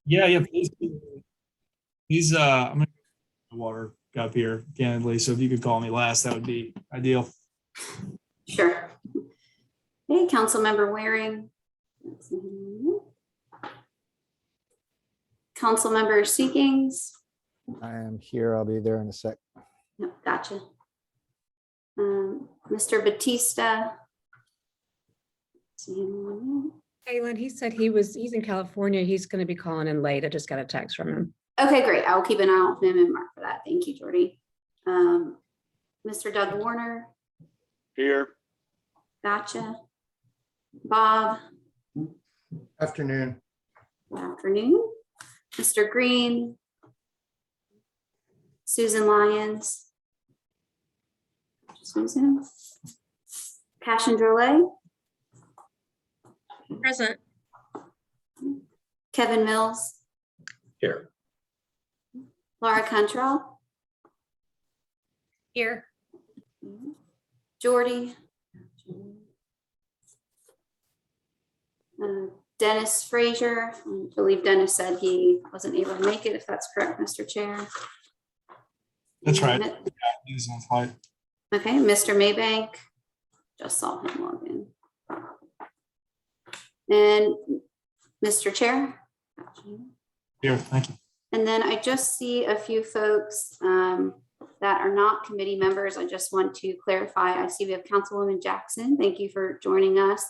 Yeah, please. He's I'm gonna get water up here, candidly. So if you could call me last, that would be ideal. Sure. Hey, Councilmember Waring. Councilmember Seekings. I am here. I'll be there in a sec. No, gotcha. Mr. Batista. Kaylin, he said he's in California. He's going to be calling in late. I just got a text from him. Okay, great. I will keep an eye out for him and mark for that. Thank you, Jordy. Mr. Doug Warner. Here. Gotcha. Bob. Afternoon. Good afternoon. Mr. Green. Susan Lyons. Susan. Cashin Drolet. Present. Kevin Mills. Here. Laura Cantrell. Here. Jordy. Dennis Frazier. I believe Dennis said he wasn't able to make it, if that's correct, Mr. Chair. That's right. And- Yeah, he's on flight. Okay, Mr. Maybank. Just saw him log in. And Mr. Chair. Here, thank you. And then I just see a few folks that are not committee members. I just want to clarify. I see we have Councilwoman Jackson. Thank you for joining us.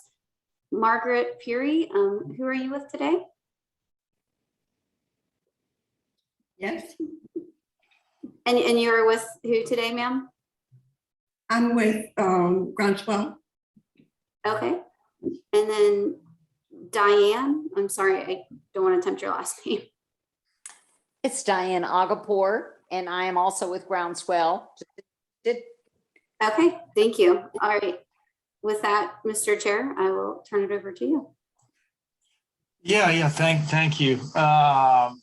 Margaret Peary, who are you with today? Yes, And you're with who today, ma'am? I'm with Groundswell. Okay. And then Diane, I'm sorry, I don't want to tempt your last name. It's Diane Agapour, and I am also with Groundswell. Okay, thank you. All right. With that, Mr. Chair, I will turn it over to you. Yeah. Thank you.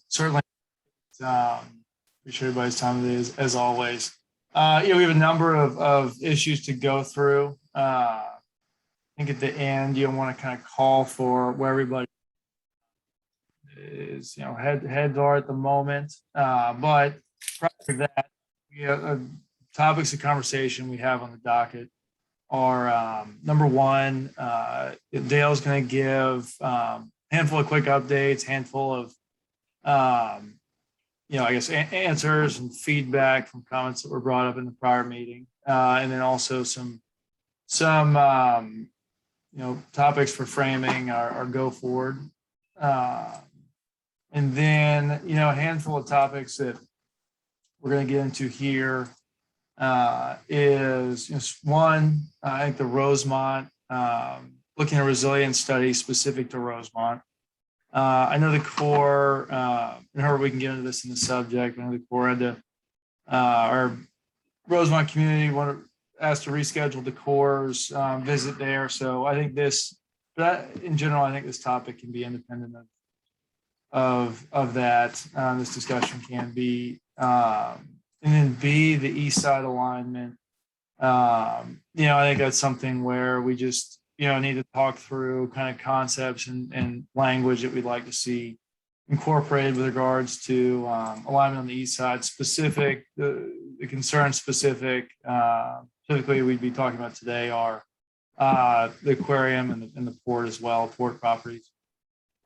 Certainly. Appreciate everybody's time today, as always. We have a number of issues to go through. I think at the end, you want to kind of call for where everybody is, heads are at the moment. But prior to that, we have topics of conversation we have on the docket are number one, Dale's going to give handful of quick updates, handful of I guess answers and feedback from comments that were brought up in the prior meeting, and then also some topics for framing our go forward, and then a handful of topics that we're going to get into here is one, I think the Rosemont, looking at resilience studies specific to Rosemont. I know the Corps, and Herbert, we can get into this in the subject. I know the Corps had to, our Rosemont community asked to reschedule the Corps' visit there. So I think in general, I think this topic can be independent of that. This discussion can be, and then B, the east side alignment. I think that's something where we just, need to talk through kind of concepts and language that we'd like to see incorporated with regards to alignment on the east side, specific, the concern specific, typically we'd be talking about today are the aquarium and the port as well, port properties.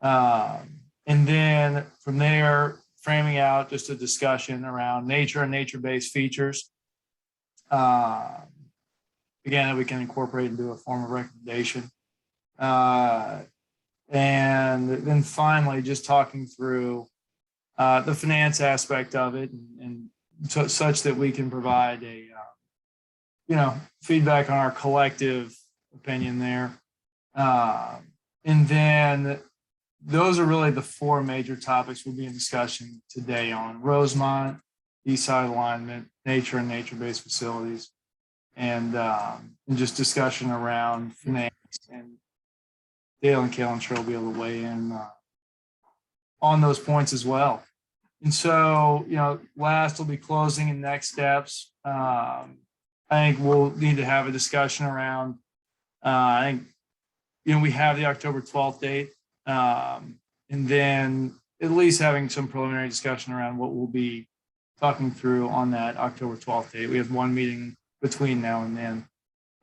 And then from there, framing out just a discussion around nature and nature-based features. Again, that we can incorporate into a form of recommendation. And then finally, just talking through the finance aspect of it and such that we can provide a, feedback on our collective opinion there. And then those are really the four major topics we'll be in discussion today on: Rosemont, east side alignment, nature and nature-based facilities, and just discussion around finance. And Dale and Kayla, I'm sure will be able to weigh in on those points as well. And so, last will be closing and next steps. I think we'll need to have a discussion around, I think, we have the October 12th date. And then at least having some preliminary discussion around what we'll be talking through on that October 12th date. We have one meeting between now and then.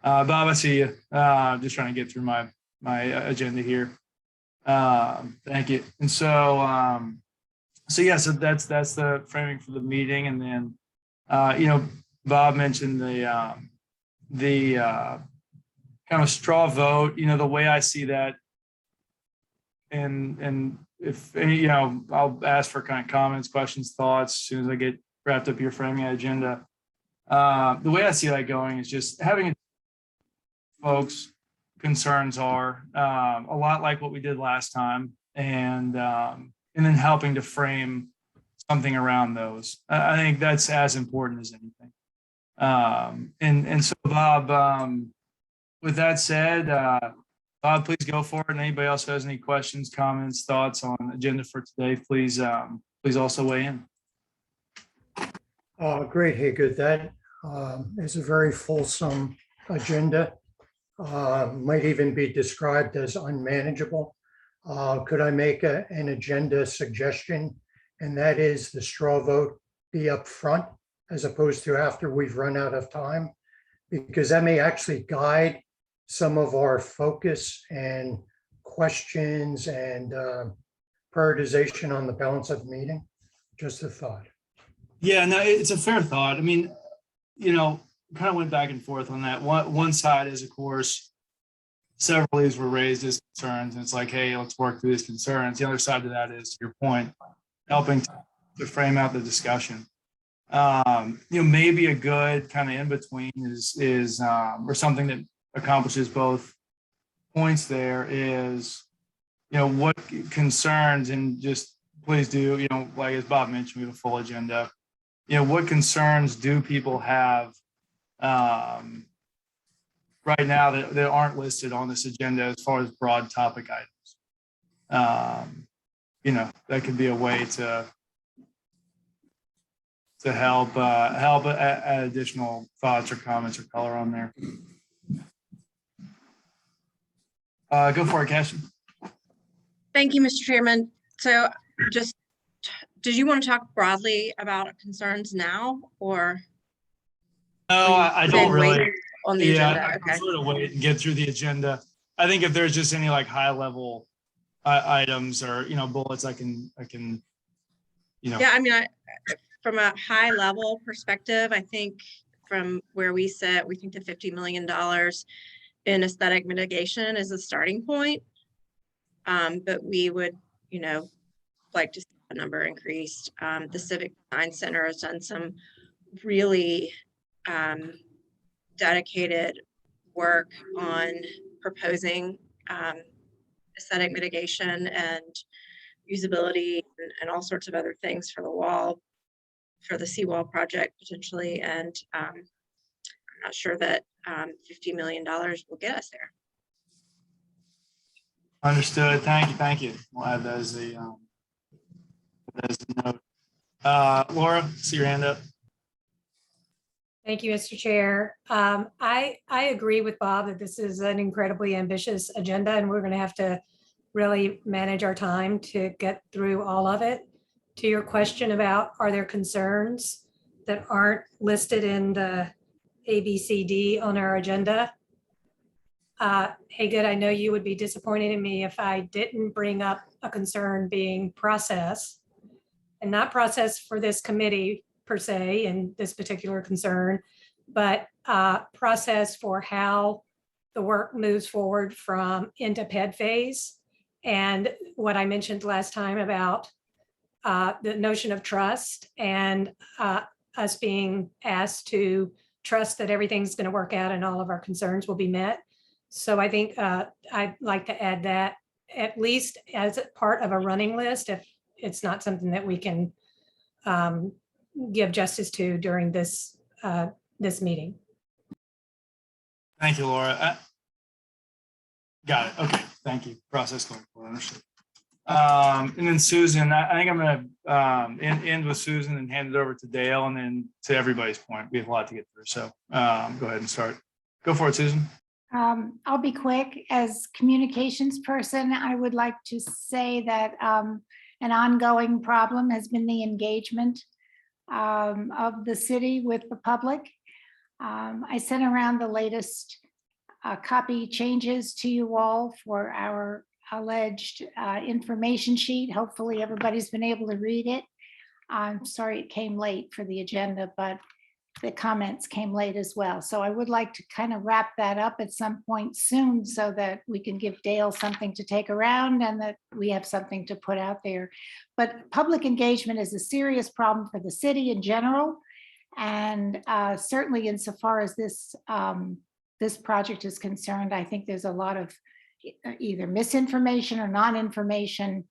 Bob, I see you. Just trying to get through my agenda here. Thank you. And so yeah, so that's the framing for the meeting. And then Bob mentioned the kind of straw vote. The way I see that, and if any, I'll ask for kind of comments, questions, thoughts as soon as I get wrapped up your framing agenda. The way I see that going is just having folks' concerns are a lot like what we did last time, and then helping to frame something around those. I think that's as important as anything. And so, Bob, with that said, Bob, please go for it. And anybody else who has any questions, comments, thoughts on the agenda for today, please also weigh in. Great, Hager. That is a very fulsome agenda. Might even be described as unmanageable. Could I make an agenda suggestion? And that is the straw vote be up front as opposed to after we've run out of time, because that may actually guide some of our focus and questions and prioritization on the balance of the meeting. Just a thought. Yeah, no, it's a fair thought. I mean, kind of went back and forth on that. One side is, of course, several of these were raised as concerns, and it's like, hey, let's work through these concerns. The other side of that is, to your point, helping to frame out the discussion. Maybe a good kind of in between is or something that accomplishes both points there is, what concerns, and just please do, like as Bob mentioned, we have a full agenda. What concerns do people have right now that aren't listed on this agenda as far as broad topic items? That could be a way to help add additional thoughts or comments or color on there. Go for it, Cashin. Thank you, Mr. Chairman. So did you want to talk broadly about concerns now, or? No, I don't really. On the agenda. I Okay. sort of wait and get through the agenda. I think if there's just any like high level items or bullets, I can. Yeah, I mean, from a high level perspective, I think from where we sit, we think the $50 million in aesthetic mitigation is a starting point. But we would, like to see that number increased. The Civic Design Center has done some really dedicated work on proposing aesthetic mitigation and usability and all sorts of other things for the wall, for the seawall project potentially. And I'm not sure that $50 million will get us there. Understood. Thank you. We'll add that as a note. Laura, see your hand up. Thank you, Mr. Chair. I agree with Bob that this is an incredibly ambitious agenda, and we're going to have to really manage our time to get through all of it. To your question about, are there concerns that aren't listed in the ABCD on our agenda? Hey, good. I know you would be disappointed in me if I didn't bring up a concern being process, and not process for this committee per se in this particular concern, but process for how the work moves forward from into PED phase. And what I mentioned last time about the notion of trust and us being asked to trust that everything's going to work out and all of our concerns will be met. So I think I'd like to add that at least as part of a running list, if it's not something that we can give justice to during this meeting. Thank you, Laura. Got it. Okay. Thank you. Process going forward. Understood. And then Susan, I think I'm going to end with Susan and hand it over to Dale, and then to everybody's point. We have a lot to get through. So go ahead and start. Go for it, Susan. I'll be quick. As communications person, I would like to say that an ongoing problem has been the engagement of the city with the public. I sent around the latest copy changes to you all for our alleged information sheet. Hopefully everybody's been able to read it. I'm sorry it came late for the agenda, but the comments came late as well. So I would like to kind of wrap that up at some point soon so that we can give Dale something to take around and that we have something to put out there. But public engagement is a serious problem for the city in general. And certainly insofar as this, this project is concerned, I think there's a lot of either misinformation or non-information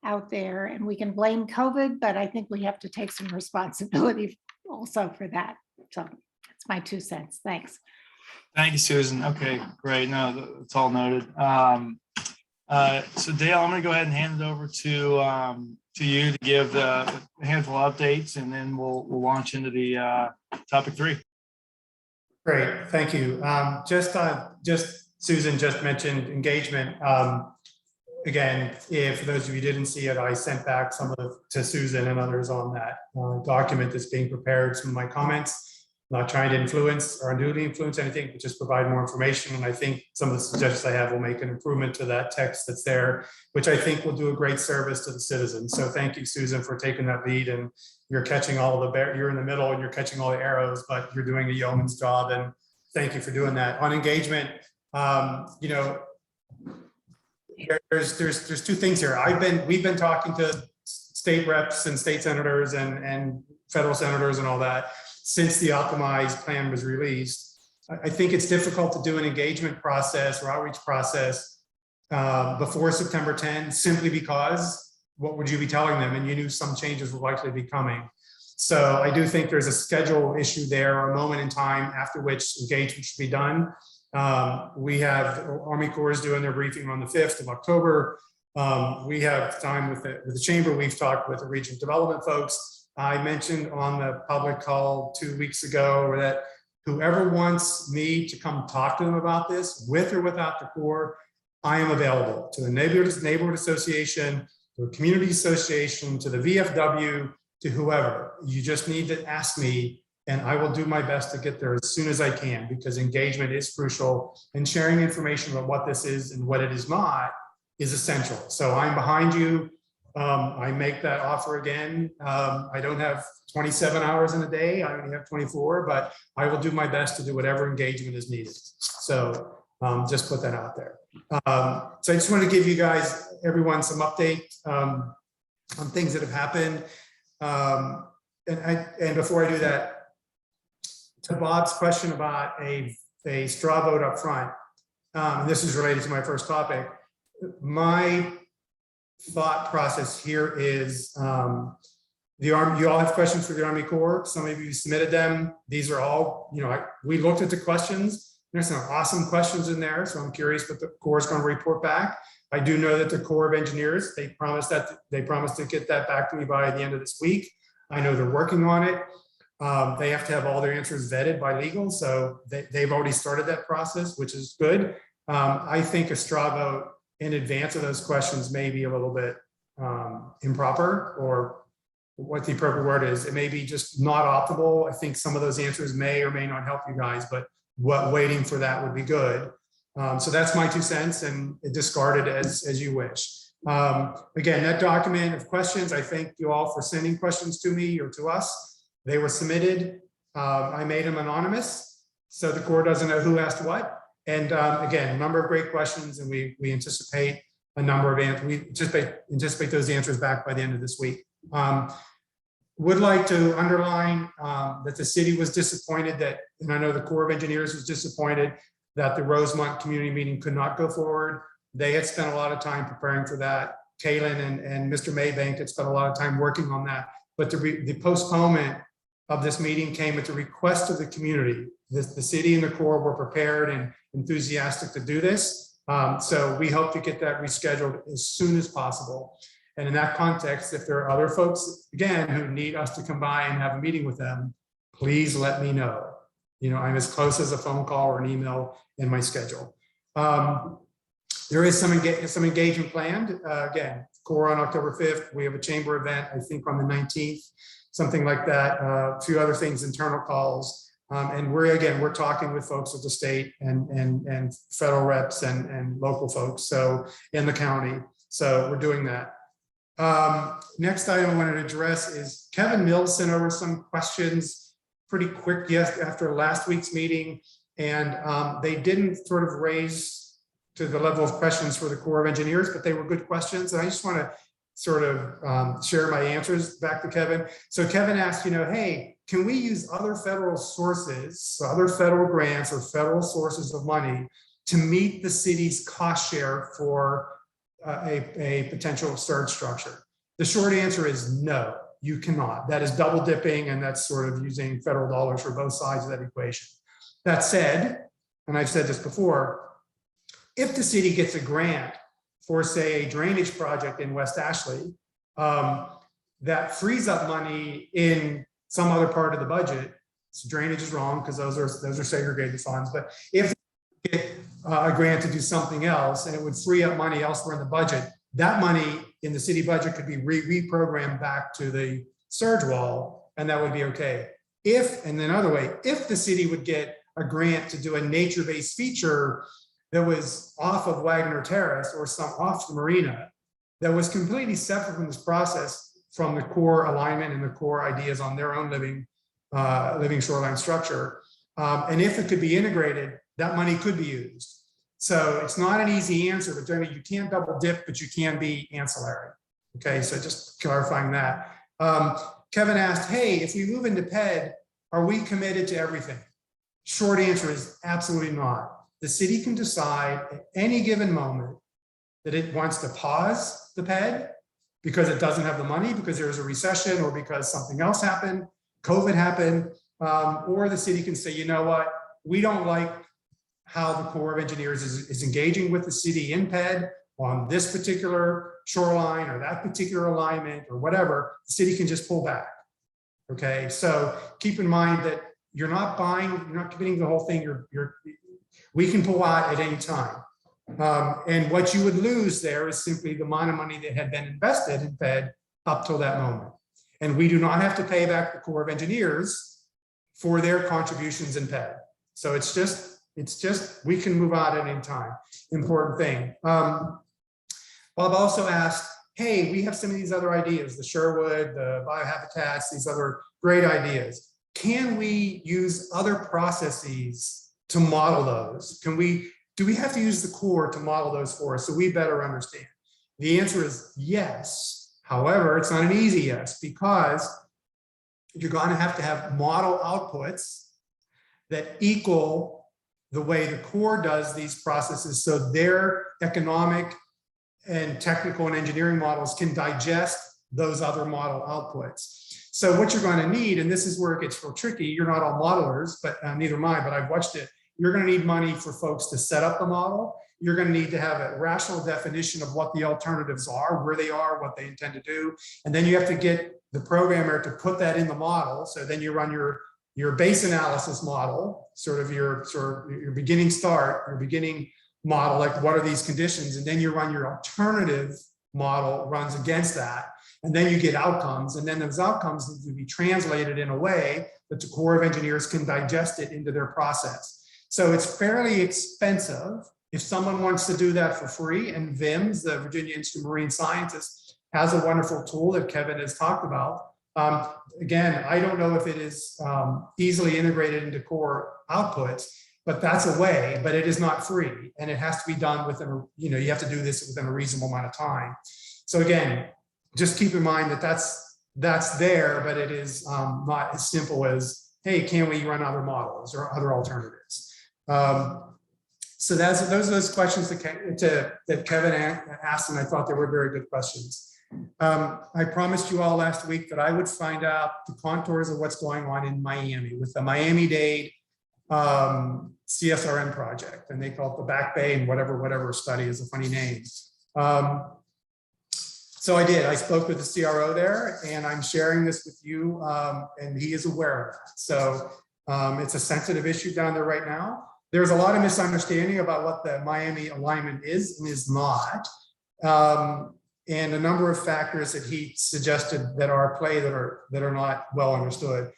out there, and we can blame COVID, but I think we have to take some responsibility also for that. So that's my 2 cents. Thanks. Thank you, Susan. Okay, great. No, it's all noted. So Dale, I'm going to go ahead and hand it over to you to give the handful of updates, and then we'll launch into the topic 3. Great, thank you. Just Susan just mentioned engagement. Again, if for those of you who didn't see it, I sent back some of to Susan and others on that document that's being prepared. Some of my comments, not trying to influence or unduly influence anything, but just provide more information. And I think some of the suggestions I have will make an improvement to that text that's there, which I think will do a great service to the citizens. So thank you, Susan, for taking that lead. And you're catching all of the, you're in the middle and you're catching all the arrows, but you're doing a yeoman's job. And thank you for doing that. On engagement, you know, there's 2 things here. We've been talking to state reps and state senators and federal senators and all that since the optimized plan was released. I think it's difficult to do an engagement process or outreach process before September 10, simply because what would you be telling them? And you knew some changes were likely to be coming. So I do think there's a schedule issue there, or a moment in time after which engagement should be done. We have Army Corps is doing their briefing on the 5th of October. We have time with the chamber. We've talked with the regional development folks. I mentioned on the public call 2 weeks ago that whoever wants me to come talk to them about this, with or without the Corps, I am available to the neighborhood association, to the community association, to the VFW, to whoever. You just need to ask me, and I will do my best to get there as soon as I can, because engagement is crucial, and sharing information about what this is and what it is not is essential. So I'm behind you. I make that offer again. I don't have 27 hours in a day. I only have 24, but I will do my best to do whatever engagement is needed. So just put that out there. So I just want to give you guys, everyone, some update on things that have happened. And before I do that, to Bob's question about a straw vote up front, and this is related to my first topic, my thought process here is the Army. You all have questions for the Army Corps. Some of you submitted them. These are all, you know, we looked at the questions. There's some awesome questions in there, so I'm curious what the Corps is going to report back. I do know that the Corps of Engineers, they promised to get that back to me by the end of this week. I know they're working on it. They have to have all their answers vetted by legal, so they've already started that process, which is good. I think a straw vote in advance of those questions may be a little bit improper, or what the appropriate word is. It may be just not optimal. I think some of those answers may or may not help you guys, but waiting for that would be good. So that's my 2 cents, and discard it as you wish. Again, that document of questions, I thank you all for sending questions to me or to us. They were submitted. I made them anonymous, so the Corps doesn't know who asked what. And again, a number of great questions, and we anticipate a number of answers. We anticipate those answers back by the end of this week. Would like to underline that the city was disappointed that, and I know the Corps of Engineers was disappointed that the Rosemont community meeting could not go forward. They had spent a lot of time preparing for that. Kaylin and Mr. Maybank had spent a lot of time working on that. But the postponement of this meeting came at the request of the community. The city and the Corps were prepared and enthusiastic to do this. So we hope to get that rescheduled as soon as possible. And in that context, if there are other folks, again, who need us to come by and have a meeting with them, please let me know. You know, I'm as close as a phone call or an email in my schedule. There is some engagement planned. Again, Core on October 5th. We have a chamber event, I think on the 19th, something like that. A few other things, internal calls. And we're talking with folks at the state and federal reps and local folks, so in the county. So we're doing that. Next item I wanted to address is Kevin Mills sent over some questions pretty quick after last week's meeting. And they didn't sort of raise to the level of questions for the Corps of Engineers, but they were good questions. And I just want to sort of share my answers back to Kevin. So Kevin asked, hey, can we use other federal sources, other federal grants or federal sources of money to meet the city's cost share for a potential surge structure? The short answer is no, you cannot. That is double dipping, and that's sort of using federal dollars for both sides of that equation. That said, and I've said this before, if the city gets a grant for, say, a drainage project in West Ashley, that frees up money in some other part of the budget. So drainage is wrong because those are segregated funds. But if they get a grant to do something else and it would free up money elsewhere in the budget, that money in the city budget could be reprogrammed back to the surge wall, and that would be okay. And another way, if the city would get a grant to do a nature-based feature that was off of Wagner Terrace or off the marina, that was completely separate from this process, from the core alignment and the core ideas on their own living shoreline structure. And if it could be integrated, that money could be used. So it's not an easy answer, but generally you can't double dip, but you can be ancillary. Okay, so just clarifying that. Kevin asked, hey, if we move into PED, are we committed to everything? Short answer is absolutely not. The city can decide at any given moment that it wants to pause the PED because it doesn't have the money, because there's a recession, or because something else happened, COVID happened, or the city can say, you know what, we don't like how the Corps of Engineers is engaging with the city in PED on this particular shoreline or that particular alignment or whatever. The city can just pull back. Okay, so keep in mind that you're not committing the whole thing. We can pull out at any time. And what you would lose there is simply the amount of money that had been invested in PED up till that moment. And we do not have to pay back the Corps of Engineers for their contributions in PED. So it's just, we can move out at any time. Important thing. Bob also asked, hey, we have some of these other ideas, the Sherwood, the biohabitats, these other great ideas. Can we use other processes to model those? Do we have to use the Corps to model those for us so we better understand? The answer is yes. However, it's not an easy yes, because you're going to have model outputs that equal the way the Corps does these processes, so their economic and technical and engineering models can digest those other model outputs. So what you're going to need, and this is where it gets real tricky, you're not all modelers, but neither am I, but I've watched it. You're going to need money for folks to set up the model. You're going to need to have a rational definition of what the alternatives are, where they are, what they intend to do. And then you have to get the programmer to put that in the model. So then you run your base analysis model, sort of your beginning start, your beginning model, like what are these conditions? And then you run your alternative model, runs against that. And then you get outcomes. And then those outcomes need to be translated in a way that the Corps of Engineers can digest it into their process. So it's fairly expensive. If someone wants to do that for free, and VIMS, the Virginia Institute of Marine Sciences, has a wonderful tool that Kevin has talked about. Again, I don't know if it is easily integrated into Corps outputs, but that's a way, but it is not free. And it has to be done within, you have to do this within a reasonable amount of time. So again, just keep in mind that that's there, but it is not as simple as, hey, can we run other models or other alternatives? So those are those questions that Kevin asked, and I thought they were very good questions. I promised you all last week that I would find out the contours of what's going on in Miami with the Miami-Dade CSRM project, and they call it the Back Bay and whatever study is a funny name. So I did. I spoke with the CRO there, and I'm sharing this with you, and he is aware of that. So it's a sensitive issue down there right now. There's a lot of misunderstanding about what the Miami alignment is and is not. and a number of factors that he suggested that are at play that are not well understood.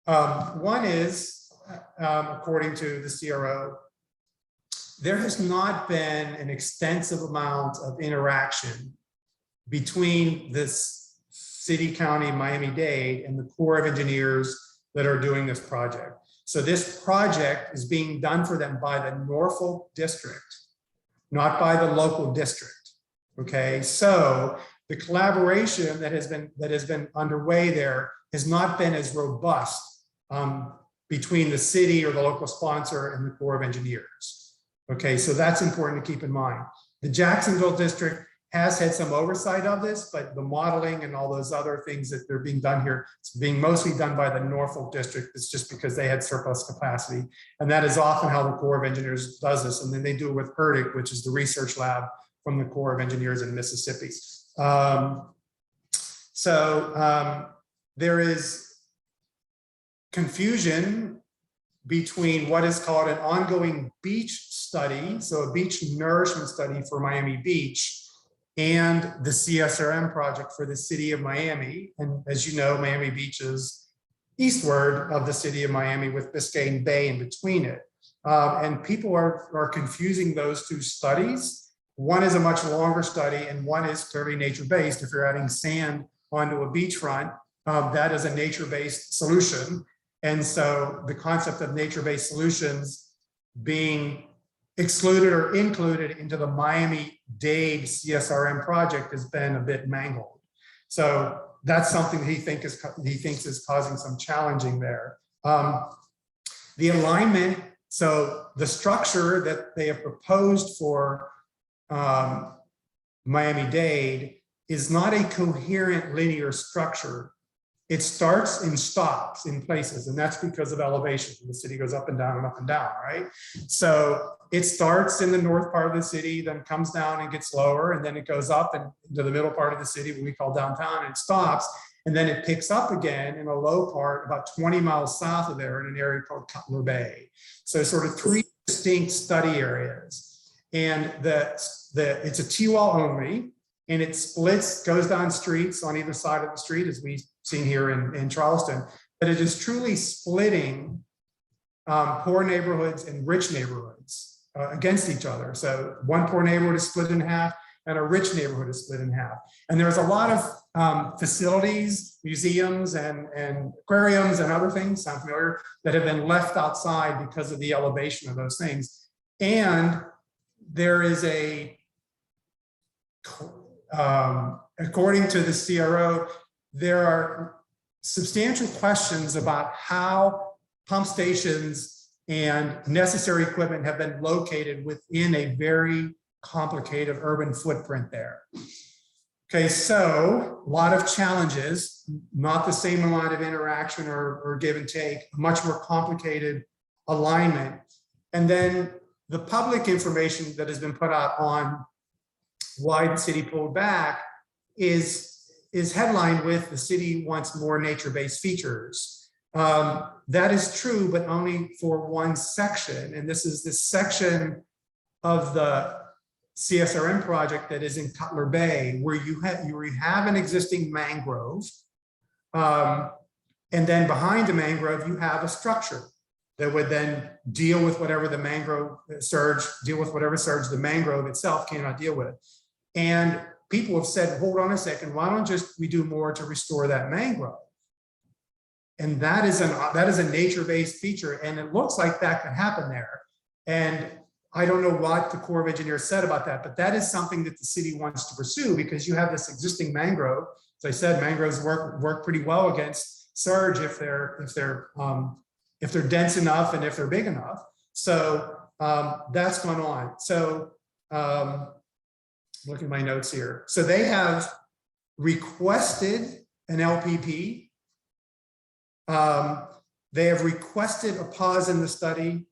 One is, according to the CRO, there has not been an extensive amount of interaction between this city, county, Miami-Dade and the Corps of Engineers that are doing this project. So this project is being done for them by the Norfolk district, not by the local district. Okay, so the collaboration that has been underway there has not been as robust between the city or the local sponsor and the Corps of Engineers. Okay, so that's important to keep in mind. The Jacksonville district has had some oversight of this, but the modeling and all those other things that are being done here, it's being mostly done by the Norfolk district. It's just because they had surplus capacity. And that is often how the Corps of Engineers does this. And then they do it with HERDIC, which is the research lab from the Corps of Engineers in Mississippi. There is confusion between what is called an ongoing beach study, so a beach nourishment study for Miami Beach, and the CSRM project for the city of Miami. And as you know, Miami Beach is eastward of the city of Miami with Biscayne Bay in between it. And people are confusing those two studies. One is a much longer study and one is clearly nature-based. If you're adding sand onto a beachfront, that is a nature-based solution. And so the concept of nature-based solutions being excluded or included into the Miami-Dade CSRM project has been a bit mangled. So that's something he thinks is causing some challenging there. The alignment, so the structure that they have proposed for Miami-Dade is not a coherent linear structure. It starts and stops in places, and that's because of elevation. The city goes up and down, right? So it starts in the north part of the city, then comes down and gets lower, and then it goes up and into the middle part of the city, what we call downtown, and it stops, and then it picks up again in a low part about 20 miles south of there in an area called Cutler Bay. So sort of three distinct study areas. And it's a T-wall only, and it splits, goes down streets on either side of the street, as we've seen here in Charleston, but it is truly splitting poor neighborhoods and rich neighborhoods against each other. So one poor neighborhood is split in half and a rich neighborhood is split in half. And there's a lot of facilities, museums and aquariums and other things, sound familiar, that have been left outside because of the elevation of those things. And there is according to the CRO, there are substantial questions about how pump stations and necessary equipment have been located within a very complicated urban footprint there. Okay, so a lot of challenges, not the same amount of interaction or give and take, much more complicated alignment. And then the public information that has been put out on why the city pulled back is headlined with the city wants more nature-based features. That is true, but only for one section. And this is this section of the CSRM project that is in Cutler Bay, where you have an existing mangrove. And then behind the mangrove, you have a structure that would then deal with whatever the mangrove surge, the mangrove itself cannot deal with. And people have said, hold on a second, why don't we do more to restore that mangrove? And that is a nature-based feature, and it looks like that could happen there. And I don't know what the Corps of Engineers said about that, but that is something that the city wants to pursue because you have this existing mangrove. As I said, mangroves work pretty well against surge if they're dense enough and if they're big enough. So that's going on. So look at my notes here. So they have requested an LPP. They have requested a pause in the study.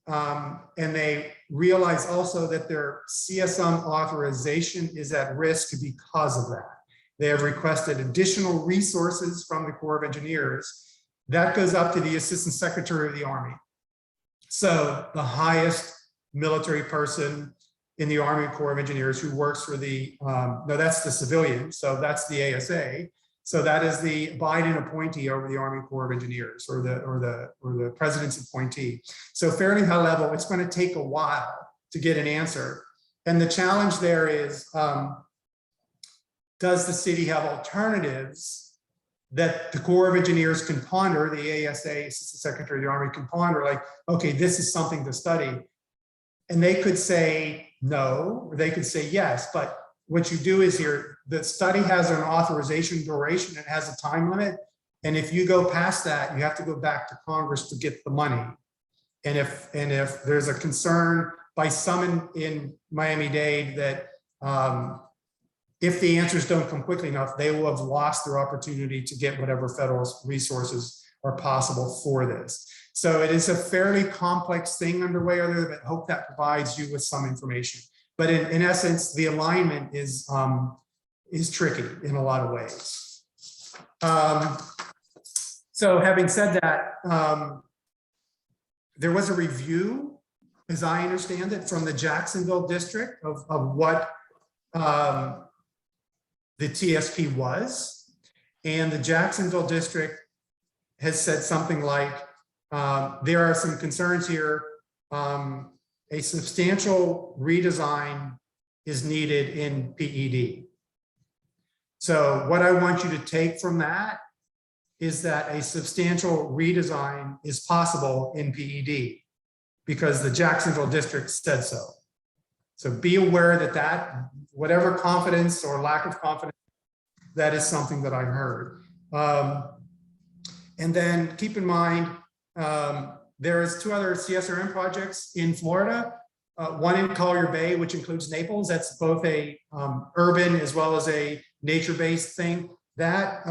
And they realize also that their CSM authorization is at risk because of that. They have requested additional resources from the Corps of Engineers. That goes up to the Assistant Secretary of the Army. So the highest military person in the Army Corps of Engineers who works for the, no, that's the civilian, so that's the ASA. So that is the Biden appointee over the Army Corps of Engineers, or the president's appointee. So fairly high level. It's going to take a while to get an answer. And the challenge there is, does the city have alternatives that the Corps of Engineers can ponder, the ASA, Assistant Secretary of the Army can ponder, like, okay, this is something to study. And they could say no, or they could say yes, but what you do is here, the study has an authorization duration, it has a time limit. And if you go past that, you have to go back to Congress to get the money. And if there's a concern by some in Miami-Dade that if the answers don't come quickly enough, they will have lost their opportunity to get whatever federal resources are possible for this. So it is a fairly complex thing underway there, but hope that provides you with some information. But in essence, the alignment is tricky in a lot of ways. So having said that, there was a review, as I understand it, from the Jacksonville district of what the TSP was. And the Jacksonville district has said something like, there are some concerns here. A substantial redesign is needed in PED. So what I want you to take from that is that a substantial redesign is possible in PED because the Jacksonville district said so. So be aware that whatever confidence or lack of confidence, that is something that I heard. And then keep in mind, there is 2 other CSRM projects in Florida, one in Collier Bay, which includes Naples. That's both a urban as well as a nature-based thing. That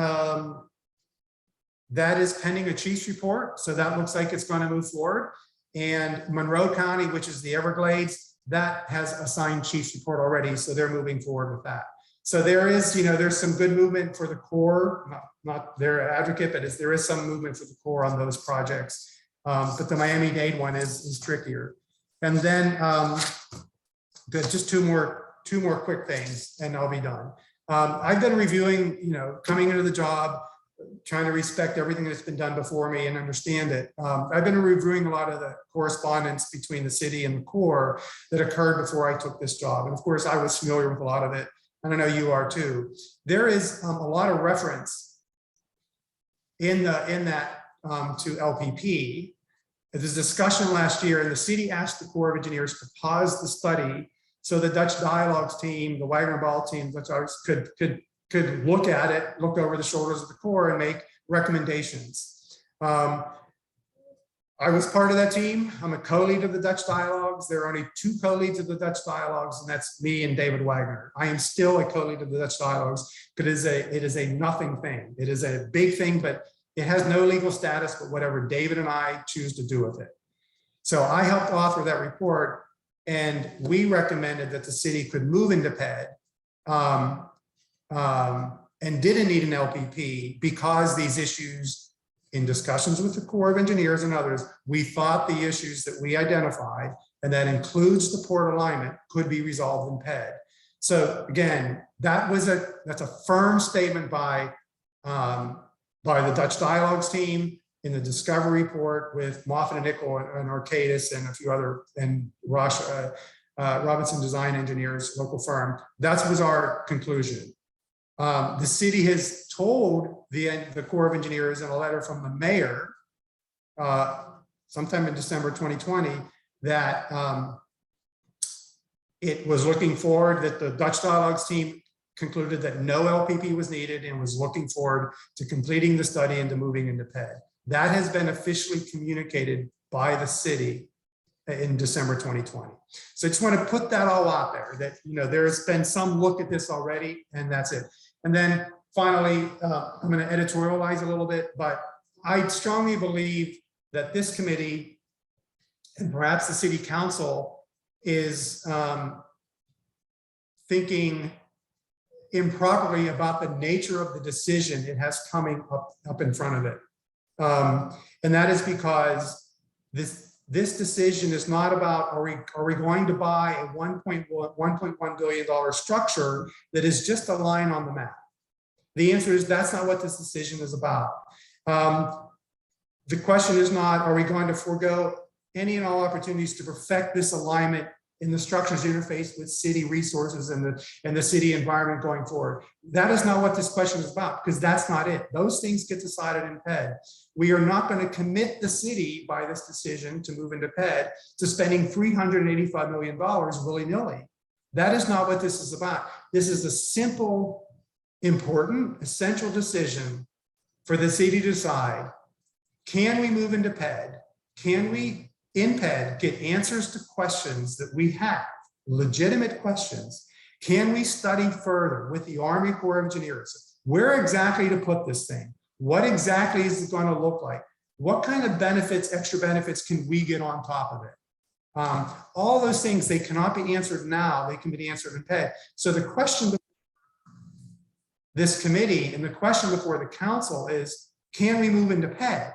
is pending a chief's report. So that looks like it's going to move forward. And Monroe County, which is the Everglades, that has a signed chief's report already. So they're moving forward with that. So there is, there's some good movement for the Corps, not their advocate, but there is some movement for the Corps on those projects. But the Miami-Dade one is trickier. And then good, just two more quick things and I'll be done. I've been reviewing, coming into the job, trying to respect everything that's been done before me and understand it. I've been reviewing a lot of the correspondence between the city and the Corps that occurred before I took this job. And of course, I was familiar with a lot of it. And I know you are too. There is a lot of reference in that to LPP. There's discussion last year, and the city asked the Corps of Engineers to pause the study so the Dutch Dialogues team, the Wagner Ball team, could look at it, look over the shoulders of the Corps and make recommendations. I was part of that team. I'm a co-lead of the Dutch Dialogues. There are only 2 co-leads of the Dutch Dialogues, and that's me and David Wagner. I am still a co-lead of the Dutch Dialogues, but it is a nothing thing. It is a big thing, but it has no legal status, but whatever David and I choose to do with it. So I helped author that report, and we recommended that the city could move into PED and didn't need an LPP because these issues, in discussions with the Corps of Engineers and others, we thought the issues that we identified, and that includes the port alignment, could be resolved in PED. So again, that's a firm statement by the Dutch Dialogues team in the discovery report with Moffitt and Nickel and Arcadis and a few other, and Robinson Design Engineers, local firm. That was our conclusion. The city has told the Corps of Engineers in a letter from the mayor sometime in December 2020 that it was looking forward, that the Dutch Dialogues team concluded that no LPP was needed and was looking forward to completing the study and to moving into PED. That has been officially communicated by the city in December 2020. So I just want to put that all out there, that there's been some look at this already, and that's it. And then finally, I'm going to editorialize a little bit, but I strongly believe that this committee and perhaps the city council is thinking improperly about the nature of the decision it has coming up in front of it. And that is because this decision is not about, are we going to buy a $1.1 billion structure that is just a line on the map? The answer is that's not what this decision is about. The question is not, are we going to forego any and all opportunities to perfect this alignment in the structures interface with city resources and the city environment going forward? That is not what this question is about, because that's not it. Those things get decided in PED. We are not going to commit the city by this decision to move into PED to spending $385 million willy-nilly. That is not what this is about. This is a simple, important, essential decision for the city to decide, can we move into PED? Can we, in PED, get answers to questions that we have, legitimate questions? Can we study further with the Army Corps of Engineers where exactly to put this thing? What exactly is it going to look like? What kind of benefits, extra benefits can we get on top of it? All those things, they cannot be answered now, they can be answered in PED. So the question this committee and the question before the council is, can we move into PED?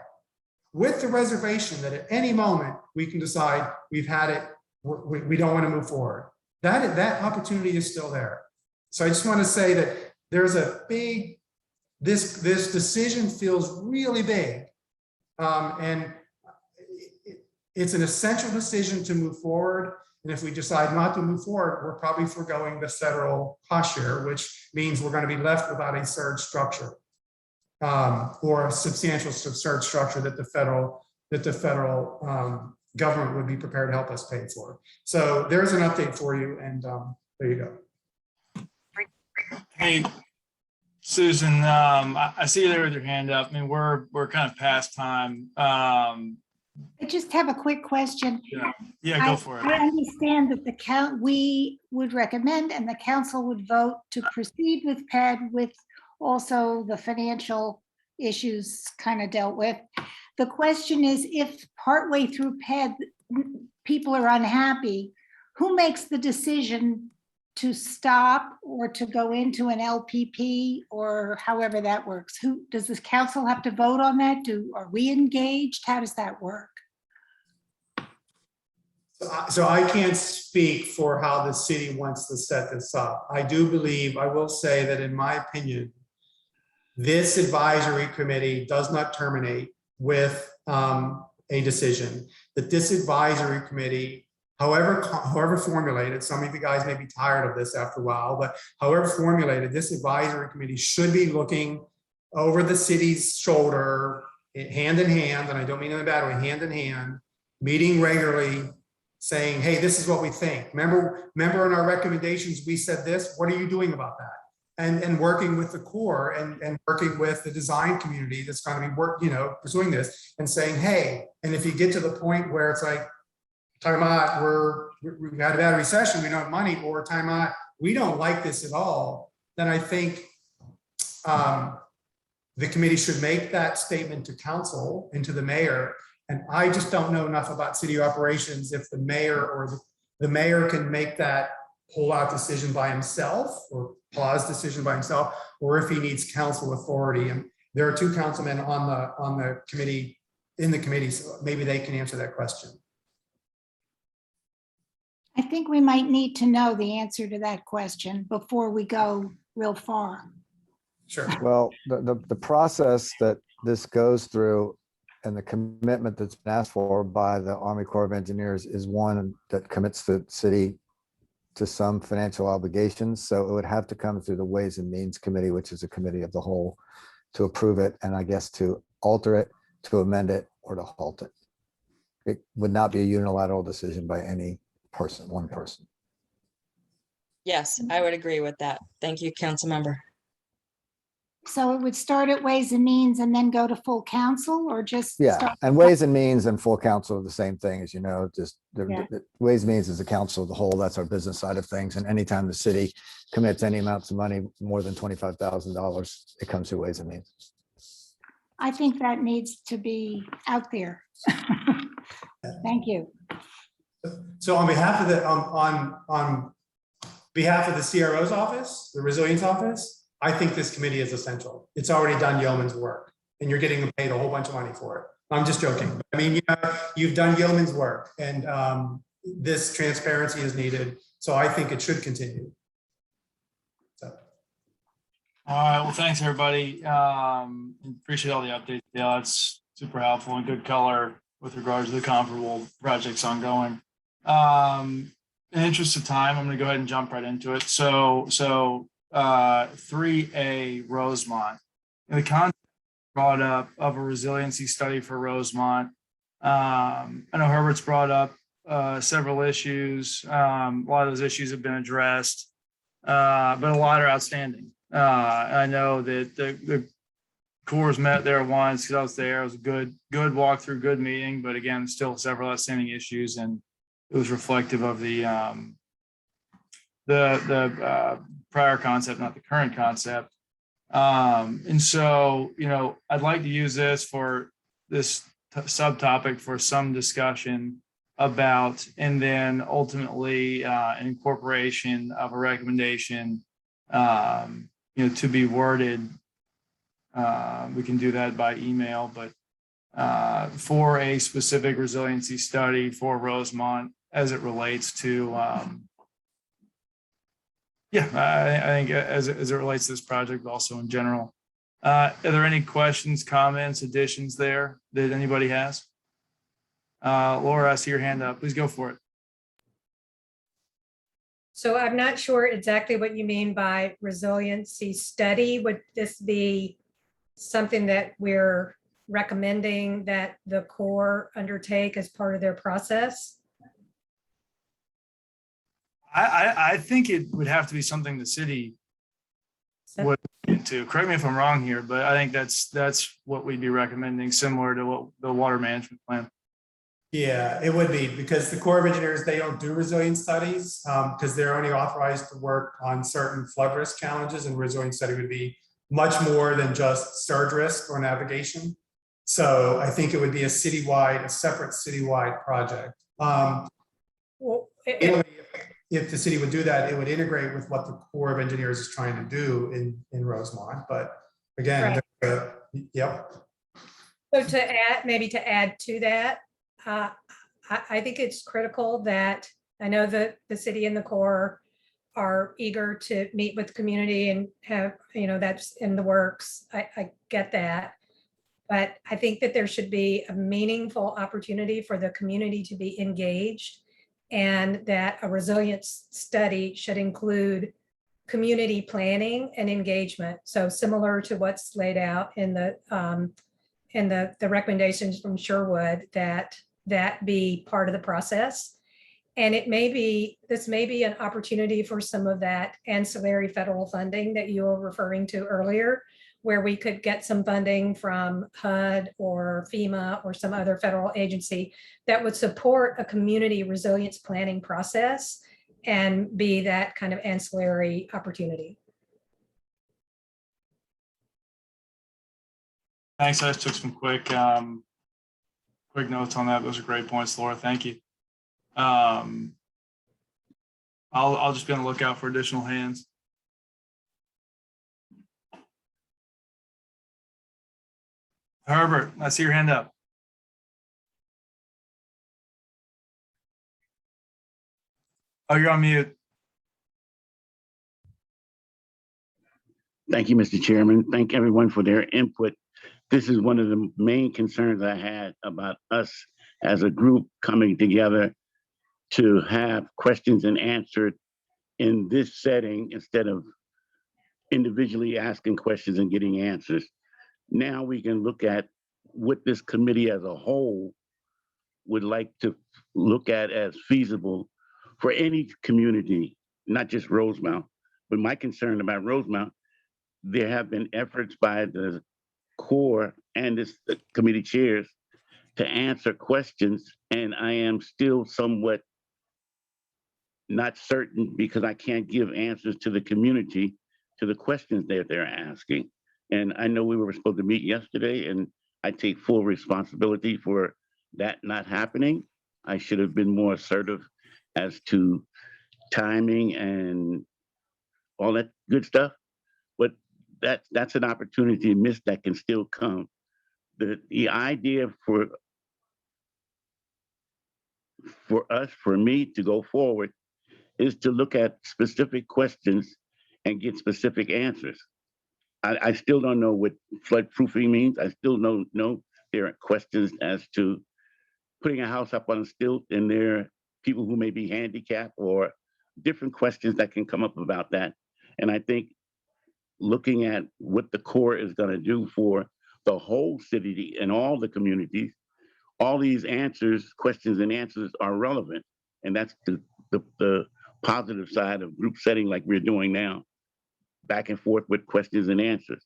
With the reservation that at any moment we can decide we've had it, we don't want to move forward. That opportunity is still there. So I just want to say that there's a big, this decision feels really big. And it's an essential decision to move forward. And if we decide not to move forward, we're probably foregoing the federal cost share, which means we're going to be left without a surge structure. Or a substantial surge structure that the federal government would be prepared to help us pay for. So there's an update for you, and there you go. Hey, Susan, I see you there with your hand up. I mean, we're kind of past time. I just have a quick question. Yeah, go for it. I understand that we would recommend and the council would vote to proceed with PED with also the financial issues kind of dealt with. The question is, if partway through PED, people are unhappy, who makes the decision to stop or to go into an LPP or however that works? Does the council have to vote on that? Are we engaged? How does that work? So I can't speak for how the city wants to set this up. I do believe, I will say that in my opinion, this advisory committee does not terminate with a decision. That this advisory committee, however formulated, some of you guys may be tired of this after a while, but however formulated, this advisory committee should be looking over the city's shoulder, hand in hand, and I don't mean in a bad way, hand in hand, meeting regularly, saying, hey, this is what we think. Remember in our recommendations, we said this, what are you doing about that? And working with the Corps and working with the design community that's going to be pursuing this and saying, hey, and if you get to the point where it's like, time out, we've had a bad recession, we don't have money, or time out, we don't like this at all, then I think the committee should make that statement to council and to the mayor. And I just don't know enough about city operations if the mayor or the mayor can make that pull out decision by himself or pause decision by himself, or if he needs council authority. And there are two councilmen on the committee, in the committee, so maybe they can answer that question. I think we might need to know the answer to that question before we go real far. Sure. Well, the process that this goes through and the commitment that's been asked for by the Army Corps of Engineers is one that commits the city to some financial obligations. So it would have to come through the Ways and Means Committee, which is a committee of the whole, to approve it, and I guess to alter it, to amend it, or to halt it. It would not be a unilateral decision by any person, one person. Yes, I would agree with that. Thank you, council member. So it would start at Ways and Means and then go to full council, or just? Yeah, start- and Ways and Means and full council are the same thing, as you know, just Yeah. the Ways and Means is the council of the whole, that's our business side of things. And anytime the city commits any amounts of money, more than $25,000, it comes through Ways and Means. I think that needs to be out there. Thank you. So on behalf of the on behalf of the CRO's office, the resilience office, I think this committee is essential. It's already done yeoman's work, and you're getting paid a whole bunch of money for it. I'm just joking. I mean, you've done yeoman's work, and this transparency is needed. So I think it should continue. So. All right, well, thanks, everybody. Appreciate all the updates. Yeah, that's super helpful and good color with regards to the comparable projects ongoing. In the interest of time, I'm gonna go ahead and jump right into it. So 3A Rosemont. In the context brought up of a resiliency study for Rosemont. I know Herbert's brought up several issues. A lot of those issues have been addressed, but a lot are outstanding. I know that the Corps met there once because I was there. It was a good walkthrough, good meeting, but again, still several outstanding issues, and it was reflective of the prior concept, not the current concept. And so, I'd like to use this for this subtopic for some discussion about, and then ultimately an incorporation of a recommendation, to be worded. We can do that by email, but for a specific resiliency study for Rosemont as it relates to, I think as it relates to this project, but also in general. Are there any questions, comments, additions there that anybody has? Laura, I see your hand up. Please go for it. So I'm not sure exactly what you mean by resiliency study. Would this be something that we're recommending that the Corps undertake as part of their process? I think it would have to be something the city would into. Correct me if I'm wrong here, but I think that's what we'd be recommending, similar to what the water management plan. Yeah, it would be, because the Corps of Engineers, they don't do resilience studies because they're only authorized to work on certain flood risk challenges, and resilience study would be much more than just surge risk or navigation. So I think it would be a separate citywide project. If the city would do that, it would integrate with what the Corps of Engineers is trying to do in Rosemont. But again, right. Yep. So to add to that, I think it's critical that, I know that the city and the Corps are eager to meet with the community and have, that's in the works. I get that. But I think that there should be a meaningful opportunity for the community to be engaged, and that a resilience study should include community planning and engagement. So similar to what's laid out in the recommendations from Sherwood, that be part of the process. And this may be an opportunity for some of that ancillary federal funding that you were referring to earlier, where we could get some funding from HUD or FEMA or some other federal agency that would support a community resilience planning process and be that kind of ancillary opportunity. Thanks. I just took some quick notes on that. Those are great points, Laura. Thank you. I'll just be on the lookout for additional hands. Herbert, I see your hand up. Oh, you're on mute. Thank you, Mr. Chairman. Thank everyone for their input. This is one of the main concerns I had about us as a group coming together to have questions and answered in this setting instead of individually asking questions and getting answers. Now we can look at what this committee as a whole would like to look at as feasible for any community, not just Rosemount. But my concern about Rosemount, there have been efforts by the Corps and the committee chairs to answer questions, and I am still somewhat not certain because I can't give answers to the community to the questions that they're asking. And I know we were supposed to meet yesterday, and I take full responsibility for that not happening. I should have been more assertive as to timing and all that good stuff. But that's an opportunity missed that can still come the idea for us, for me to go forward is to look at specific questions and get specific answers. I still don't know what flood proofing means. I still don't know. There are questions as to putting a house up on a stilt, and there are people who may be handicapped, or different questions that can come up about that. And I think looking at what the Corps is going to do for the whole city and all the communities, all these answers, questions and answers are relevant. And that's the positive side of group setting like we're doing now, back and forth with questions and answers.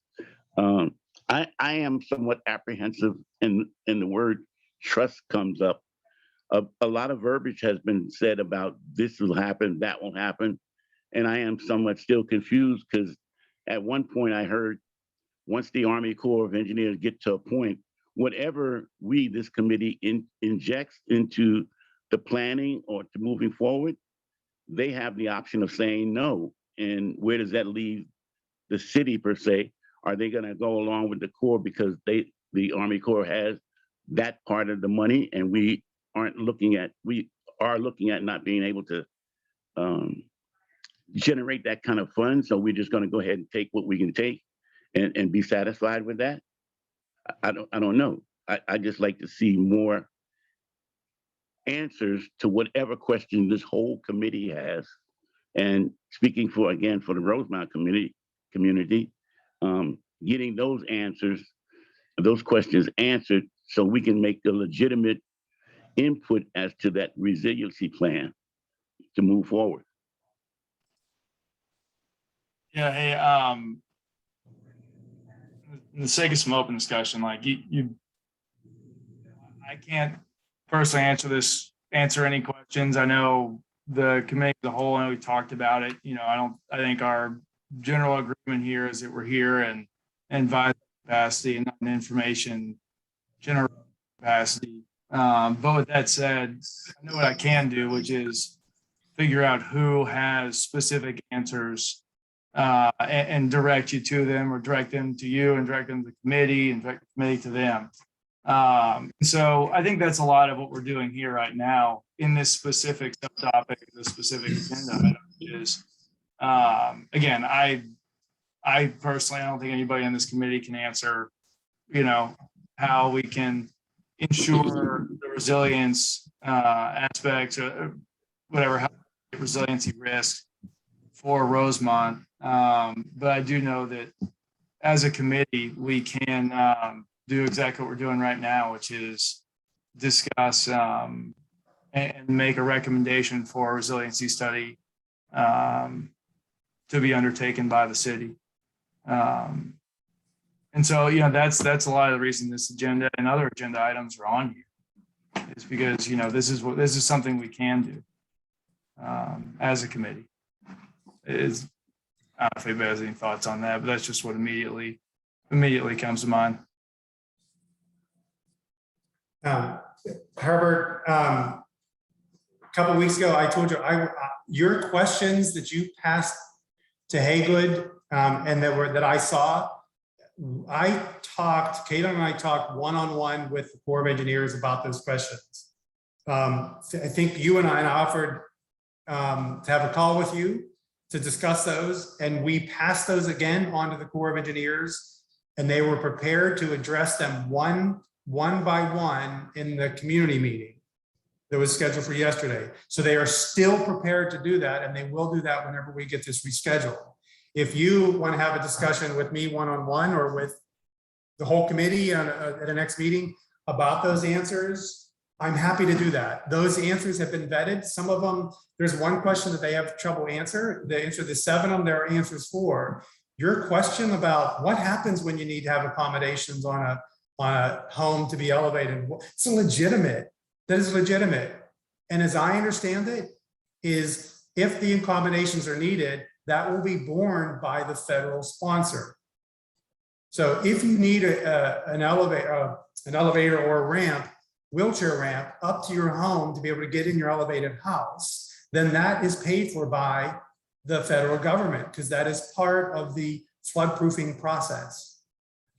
I am somewhat apprehensive, and the word trust comes up. A lot of verbiage has been said about this will happen, that will happen. And I am somewhat still confused, because at one point I heard, once the Army Corps of Engineers get to a point, whatever this committee injects into the planning or to moving forward, they have the option of saying no. And where does that leave the city per se? Are they going to go along with the Corps because the Army Corps has that part of the money, and we are looking at not being able to generate that kind of fund? So we're just going to go ahead and take what we can take and be satisfied with that? I don't know. I just like to see more answers to whatever question this whole committee has. And speaking for the Rosemont community, getting those answers, those questions answered, so we can make the legitimate input as to that resiliency plan to move forward. Yeah, hey, in the sake of some open discussion, like I can't personally answer any questions. I know the committee as a whole, and we talked about it. I think our general agreement here is that we're here and advise capacity and not an information general capacity. But with that said, I know what I can do, which is figure out who has specific answers and direct you to them, or direct them to you and direct them to the committee and direct the committee to them. So I think that's a lot of what we're doing here right now in this specific subtopic, the specific agenda item is, again, I personally, I don't think anybody on this committee can answer, how we can ensure the resilience aspects or whatever, how resiliency risk for Rosemont. But I do know that as a committee, we can do exactly what we're doing right now, which is discuss and make a recommendation for a resiliency study to be undertaken by the city. And so, that's a lot of the reason this agenda and other agenda items are on here, is because, this is something we can do as a committee. I don't know if anybody has any thoughts on that, but that's just what immediately comes to mind. Herbert, a couple of weeks ago, I told you your questions that you passed to Haygood and that I saw. Caitlin and I talked one-on-one with the Corps of Engineers about those questions. I think you and I offered to have a call with you to discuss those, and we passed those again onto the Corps of Engineers, and they were prepared to address them one by one in the community meeting that was scheduled for yesterday. So they are still prepared to do that, and they will do that whenever we get this rescheduled. If you want to have a discussion with me one-on-one or with the whole committee at a next meeting about those answers, I'm happy to do that. Those answers have been vetted. Some of them, there's one question that they have trouble answer. They answer the 7 of them, there are answers for. Your question about what happens when you need to have accommodations on a home to be elevated, it's legitimate. That is legitimate. And as I understand it, is if the accommodations are needed, that will be borne by the federal sponsor. So if you need an elevator or a ramp, wheelchair ramp up to your home to be able to get in your elevated house, then that is paid for by the federal government, because that is part of the flood proofing process.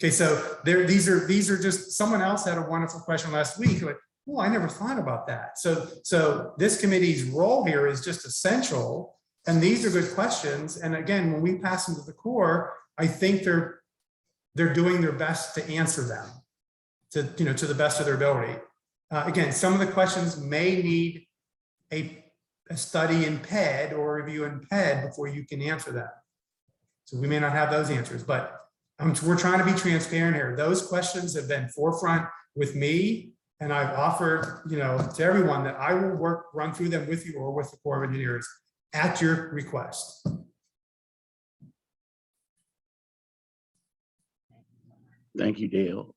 Okay, so these are just, someone else had a wonderful question last week, like, oh, I never thought about that. So this committee's role here is just essential, and these are good questions. And again, when we pass them to the core, I think they're doing their best to answer them to the best of their ability. Again, some of the questions may need a study in PED or review in PED before you can answer them. So we may not have those answers, but we're trying to be transparent here. Those questions have been forefront with me, and I've offered, to everyone that I will run through them with you or with the Corps of Engineers at your request. Thank you, Dale.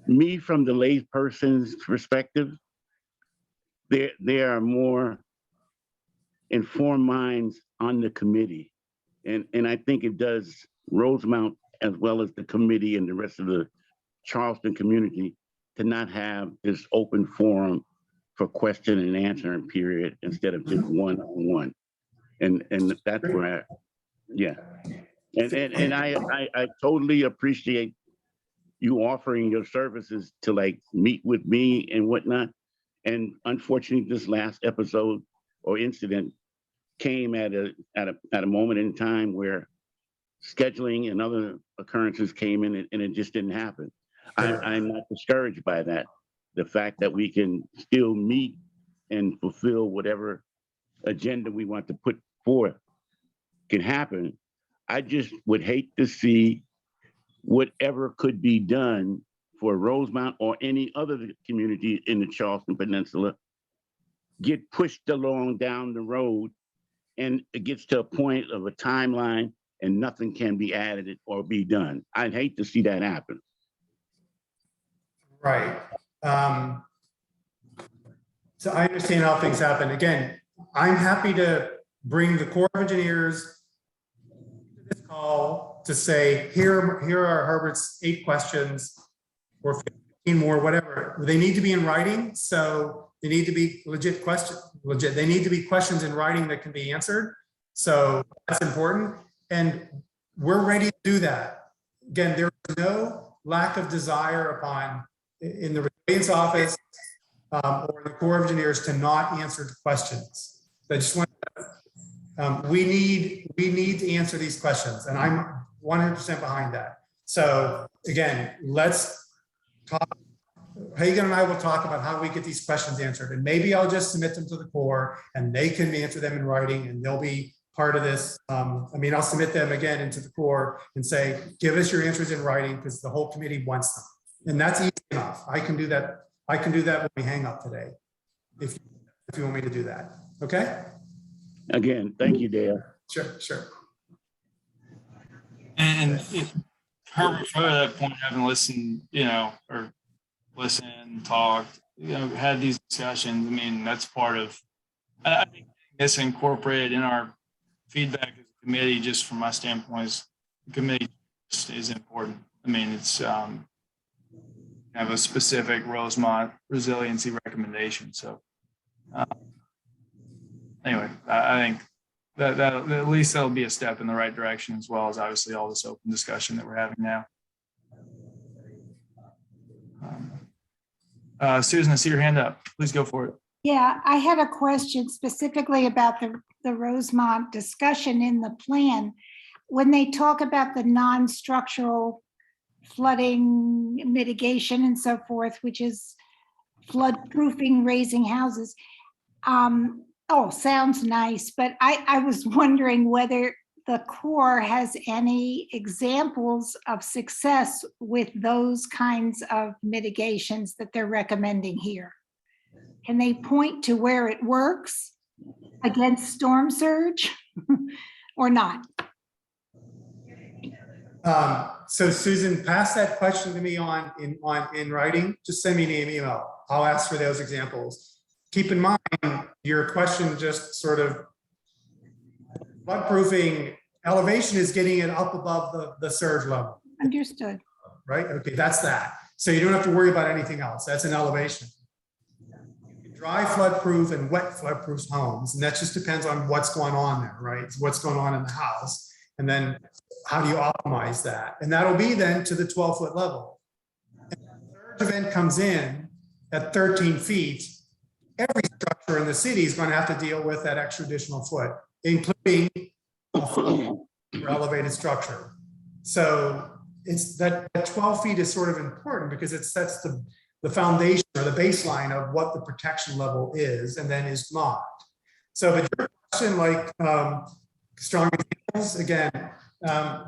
Me from the layperson's perspective, there are more informed minds on the committee. And I think it does Rosemount as well as the committee and the rest of the Charleston community to not have this open forum for question and answering period instead of just one-on-one. And that's where and I totally appreciate you offering your services to like meet with me and whatnot. And unfortunately, this last episode or incident came at a moment in time where scheduling and other occurrences came in and it just didn't happen. I'm not discouraged by that. The fact that we can still meet and fulfill whatever agenda we want to put forth can happen. I just would hate to see whatever could be done for Rosemount or any other community in the Charleston Peninsula get pushed along down the road, and it gets to a point of a timeline and nothing can be added or be done. I'd hate to see that happen. Right. So I understand how things happen. Again, I'm happy to bring the Corps of Engineers to this call to say, here are Herbert's 8 questions or 15 more, whatever. They need to be in writing. So they need to be legit questions. They need to be questions in writing that can be answered. So that's important. And we're ready to do that. Again, there is no lack of desire in the Resilience Office or the Corps of Engineers to not answer the questions. I just want we need to answer these questions, and I'm 100% behind that. So again, let's talk. Hagan and I will talk about how we get these questions answered, and maybe I'll just submit them to the Corps and they can answer them in writing and they'll be part of this. I'll submit them again into the Corps and say, give us your answers in writing because the whole committee wants them. And that's easy enough. I can do that. I can do that when we hang up today, if you want me to do that. Okay? Again, thank you, Dale. Sure. And Herbert, for that point, having listened, talked, had these discussions. That's part of, I think this incorporated in our feedback as a committee, just from my standpoint, is the committee is important. It's have a specific Rosemont resiliency recommendation. So anyway, I think that at least that'll be a step in the right direction, as well as obviously all this open discussion that we're having now. Susan, I see your hand up. Please go for it. Yeah, I had a question specifically about the Rosemont discussion in the plan. When they talk about the non-structural flooding mitigation and so forth, which is flood proofing, raising houses. Sounds nice, but I was wondering whether the Corps has any examples of success with those kinds of mitigations that they're recommending here. Can they point to where it works against storm surge or not? So Susan, pass that question to me in writing. Just send me an email. I'll ask for those examples. Keep in mind, your question just sort of floodproofing elevation is getting it up above the surge level. Understood. Right? Okay, that's that. So you don't have to worry about anything else. That's an elevation. dry floodproof and wet floodproof homes. And that just depends on what's going on there, right? It's what's going on in the house. And then how do you optimize that? And that'll be then to the 12-foot level. And the third event comes in at 13 feet. Every structure in the city is going to have to deal with that extra additional foot, including a elevated structure. So it's that 12 feet is sort of important because it sets the foundation or the baseline of what the protection level is and then is not. So, but your question, like strong examples, again,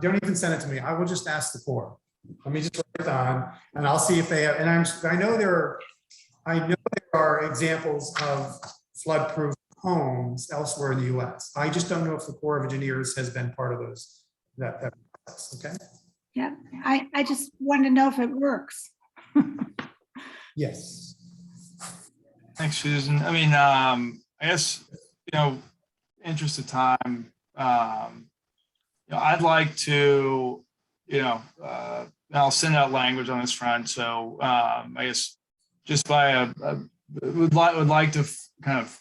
don't even send it to me. I will just ask the Corps. Let me just write it down and I'll see if they have, and I know there are examples of flood-proof homes elsewhere in the US. I just don't know if the Corps of Engineers has been part of those, that process, okay? Yeah, I just want to know if it works. Yes. Thanks, Susan. I mean, I guess, interest of time, I'd like to, I'll send out language on this front. So I guess just would like to kind of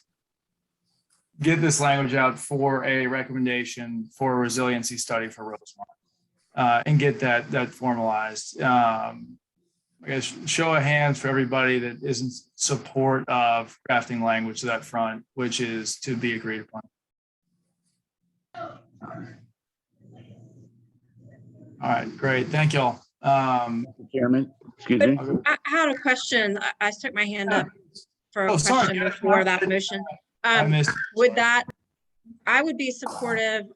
get this language out for a recommendation for a resiliency study for Rosemont and get that formalized. I guess show of hands for everybody that is in support of drafting language to that front, which is to be agreed upon. All right, great. Thank y'all. Mr. Chairman, excuse me. I had a question. I stuck my hand up for a sorry. question before that motion. I missed. Would that, I would be supportive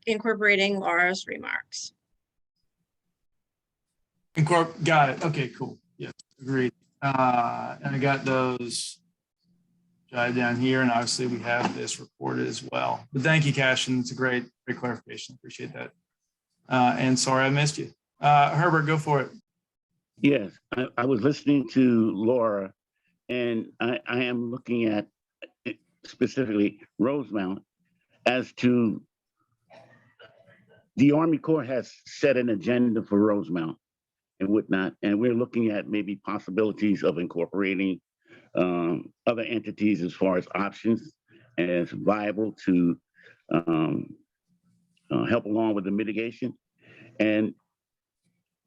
incorporating Laura's remarks. Got it. Okay, cool. Yes, agreed. And I got those jotted down here, and obviously we have this recorded as well. But thank you, Cashin. It's a great clarification. Appreciate that. And sorry I missed you. Herbert, go for it. Yes, I was listening to Laura, and I am looking at specifically Rosemount as to the Army Corps has set an agenda for Rosemount and whatnot, and we're looking at maybe possibilities of incorporating other entities as far as options as viable to help along with the mitigation. And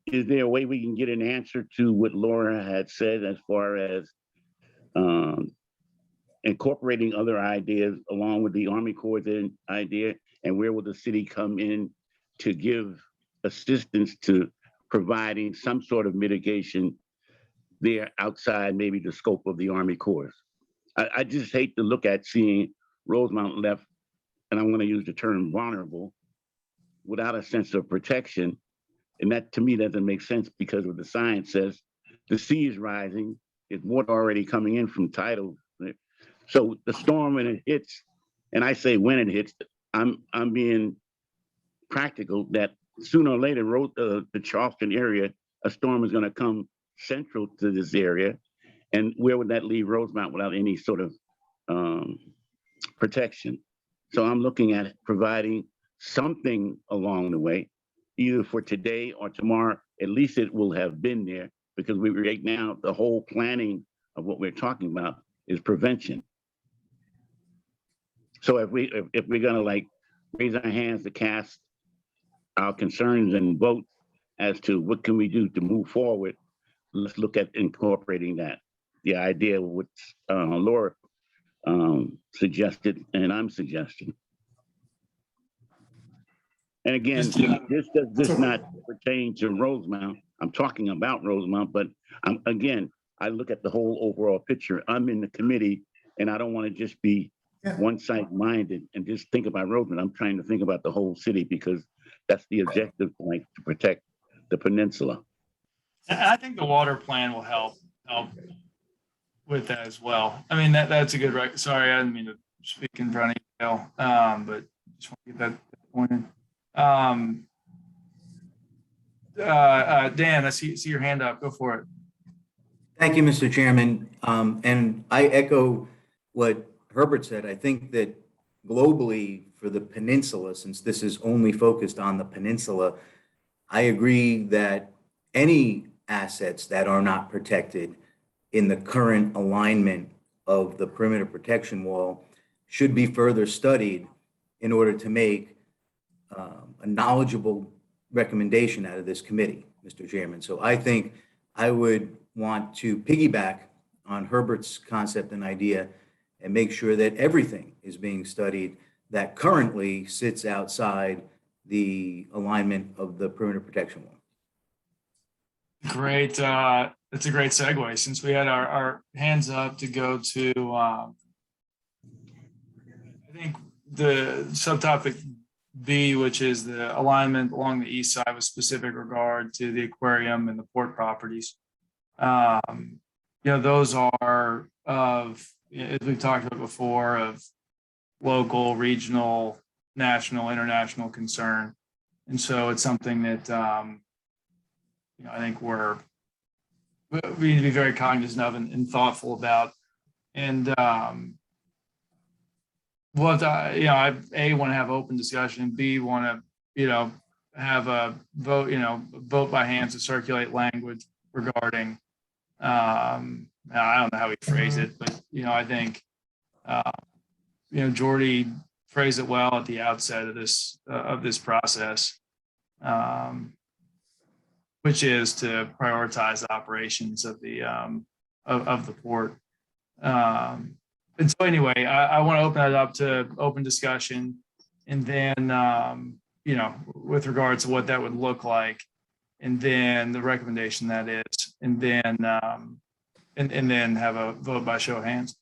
is there a way we can get an answer to what Laura had said as far as incorporating other ideas along with the Army Corps' idea, and where will the city come in to give assistance to providing some sort of mitigation there outside maybe the scope of the Army Corps? I just hate to look at seeing Rosemount left, and I'm going to use the term vulnerable, without a sense of protection. And that to me doesn't make sense because what the science says, the sea is rising, it's water already coming in from tidal. So the storm when it hits, and I say when it hits, I'm being practical that sooner or later the Charleston area, a storm is going to come central to this area. And where would that leave Rosemount without any sort of protection? So I'm looking at providing something along the way, either for today or tomorrow. At least it will have been there, because right now the whole planning of what we're talking about is prevention. So if we're gonna like raise our hands to cast our concerns and vote as to what can we do to move forward, let's look at incorporating that. The idea which Laura suggested and I'm suggesting. And again, this does not pertain to Rosemount. I'm talking about Rosemount, but I look at the whole overall picture. I'm in the committee, and I don't want to just be one-side-minded and just think about Rosemount. I'm trying to think about the whole city, because that's the objective, like to protect the peninsula. And I think the water plan will help with that as well. I mean, that's a good sorry, I didn't mean to speak in front of you, but just want to get that pointed. Dan, I see your hand up. Go for it. Thank you, Mr. Chairman. And I echo what Herbert said. I think that globally for the peninsula, since this is only focused on the peninsula, I agree that any assets that are not protected in the current alignment of the perimeter protection wall should be further studied in order to make a knowledgeable recommendation out of this committee, Mr. Chairman. So I think I would want to piggyback on Herbert's concept and idea and make sure that everything is being studied that currently sits outside the alignment of the perimeter protection wall. Great. That's a great segue, since we had our hands up to go to, I think the subtopic B, which is the alignment along the east side with specific regard to the aquarium and the port properties. Those are of, as we've talked about before, of local, regional, national, international concern. And so it's something that, I think we need to be very cognizant of and thoughtful about. And I want to have open discussion, B, want to, have a vote by hands to circulate language regarding, I don't know how we phrase it, but, I think, Jordy phrased it well at the outset of this process, which is to prioritize the operations of the port. And so anyway, I want to open it up to open discussion, and then, with regards to what that would look like, and then the recommendation that is, and then, and then have a vote by show of hands.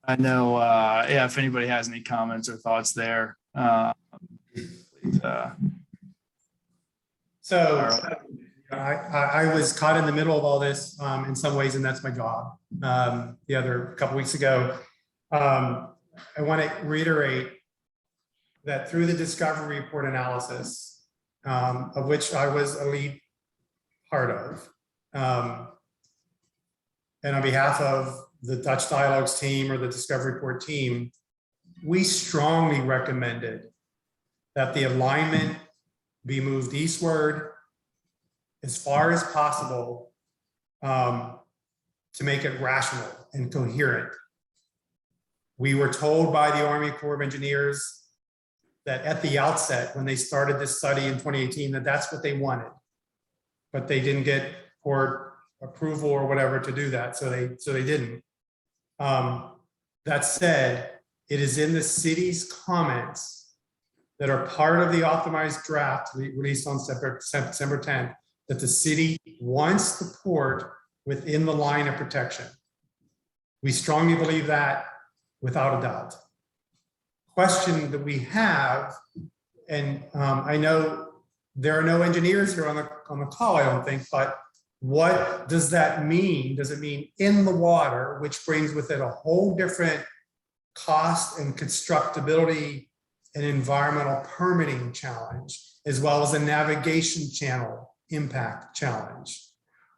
I know, if anybody has any comments or thoughts there, please, So I was caught in the middle of all this in some ways, and that's my job. The other couple weeks ago, I want to reiterate that through the discovery report analysis, of which I was a lead part of, and on behalf of the Dutch Dialogues team or the discovery report team, we strongly recommended that the alignment be moved eastward as far as possible to make it rational and coherent. We were told by the Army Corps of Engineers that at the outset, when they started this study in 2018, that that's what they wanted, but they didn't get port approval or whatever to do that, so they didn't. That said, it is in the city's comments that are part of the optimized draft released on September 10th, that the city wants the port within the line of protection. We strongly believe that without a doubt. Question that we have, and I know there are no engineers here on the call, I don't think, but what does that mean? Does it mean in the water, which brings with it a whole different cost and constructability and environmental permitting challenge, as well as a navigation channel impact challenge?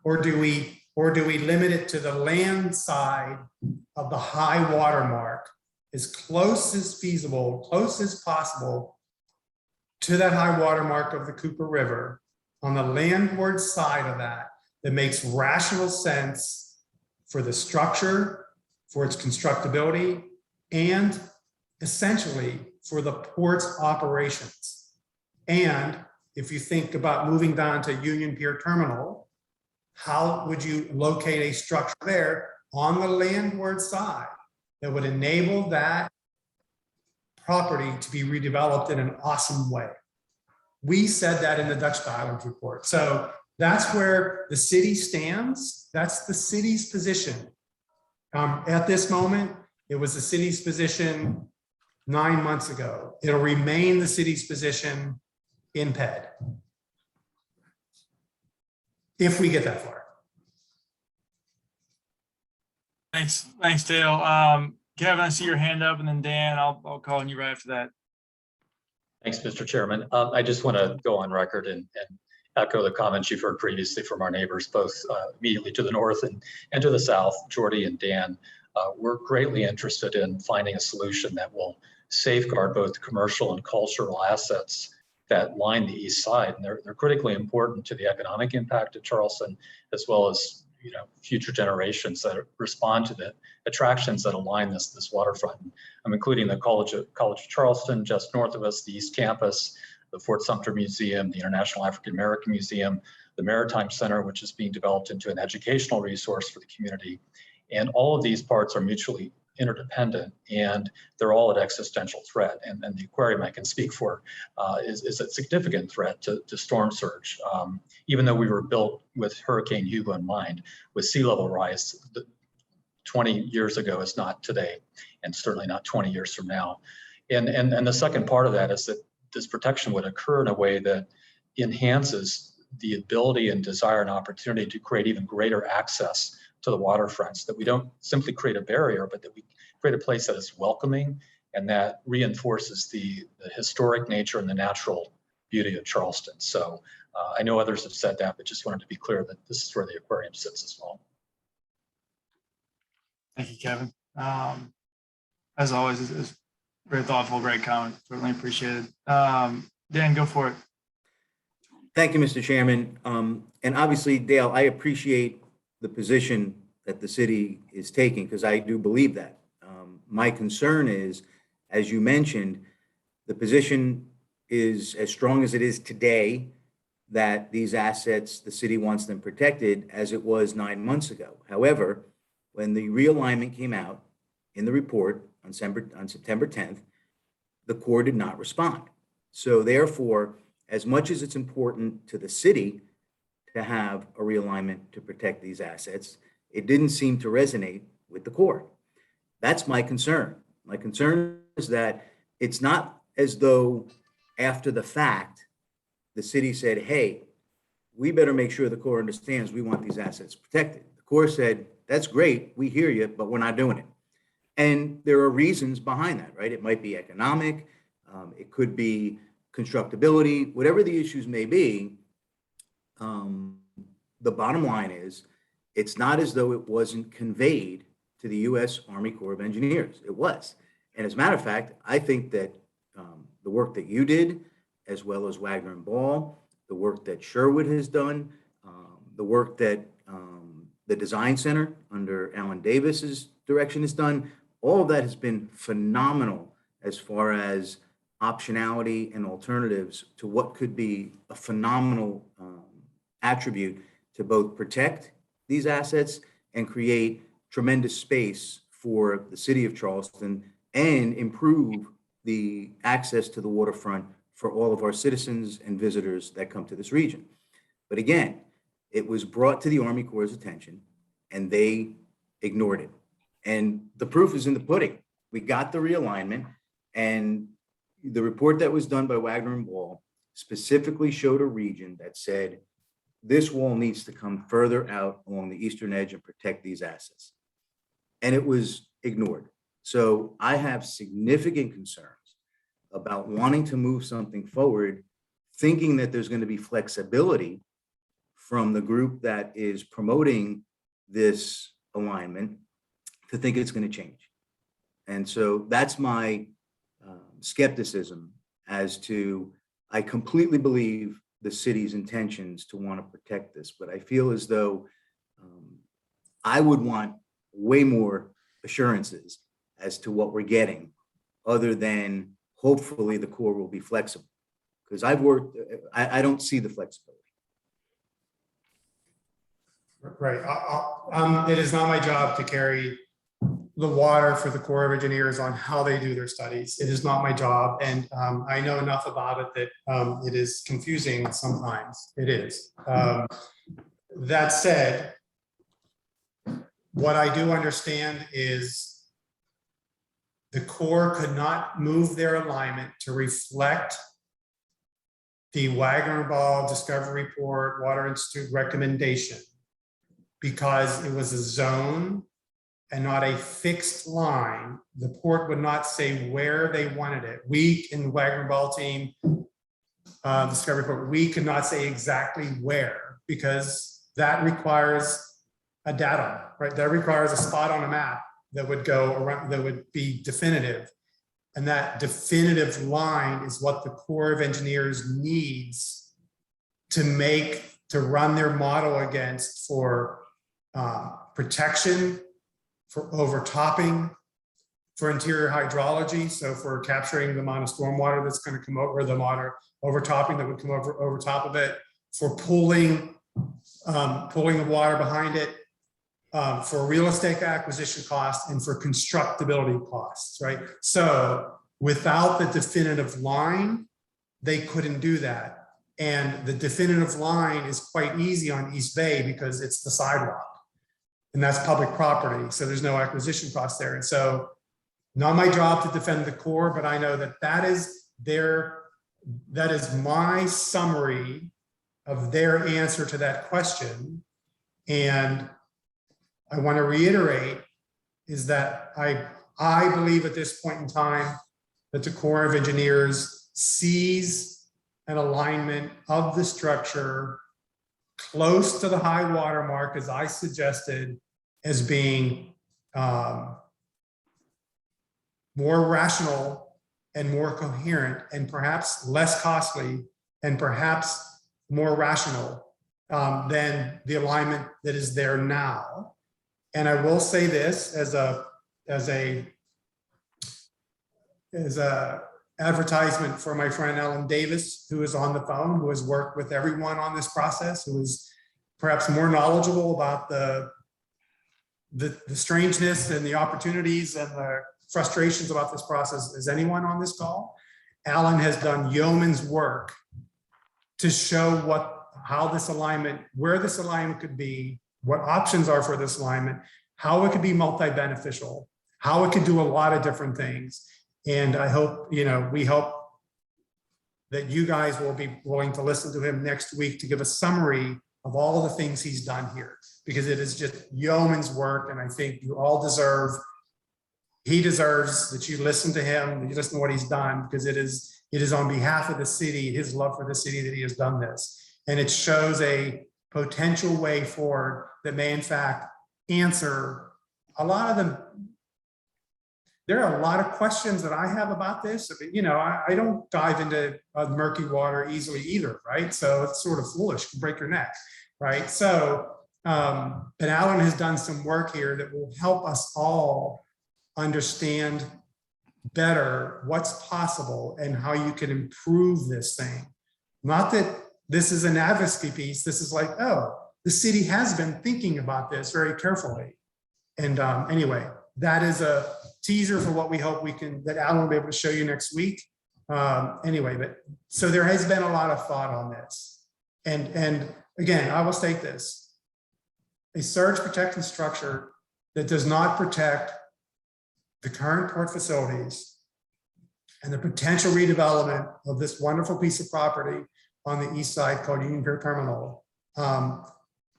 Or do we limit it to the land side of the high water mark, as close as feasible, close as possible to that high water mark of the Cooper River, on the landward side of that makes rational sense for the structure, for its constructability, and essentially for the port's operations? And if you think about moving down to Union Pier Terminal, how would you locate a structure there on the landward side that would enable that property to be redeveloped in an awesome way? We said that in the Dutch Dialogues report. So that's where the city stands. That's the city's position. At this moment, it was the city's position 9 months ago. It'll remain the city's position in PED, if we get that far. Thanks, Dale. Kevin, I see your hand up, and then Dan, I'll call on you right after that. Thanks, Mr. Chairman. I just want to go on record and echo the comments you've heard previously from our neighbors, both immediately to the north and to the south, Jordy and Dan. We're greatly interested in finding a solution that will safeguard both the commercial and cultural assets that line the east side, and they're critically important to the economic impact of Charleston, as well as future generations that respond to the attractions that align this waterfront. I'm including the College of Charleston just north of us, the East Campus, the Fort Sumter Museum, the International African American Museum, the Maritime Center, which is being developed into an educational resource for the community. And all of these parts are mutually interdependent, and they're all at existential threat. And the aquarium, I can speak for, is a significant threat to storm surge. Even though we were built with Hurricane Hugo in mind, with sea level rise 20 years ago is not today, and certainly not 20 years from now. And the second part of that is that this protection would occur in a way that enhances the ability and desire and opportunity to create even greater access to the waterfronts, that we don't simply create a barrier, but that we create a place that is welcoming and that reinforces the historic nature and the natural beauty of Charleston. So I know others have said that, but just wanted to be clear that this is where the aquarium sits as well. Thank you, Kevin. As always, it's very thoughtful, great comment. Certainly appreciated. Dan, go for it. Thank you, Mr. Chairman. And obviously, Dale, I appreciate the position that the city is taking, because I do believe that. My concern is, as you mentioned, the position is as strong as it is today, that these assets, the city wants them protected, as it was 9 months ago. However, when the realignment came out in the report on September 10th, the Corps did not respond. So therefore, as much as it's important to the city to have a realignment to protect these assets, it didn't seem to resonate with the Corps. That's my concern. My concern is that it's not as though after the fact, the city said, hey, we better make sure the Corps understands we want these assets protected. The Corps said, that's great, we hear you, but we're not doing it. And there are reasons behind that, right? It might be economic, it could be constructability, whatever the issues may be. The bottom line is, it's not as though it wasn't conveyed to the U.S. Army Corps of Engineers. It was. And as a matter of fact, I think that the work that you did, as well as Wagner and Ball, the work that Sherwood has done, the work that the Design Center under Alan Davis's direction has done, all of that has been phenomenal as far as optionality and alternatives to what could be a phenomenal attribute to both protect these assets and create tremendous space for the city of Charleston and improve the access to the waterfront for all of our citizens and visitors that come to this region. But again, it was brought to the Army Corps' attention and they ignored it. And the proof is in the pudding. We got the realignment, and the report that was done by Wagner and Ball specifically showed a region that said, this wall needs to come further out along the eastern edge and protect these assets. And it was ignored. So I have significant concerns about wanting to move something forward, thinking that there's going to be flexibility from the group that is promoting this alignment to think it's going to change. And so that's my skepticism as to, I completely believe the city's intentions to want to protect this, but I feel as though I would want way more assurances as to what we're getting, other than hopefully the Corps will be flexible, because I don't see the flexibility. Right. It is not my job to carry the water for the Corps of Engineers on how they do their studies. It is not my job. And I know enough about it that it is confusing sometimes. It is. That said, what I do understand is the Corps could not move their alignment to reflect the Wagner and Ball Discovery Report Water Institute recommendation, because it was a zone and not a fixed line. The port would not say where they wanted it. We in the Wagner and Ball team, Discovery Report, we could not say exactly where, because that requires a datum, right? That requires a spot on a map that would go around, that would be definitive. And that definitive line is what the Corps of Engineers needs to run their model against for protection, for overtopping, for interior hydrology. So for capturing the amount of stormwater that's going to come over, the water overtopping that would come over top of it, for pulling the water behind it, for real estate acquisition costs, and for constructability costs, right? So without the definitive line, they couldn't do that. And the definitive line is quite easy on East Bay because it's the sidewalk. And that's public property, so there's no acquisition cost there. And so not my job to defend the Corps, but I know that is my summary of their answer to that question. And I want to reiterate is that I believe at this point in time that the Corps of Engineers sees an alignment of the structure close to the high water mark, as I suggested, as being more rational and more coherent and perhaps less costly and perhaps more rational than the alignment that is there now. And I will say this as a advertisement for my friend Ellen Davis, who is on the phone, who has worked with everyone on this process, who is perhaps more knowledgeable about the strangeness and the opportunities and the frustrations about this process as anyone on this call. Alan has done yeoman's work to show how this alignment, where this alignment could be, what options are for this alignment, how it could be multi-beneficial, how it could do a lot of different things. And I hope, we hope that you guys will be willing to listen to him next week to give a summary of all the things he's done here, because it is just yeoman's work. And I think you all he deserves that you listen to him, that you listen to what he's done, because it is on behalf of the city, his love for the city, that he has done this. And it shows a potential way forward that may in fact answer a lot of them. There are a lot of questions that I have about this. I don't dive into murky water easily either, right? So it's sort of foolish, can break your neck, right? So, but Alan has done some work here that will help us all understand better what's possible and how you can improve this thing. Not that this is an advocacy piece. This is like, oh, the city has been thinking about this very carefully. And anyway, that is a teaser for what we hope that Alan will be able to show you next week. Anyway, but so there has been a lot of thought on this. And again, I will state this: a surge protection structure that does not protect the current port facilities and the potential redevelopment of this wonderful piece of property on the east side called Union Pier Terminal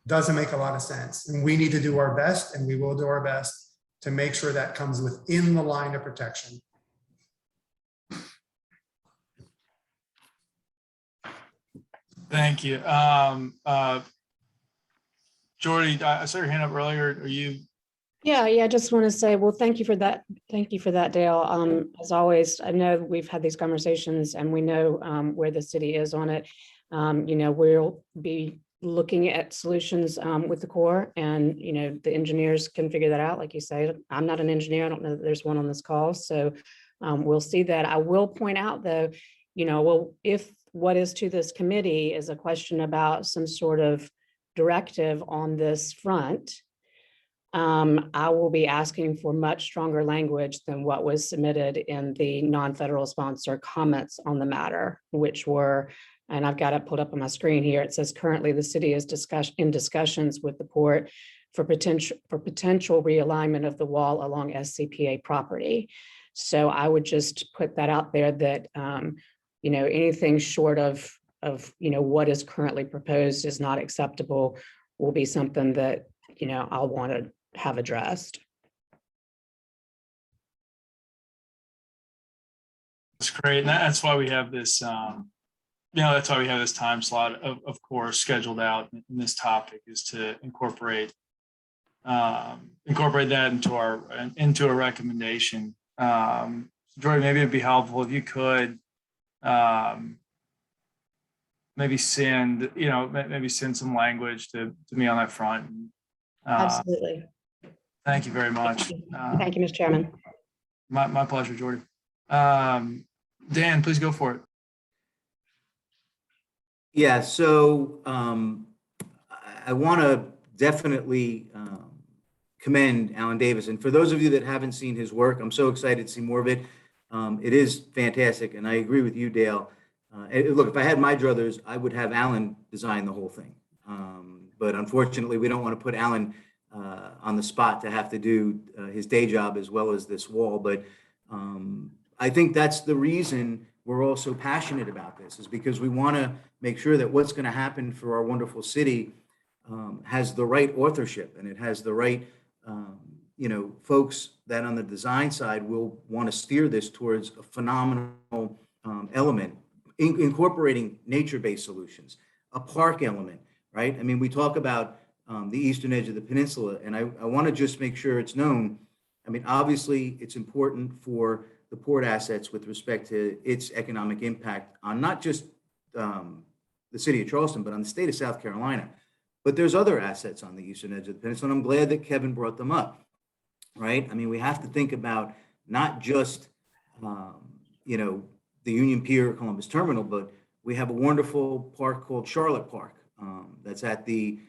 doesn't make a lot of sense. And we need to do our best, and we will do our best to make sure that comes within the line of protection. Thank you. Jordy, I saw your hand up earlier. Are you? Yeah, I just want to say, well, thank you for that. Thank you for that, Dale. As always, I know we've had these conversations and we know where the city is on it. We'll be looking at solutions with the Corps, and the engineers can figure that out. Like you say, I'm not an engineer. I don't know that there's one on this call, so we'll see that. I will point out though, if what is to this committee is a question about some sort of directive on this front, I will be asking for much stronger language than what was submitted in the non-federal sponsor comments on the matter, which were, and I've got it pulled up on my screen here. It says currently the city is in discussions with the port for potential realignment of the wall along SCPA property. So I would just put that out there that anything short of what is currently proposed is not acceptable, will be something that I'll want to have addressed. That's great. And that's why we have this, that's why we have this time slot, of course, scheduled out in this topic, is to incorporate that into a recommendation. Jordan, maybe it'd be helpful if you could maybe send, maybe send some language to me on that front. Absolutely. Thank you very much. Thank you, Mr. Chairman. My pleasure, Jordan. Dan, please go for it. Yeah, so I want to definitely commend Alan Davis. And for those of you that haven't seen his work, I'm so excited to see more of it. It is fantastic. And I agree with you, Dale. Look, if I had my druthers, I would have Alan design the whole thing. But unfortunately, we don't want to put Alan on the spot to have to do his day job as well as this wall. But I think that's the reason we're all so passionate about this, is because we want to make sure that what's going to happen for our wonderful city has the right authorship, and it has the right, folks that on the design side will want to steer this towards a phenomenal element, incorporating nature-based solutions, a park element, right? I mean, we talk about the eastern edge of the peninsula, and I want to just make sure it's known. I mean, obviously, it's important for the port assets with respect to its economic impact on not just the city of Charleston, but on the state of South Carolina. But there's other assets on the eastern edge of the peninsula, and I'm glad that Kevin brought them up, right? I mean, we have to think about not just, the Union Pier Columbus Terminal, but we have a wonderful park called Charlotte Park that's at the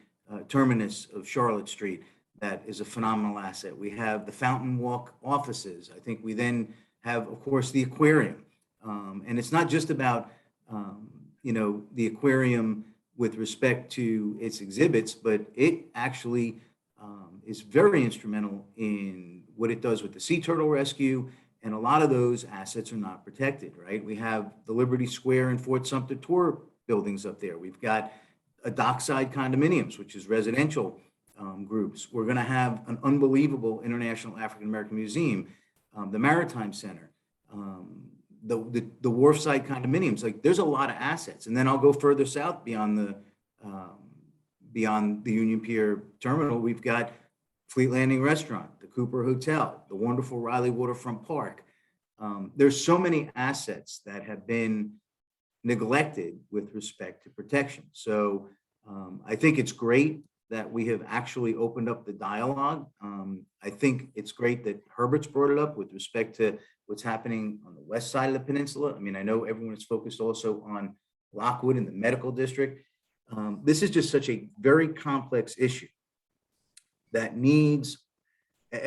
terminus of Charlotte Street. That is a phenomenal asset. We have the Fountain Walk offices. I think we then have, of course, the aquarium. And it's not just about, the aquarium with respect to its exhibits, but it actually is very instrumental in what it does with the sea turtle rescue. And a lot of those assets are not protected, right? We have the Liberty Square and Fort Sumter tour buildings up there. We've got a dockside condominiums, which is residential groups. We're going to have an unbelievable International African American Museum, the Maritime Center, the wharfside condominiums. Like, there's a lot of assets. And then I'll go further south beyond the Union Pier Terminal. We've got Fleet Landing Restaurant, the Cooper Hotel, the wonderful Riley Waterfront Park. There's so many assets that have been neglected with respect to protection. So I think it's great that we have actually opened up the dialogue. I think it's great that Herbert's brought it up with respect to what's happening on the west side of the peninsula. I mean, I know everyone is focused also on Lockwood and the medical district. This is just such a very complex issue that needs,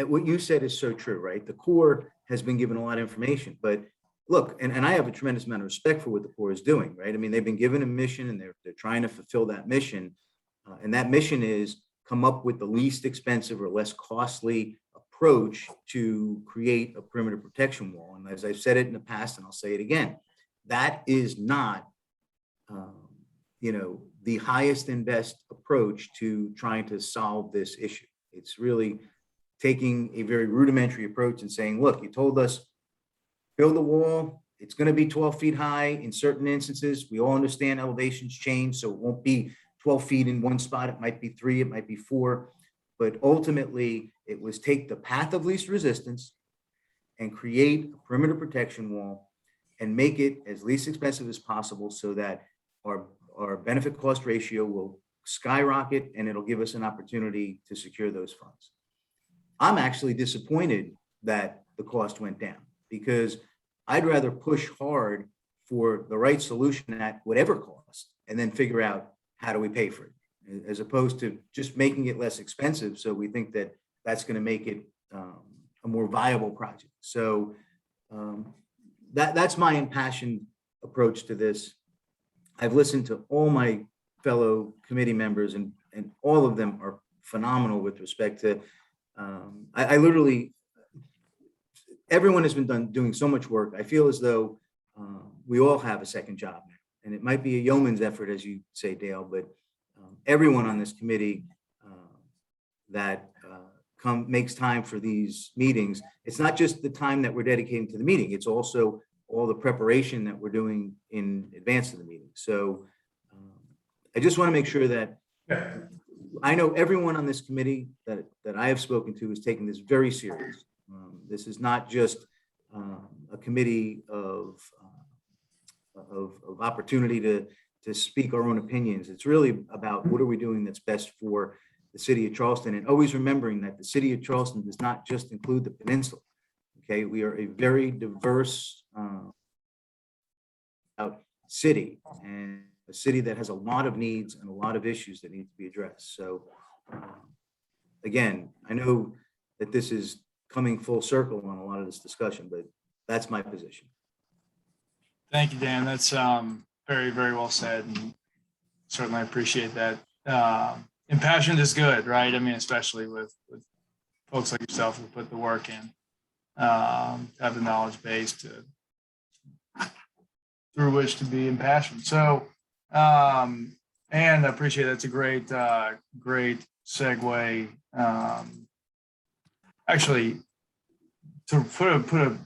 what you said is so true, right? The Corps has been given a lot of information, but look, and I have a tremendous amount of respect for what the Corps is doing, right? I mean, they've been given a mission and they're trying to fulfill that mission. And that mission is come up with the least expensive or less costly approach to create a perimeter protection wall. And as I've said it in the past, and I'll say it again, that is not, the highest and best approach to trying to solve this issue. It's really taking a very rudimentary approach and saying, look, you told us, build the wall. It's going to be 12 feet high in certain instances. We all understand elevations change, so it won't be 12 feet in one spot. It might be 3, it might be 4. But ultimately, it was take the path of least resistance and create a perimeter protection wall and make it as least expensive as possible so that our benefit cost ratio will skyrocket and it'll give us an opportunity to secure those funds. I'm actually disappointed that the cost went down because I'd rather push hard for the right solution at whatever cost and then figure out how do we pay for it, as opposed to just making it less expensive. So we think that that's going to make it a more viable project. So that's my impassioned approach to this. I've listened to all my fellow committee members and all of them are phenomenal with respect to, I literally, everyone has been doing so much work. I feel as though we all have a second job now. And it might be a yeoman's effort, as you say, Dale, but everyone on this committee that makes time for these meetings, it's not just the time that we're dedicating to the meeting, it's also all the preparation that we're doing in advance of the meeting. So I just want to make sure that I know everyone on this committee that I have spoken to is taking this very serious. This is not just a committee of opportunity to speak our own opinions. It's really about what are we doing that's best for the city of Charleston, and always remembering that the city of Charleston does not just include the peninsula. Okay, we are a very diverse city, and a city that has a lot of needs and a lot of issues that need to be addressed. So again, I know that this is coming full circle on a lot of this discussion, but that's my position. Thank you, Dan. That's very, very well said, and certainly appreciate that. Impassioned is good, right? I mean, especially with folks like yourself who put the work in, have the knowledge base through which to be impassioned. So, and I appreciate that's a great segue. Actually, to put a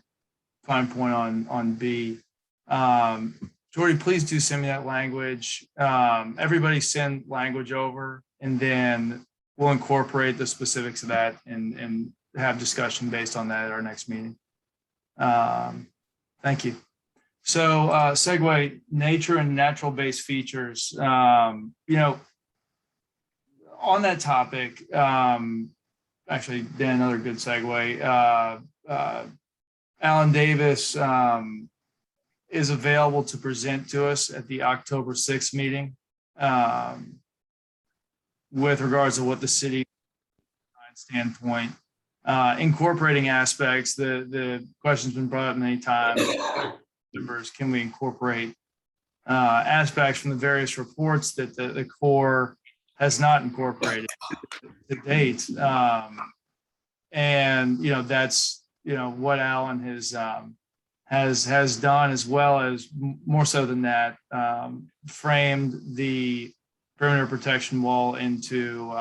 fine point on B, Jordy, please do send me that language. Everybody send language over, and then we'll incorporate the specifics of that and have discussion based on that at our next meeting. Thank you. So segue, nature and natural based features. On that topic, actually, Dan, another good segue. Alan Davis is available to present to us at the October 6th meeting with regards to what the city standpoint, incorporating aspects. The question's been brought up many times. Members, can we incorporate aspects from the various reports that the Corps has not incorporated to date? And that's what Alan has done, as well as more so than that, framed the perimeter protection wall into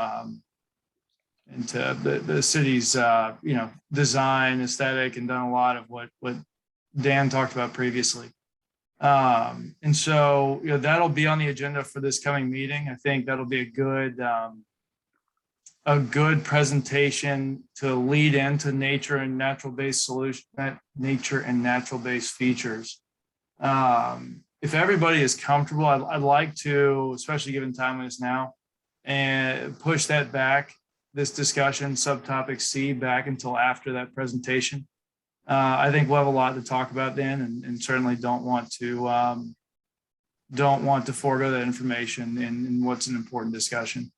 the city's design aesthetic, and done a lot of what Dan talked about previously. And so that'll be on the agenda for this coming meeting. I think that'll be a good presentation to lead into nature and natural based features. If everybody is comfortable, I'd like to, especially given time is now, and push that back, this discussion, subtopic C, back until after that presentation. I think we'll have a lot to talk about then, and certainly don't want to forego that information in what's an important discussion.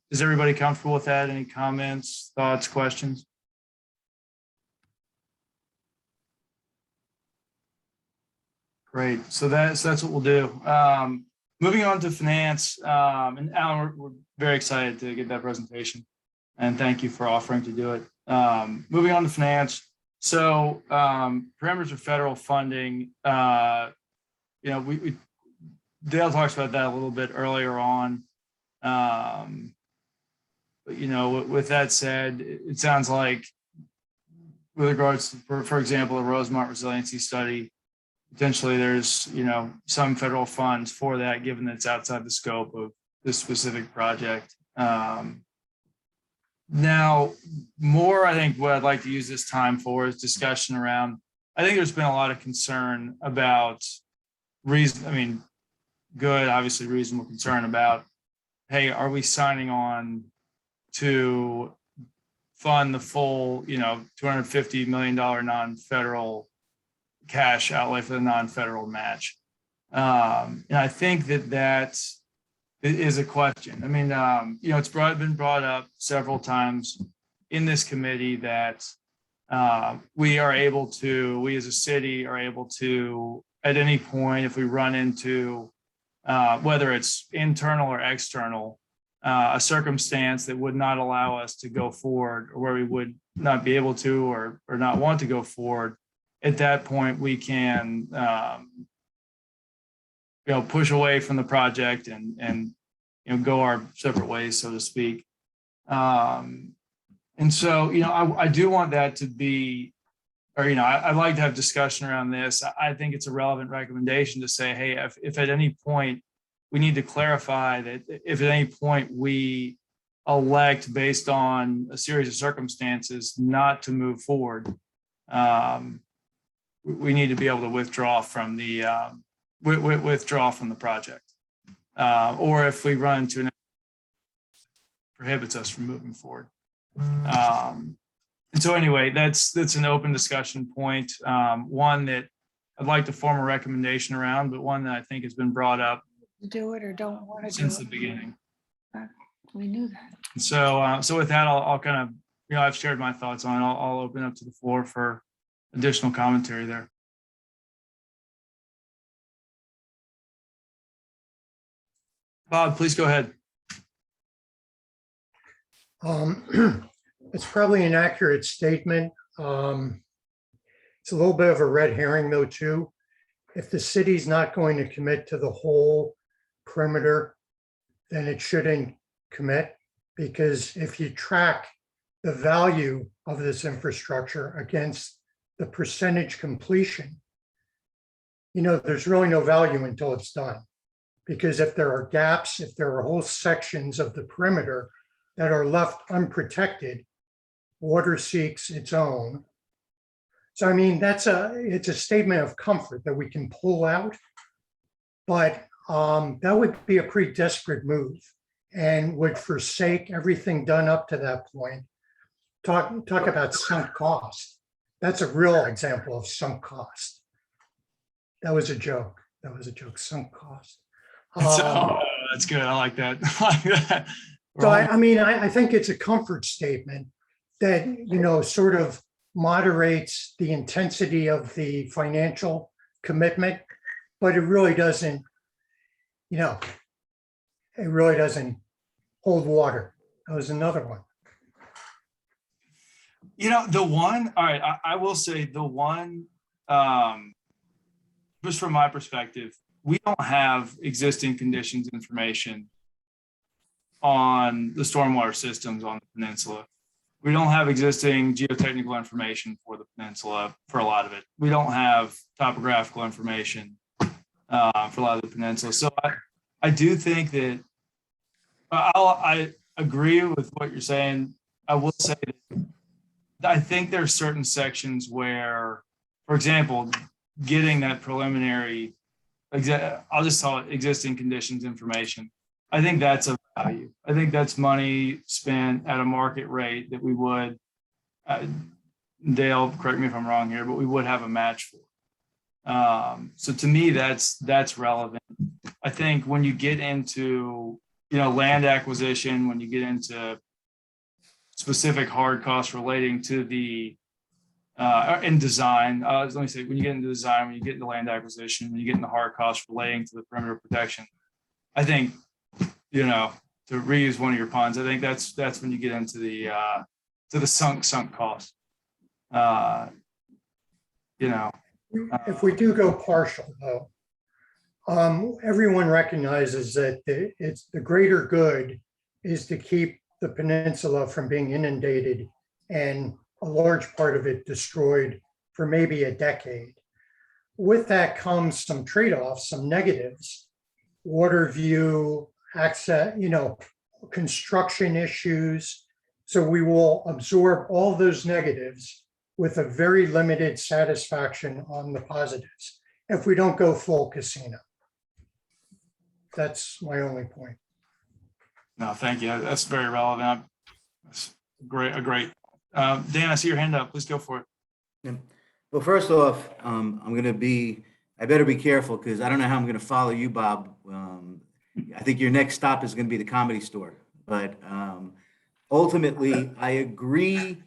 Is everybody comfortable with that? Any comments, thoughts, questions? Great. So that's what we'll do. Moving on to finance, and Alan, we're very excited to get that presentation, and thank you for offering to do it. Moving on to finance. So parameters for federal funding, Dale talks about that a little bit earlier on. But with that said, it sounds like with regards to, for example, the Rosemont resiliency study, potentially there's, some federal funds for that, given that it's outside the scope of this specific project. Now, I think what I'd like to use this time for is discussion around, I think there's been a lot of concern about obviously reasonable concern about, hey, are we signing on to fund the full, $250 million non-federal cash outlay for the non-federal match? And I think that is a question. I mean, it's been brought up several times in this committee that we as a city are able to, at any point, if we run into, whether it's internal or external, a circumstance that would not allow us to go forward, or where we would not be able to or not want to go forward, at that point we can push away from the project and go our separate ways, so to speak. And so I do want that to be, I'd like to have discussion around this. I think it's a relevant recommendation to say, hey, if at any point we need to clarify that, if at any point we elect, based on a series of circumstances, not to move forward, we need to be able to withdraw from the withdraw from the project. Or if we run into an prohibits us from moving forward. And so anyway, that's an open discussion point. One that I'd like to form a recommendation around, but one that I think has been brought up Do it or don't want to do since the it. beginning. We knew that. So with that, I'll kind of, I've shared my thoughts on it. I'll open up to the floor for additional commentary there. Bob, please go ahead. It's probably an accurate statement. It's a little bit of a red herring though, too. If the city's not going to commit to the whole perimeter, then it shouldn't commit, because if you track the value of this infrastructure against the percentage completion, there's really no value until it's done. Because if there are gaps, if there are whole sections of the perimeter that are left unprotected, water seeks its own. So I mean, it's a statement of comfort that we can pull out, but that would be a pretty desperate move and would forsake everything done up to that point. Talk about sunk cost. That's a real example of sunk cost. That was a joke. Sunk cost. That's good. I like that. So I think it's a comfort statement that, sort of moderates the intensity of the financial commitment, but it really doesn't, hold water. That was another one. I will say the one, just from my perspective, we don't have existing conditions information on the stormwater systems on the peninsula. We don't have existing geotechnical information for the peninsula for a lot of it. We don't have topographical information for a lot of the peninsula. So I do think that I agree with what you're saying. I will say that I think there are certain sections where, for example, getting that preliminary, I'll just call it existing conditions information. I think that's of value. I think that's money spent at a market rate that we would, Dale, correct me if I'm wrong here, but we would have a match for. So to me, that's relevant. I think when you get into, land acquisition, when you get into specific hard costs relating to the in design, let me say, when you get into design, when you get into land acquisition, when you get into hard costs relating to the perimeter protection, I think, to reuse one of your puns, I think that's when you get into the sunk cost. If we do go partial though, everyone recognizes that the greater good is to keep the peninsula from being inundated and a large part of it destroyed for maybe a decade. With that comes some trade-offs, some negatives, water view, access, construction issues. So we will absorb all those negatives with a very limited satisfaction on the positives if we don't go full casino. That's my only point. No, thank you. That's very relevant. That's great. Dan, I see your hand up. Please go for it. Yeah. Well, first off, I better be careful because I don't know how I'm going to follow you, Bob. I think your next stop is going to be the Comedy Store. But ultimately, I agree.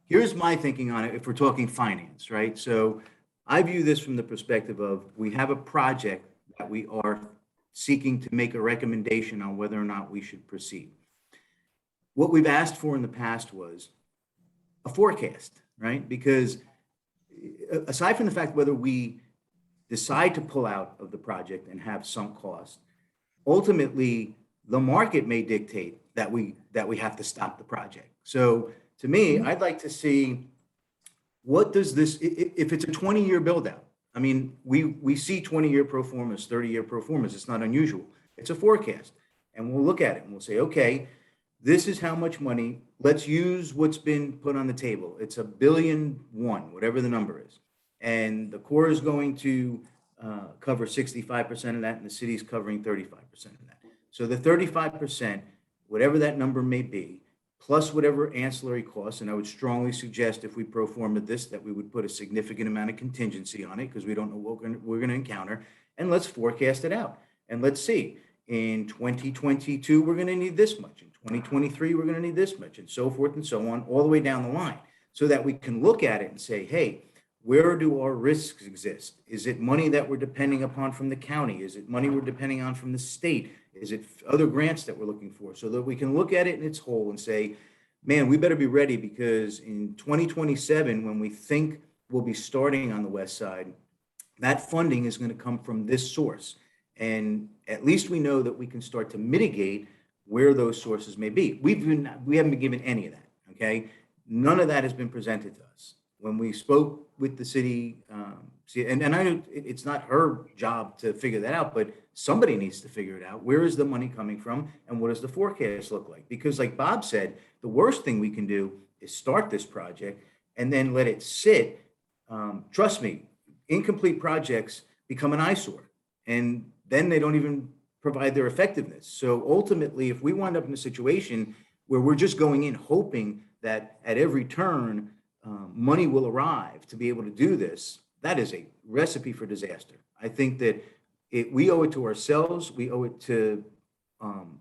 Here's my thinking on it if we're talking finance, right? So I view this from the perspective of we have a project that we are seeking to make a recommendation on whether or not we should proceed. What we've asked for in the past was a forecast, right? Because aside from the fact whether we decide to pull out of the project and have some cost, ultimately the market may dictate that we have to stop the project. So to me, I'd like to see what does this, if it's a 20-year build out, I mean, we see 20-year pro formas, 30-year pro formas. It's not unusual. It's a forecast. And we'll look at it and we'll say, okay, this is how much money. Let's use what's been put on the table. It's $1.1 billion, whatever the number is. And the Corps is going to cover 65% of that, and the city's covering 35% of that. So the 35%, whatever that number may be, plus whatever ancillary costs, and I would strongly suggest if we pro forma this, that we would put a significant amount of contingency on it because we don't know what we're going to encounter, and let's forecast it out. And let's see, in 2022, we're going to need this much. In 2023, we're going to need this much, and so forth and so on, all the way down the line, so that we can look at it and say, hey, where do our risks exist? Is it money that we're depending upon from the county? Is it money we're depending on from the state? Is it other grants that we're looking for? So that we can look at it in its whole and say, man, we better be ready, because in 2027, when we think we'll be starting on the west side, that funding is going to come from this source. And at least we know that we can start to mitigate where those sources may be. We haven't been given any of that, okay? None of that has been presented to us. When we spoke with the city, and I know it's not her job to figure that out, but somebody needs to figure it out. Where is the money coming from, and what does the forecast look like? Because like Bob said, the worst thing we can do is start this project and then let it sit. Trust me, incomplete projects become an eyesore, and then they don't even provide their effectiveness. So ultimately, if we wind up in a situation where we're just going in hoping that at every turn money will arrive to be able to do this, that is a recipe for disaster. I think that we owe it to ourselves. We owe it to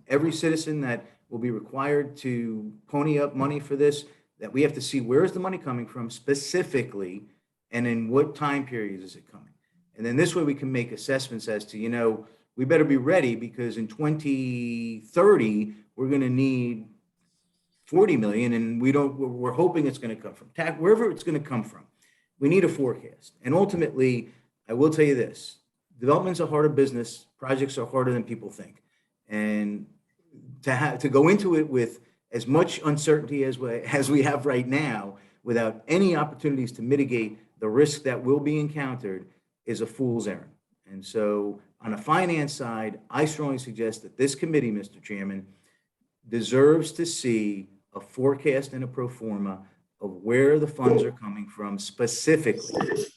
every citizen that will be required to pony up money for this, that we have to see where is the money coming from specifically, and in what time period is it coming. And then this way we can make assessments as to, you know, we better be ready, because in 2030, we're going to need 40 million, and we're hoping it's going to come from tax, wherever it's going to come from. We need a forecast. And ultimately, I will tell you this, development's a harder business. Projects are harder than people think. And to go into it with as much uncertainty as we have right now, without any opportunities to mitigate the risk that will be encountered, is a fool's errand. And so on a finance side, I strongly suggest that this committee, Mr. Chairman, deserves to see a forecast and a pro forma of where the funds are coming from specifically.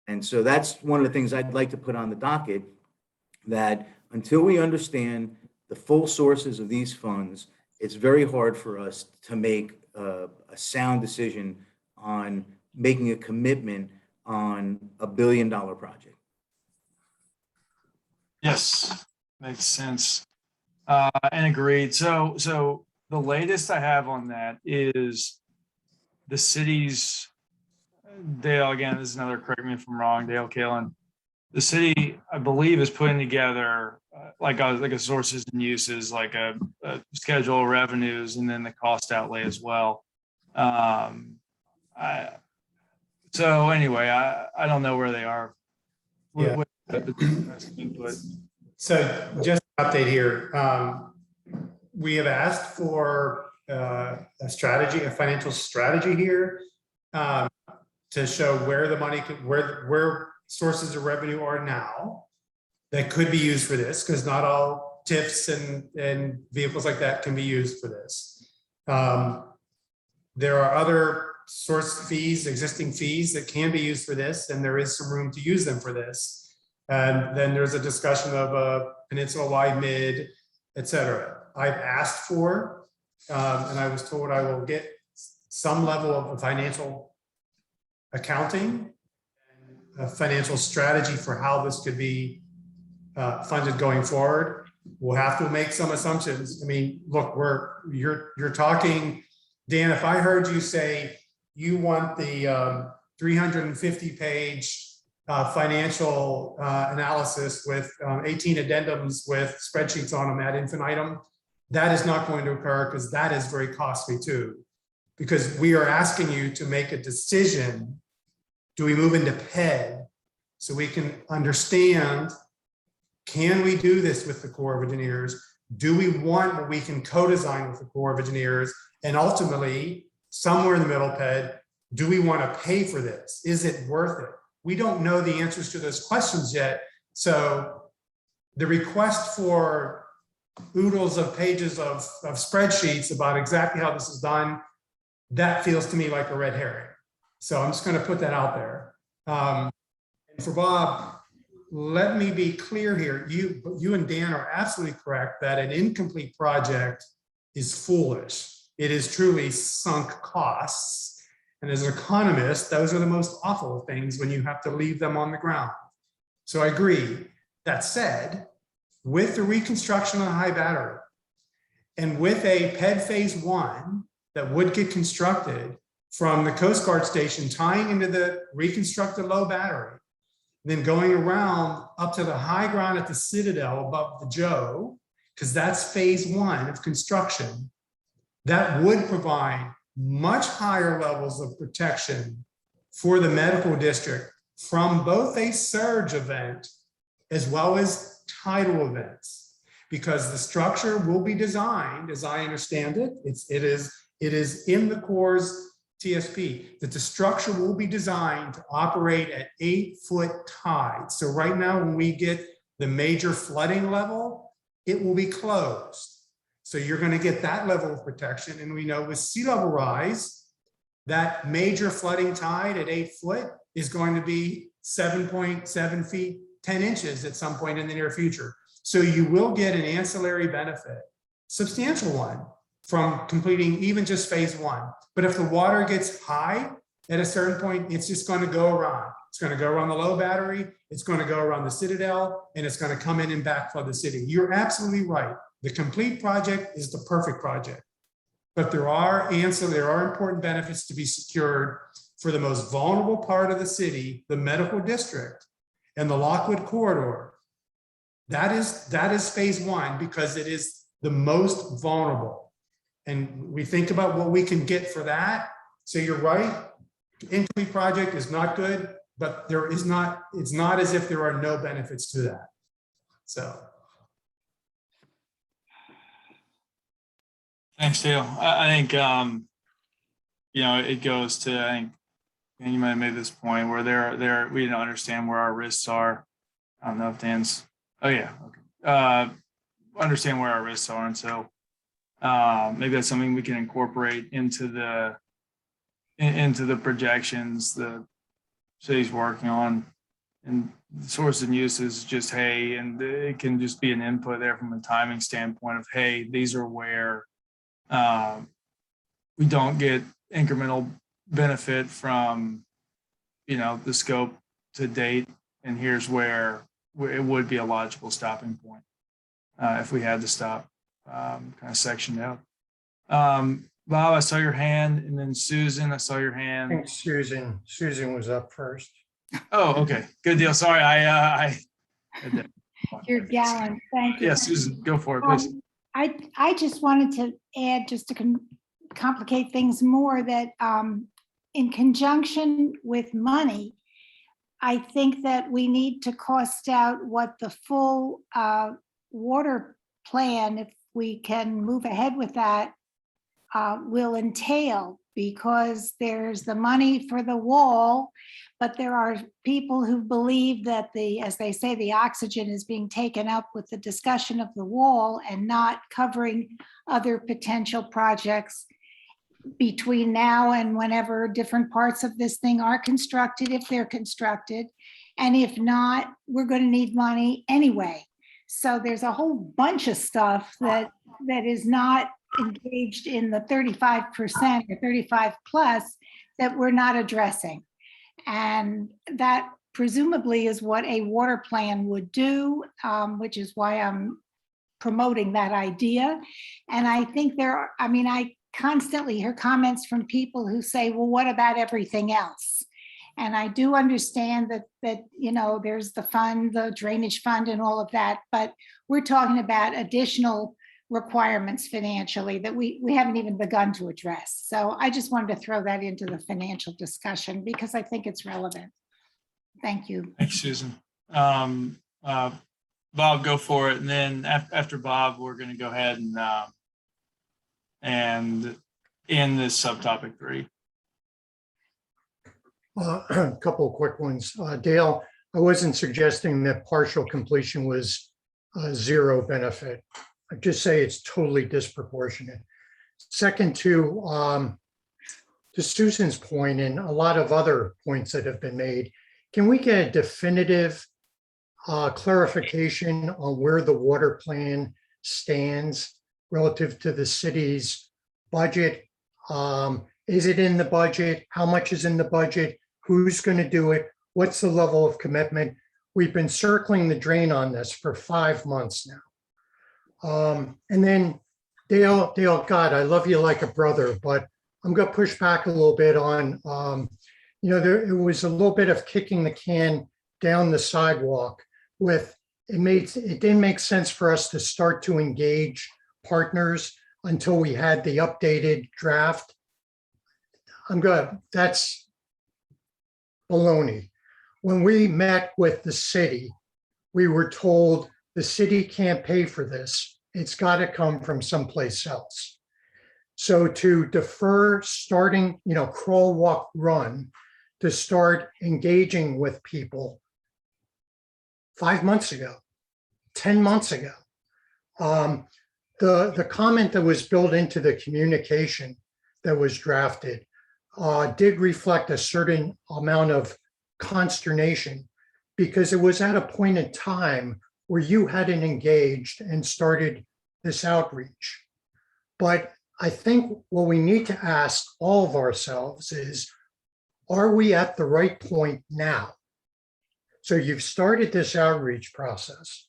And so that's one of the things I'd like to put on the docket, that until we understand the full sources of these funds, it's very hard for us to make a sound decision on making a commitment on a $1 billion project. Yes, makes sense. And agreed. So the latest I have on that is the city's, Dale, again, this is another, correct me if I'm wrong, Dale Kalen. The city, I believe, is putting together like a sources and uses, like a schedule of revenues, and then the cost outlay as well. So anyway, I don't know where they are. Yeah. So just an update here. We have asked for a strategy, a financial strategy here, to show where the money could, where sources of revenue are now that could be used for this, because not all TIFs and vehicles like that can be used for this. There are other source fees, existing fees that can be used for this, and there is some room to use them for this. And then there's a discussion of a peninsula-wide mid, et cetera. I've asked for, and I was told I will get some level of financial accounting, and a financial strategy for how this could be funded going forward. We'll have to make some assumptions. I mean, look, you're talking, Dan, if I heard you say you want the 350-page financial analysis with 18 addendums with spreadsheets on them ad infinitum, that is not going to occur, because that is very costly too. Because we are asking you to make a decision. Do we move into PED so we can understand, can we do this with the Corps of Engineers? Do we want what we can co-design with the Corps of Engineers? And ultimately, somewhere in the middle, PED, do we want to pay for this? Is it worth it? We don't know the answers to those questions yet. So the request for oodles of pages of spreadsheets about exactly how this is done, that feels to me like a red herring. So I'm just going to put that out there. And for Bob, let me be clear here. You and Dan are absolutely correct that an incomplete project is foolish. It is truly sunk costs. And as an economist, those are the most awful things when you have to leave them on the ground. So I agree. That said, with the reconstruction of the high battery and with a PED phase 1 that would get constructed from the Coast Guard station tying into the reconstructed low battery, then going around up to the high ground at the Citadel above the Joe, because that's phase 1 of construction, that would provide much higher levels of protection for the medical district from both a surge event as well as tidal events, because the structure will be designed, as I understand it, it is in the Corps' TSP, that the structure will be designed to operate at 8-foot tide. So right now, when we get the major flooding level, it will be closed. So you're going to get that level of protection. And we know with sea level rise, that major flooding tide at 8 foot is going to be 7.7 feet, 10 inches at some point in the near future. So you will get an ancillary benefit, substantial one, from completing even just phase 1. But if the water gets high at a certain point, it's just going to go around. It's going to go around the low battery, it's going to go around the Citadel, and it's going to come in and backflood the city. You're absolutely right. The complete project is the perfect project. But there are important benefits to be secured for the most vulnerable part of the city, the medical district, and the Lockwood corridor. That is phase 1 because it is the most vulnerable. And we think about what we can get for that. So you're right, incomplete project is not good, but it's not as if there are no benefits to that. So. Thanks, Dale. I think, it goes to, I think, and you might have made this point where we don't understand where our risks are. I don't know if Dan's, okay. Understand where our risks are. And so maybe that's something we can incorporate into the projections the city's working on, and source and use is just, hey, and it can just be an input there from a timing standpoint of, hey, these are where we don't get incremental benefit from, the scope to date. And here's where it would be a logical stopping point if we had to stop, kind of sectioned out. Bob, I saw your hand, and then Susan, I saw your I hand. think Susan was up first. Oh, okay, good deal. Sorry, You're gallant. Thank you. Yeah, Susan, go for it, please. I just wanted to add, just to complicate things more, that in conjunction with money, I think that we need to cost out what the full water plan, if we can move ahead with that, will entail, because there's the money for the wall, but there are people who believe that as they say, the oxygen is being taken up with the discussion of the wall and not covering other potential projects between now and whenever different parts of this thing are constructed, if they're constructed. And if not, we're going to need money anyway. So there's a whole bunch of stuff that is not engaged in the 35% or 35 plus that we're not addressing. And that presumably is what a water plan would do, which is why I'm promoting that idea. And I think I constantly hear comments from people who say, well, what about everything else? And I do understand that there's the fund, the drainage fund and all of that, but we're talking about additional requirements financially that we haven't even begun to address. So I just wanted to throw that into the financial discussion because I think it's relevant. Thank you. Thanks, Susan. Bob, go for it. And then after Bob, we're going to go ahead and end this subtopic 3. A couple of quick ones. Dale, I wasn't suggesting that partial completion was zero benefit. I just say it's totally disproportionate. Second, to Susan's point and a lot of other points that have been made, can we get a definitive clarification on where the water plan stands relative to the city's budget? Is it in the budget? How much is in the budget? Who's going to do it? What's the level of commitment? We've been circling the drain on this for 5 months now. And then Dale, God, I love you like a brother, but I'm going to push back a little bit on, it was a little bit of kicking the can down the sidewalk with, it didn't make sense for us to start to engage partners until we had the updated draft. That's baloney. When we met with the city, we were told the city can't pay for this. It's got to come from someplace else. So to defer starting, crawl, walk, run, to start engaging with people 5 months ago, 10 months ago. The comment that was built into the communication that was drafted did reflect a certain amount of consternation, because it was at a point in time where you hadn't engaged and started this outreach. But I think what we need to ask all of ourselves is, are we at the right point now? So you've started this outreach process,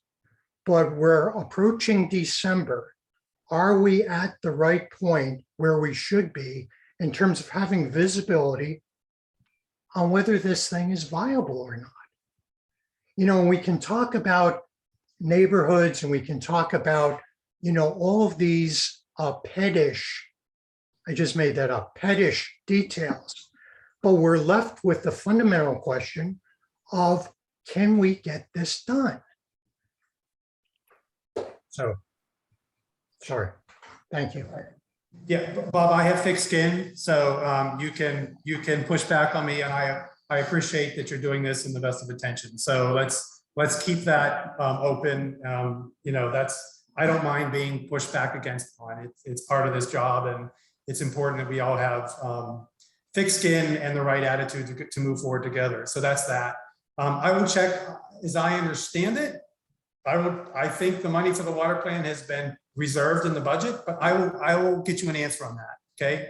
but we're approaching December. Are we at the right point where we should be in terms of having visibility on whether this thing is viable or not? We can talk about neighborhoods and we can talk about, all of these pettish, I just made that up, pettish details, but we're left with the fundamental question of, can we get this done? So, sorry, thank you. Yeah, Bob, I have thick skin, so you can push back on me, and I appreciate that you're doing this in the best of intention. So let's keep that open. I don't mind being pushed back against on. It's part of this job, and it's important that we all have thick skin and the right attitude to move forward together. So that's that. I will check, as I understand it. I think the money for the water plan has been reserved in the budget, but I will get you an answer on that. Okay,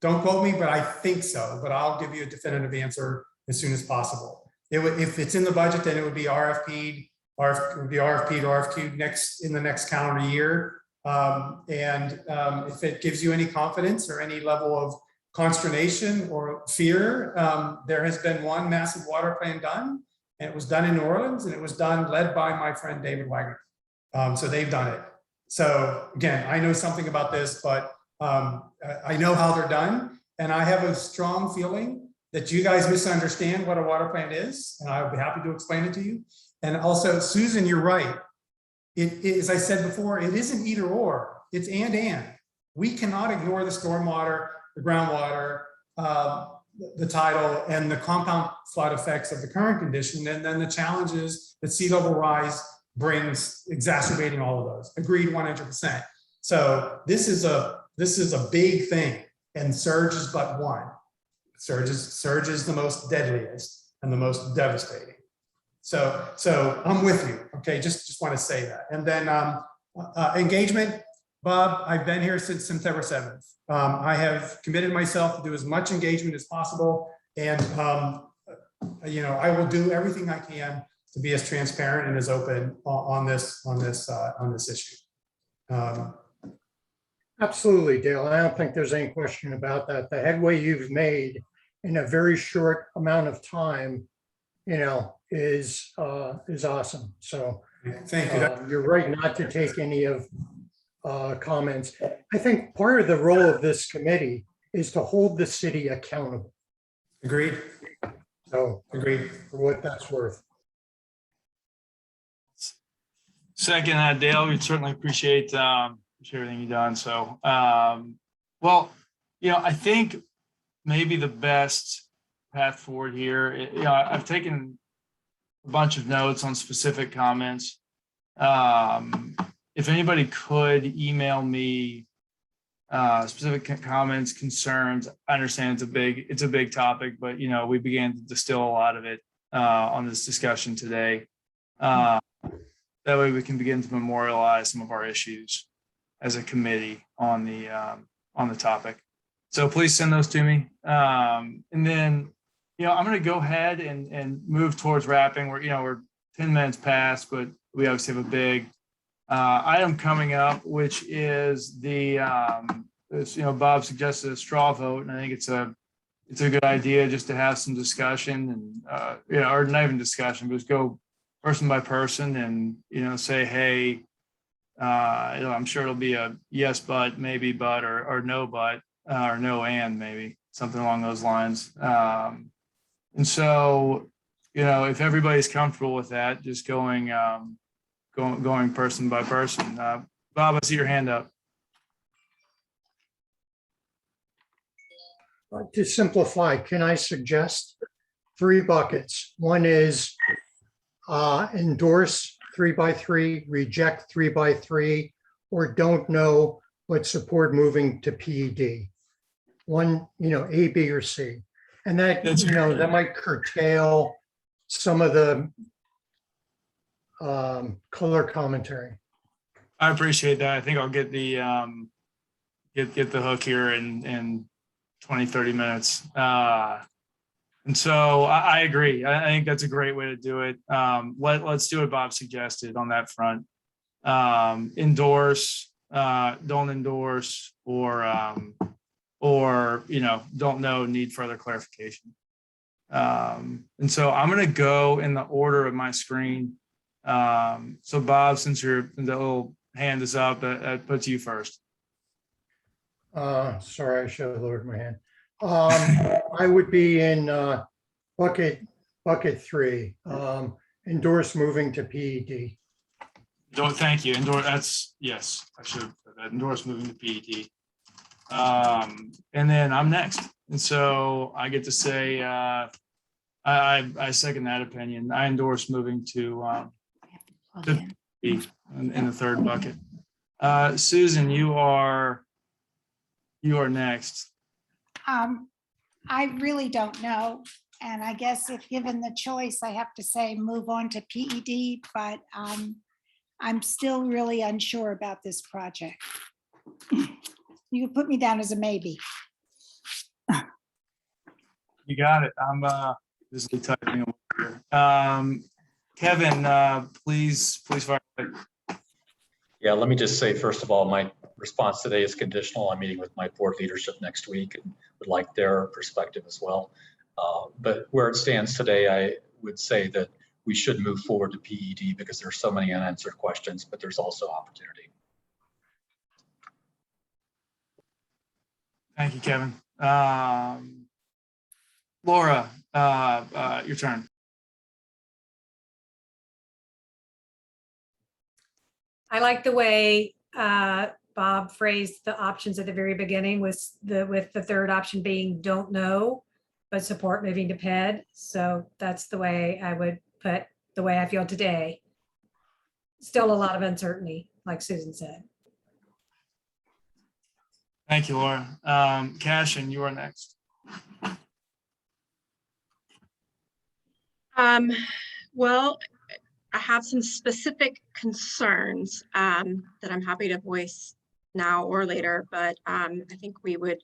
don't quote me, but I think so. But I'll give you a definitive answer as soon as possible. If it's in the budget, then it would be RFP'd or RFQ'd in the next calendar year. If it gives you any confidence or any level of consternation or fear, there has been one massive water plan done, and it was done in New Orleans, and it was led by my friend David Wagner. So they've done it. So again, I know something about this, but I know how they're done, and I have a strong feeling that you guys misunderstand what a water plan is, and I would be happy to explain it to you. And also, Susan, you're right. As I said before, it isn't either or, it's and. We cannot ignore the stormwater, the groundwater, the tidal, and the compound flood effects of the current condition, and then the challenges that sea level rise brings, exacerbating all of those. Agreed 100%. So this is a big thing, and surge is but one. Surge is the most deadliest and the most devastating. So I'm with you. Okay, just want to say that. And then engagement, Bob, I've been here since September 7th. I have committed myself to do as much engagement as possible, and I will do everything I can to be as transparent and as open on this issue. Absolutely, Dale. I don't think there's any question about that. The headway you've made in a very short amount of time, is awesome. So thank you. You're right not to take any of comments. I think part of the role of this committee is to hold the city accountable. Agreed. So agreed, for what that's worth. Second, Dale, we certainly appreciate everything you've done. So, I think maybe the best path forward here, I've taken a bunch of notes on specific comments. If anybody could email me specific comments, concerns, I understand it's a big topic, but we began to distill a lot of it on this discussion today. That way we can begin to memorialize some of our issues as a committee on the topic. So please send those to me. And then, I'm going to go ahead and move towards wrapping. We're 10 minutes past, but we obviously have a big item coming up, which is Bob suggested a straw vote, and I think it's a good idea just to have some discussion and or not even discussion, but just go person by person and say, hey, I'm sure it'll be a yes, but, maybe, but, or no, but, or no, and maybe something along those lines. And so, if everybody's comfortable with that, just going person by person. Bob, I see your hand up. To simplify, can I suggest 3 buckets? One is endorse 3 by 3, reject 3 by 3, or don't know, but support moving to PED. One, A, B, or C. And that, that might curtail some of the color commentary. I appreciate that. I think I'll get the get the hook here in 20, 30 minutes. And so I agree. I think that's a great way to do it. Let's do what Bob suggested on that front. Endorse, don't endorse, or don't know, need further clarification. And so I'm going to go in the order of my screen. So Bob, since the little hand is up, that puts you first. Sorry, I should have lowered my hand. I would be in bucket 3, endorse moving to PED. Thank you. That's, yes, I should have put that. Endorse moving to PED. And then I'm next. And so I get to say, I second that opinion. I endorse moving to PED in the third bucket. Susan, you are next. I really don't know. And I guess if given the choice, I have to say move on to PED, but I'm still really unsure about this project. You can put me down as a maybe. You got it. I'm just typing over here. Kevin, please fire away. Yeah, let me just say, first of all, my response today is conditional. I'm meeting with my board leadership next week and would like their perspective as well. But where it stands today, I would say that we should move forward to PED because there's so many unanswered questions, but there's also opportunity. Thank you, Kevin. Laura, your turn. I like the way Bob phrased the options at the very beginning with the third option being don't know, but support moving to PED. So that's the way I would put the way I feel today. Still a lot of uncertainty, like Susan said. Thank you, Laura. Cashin, you are next. Well, I have some specific concerns that I'm happy to voice now or later, but I think we would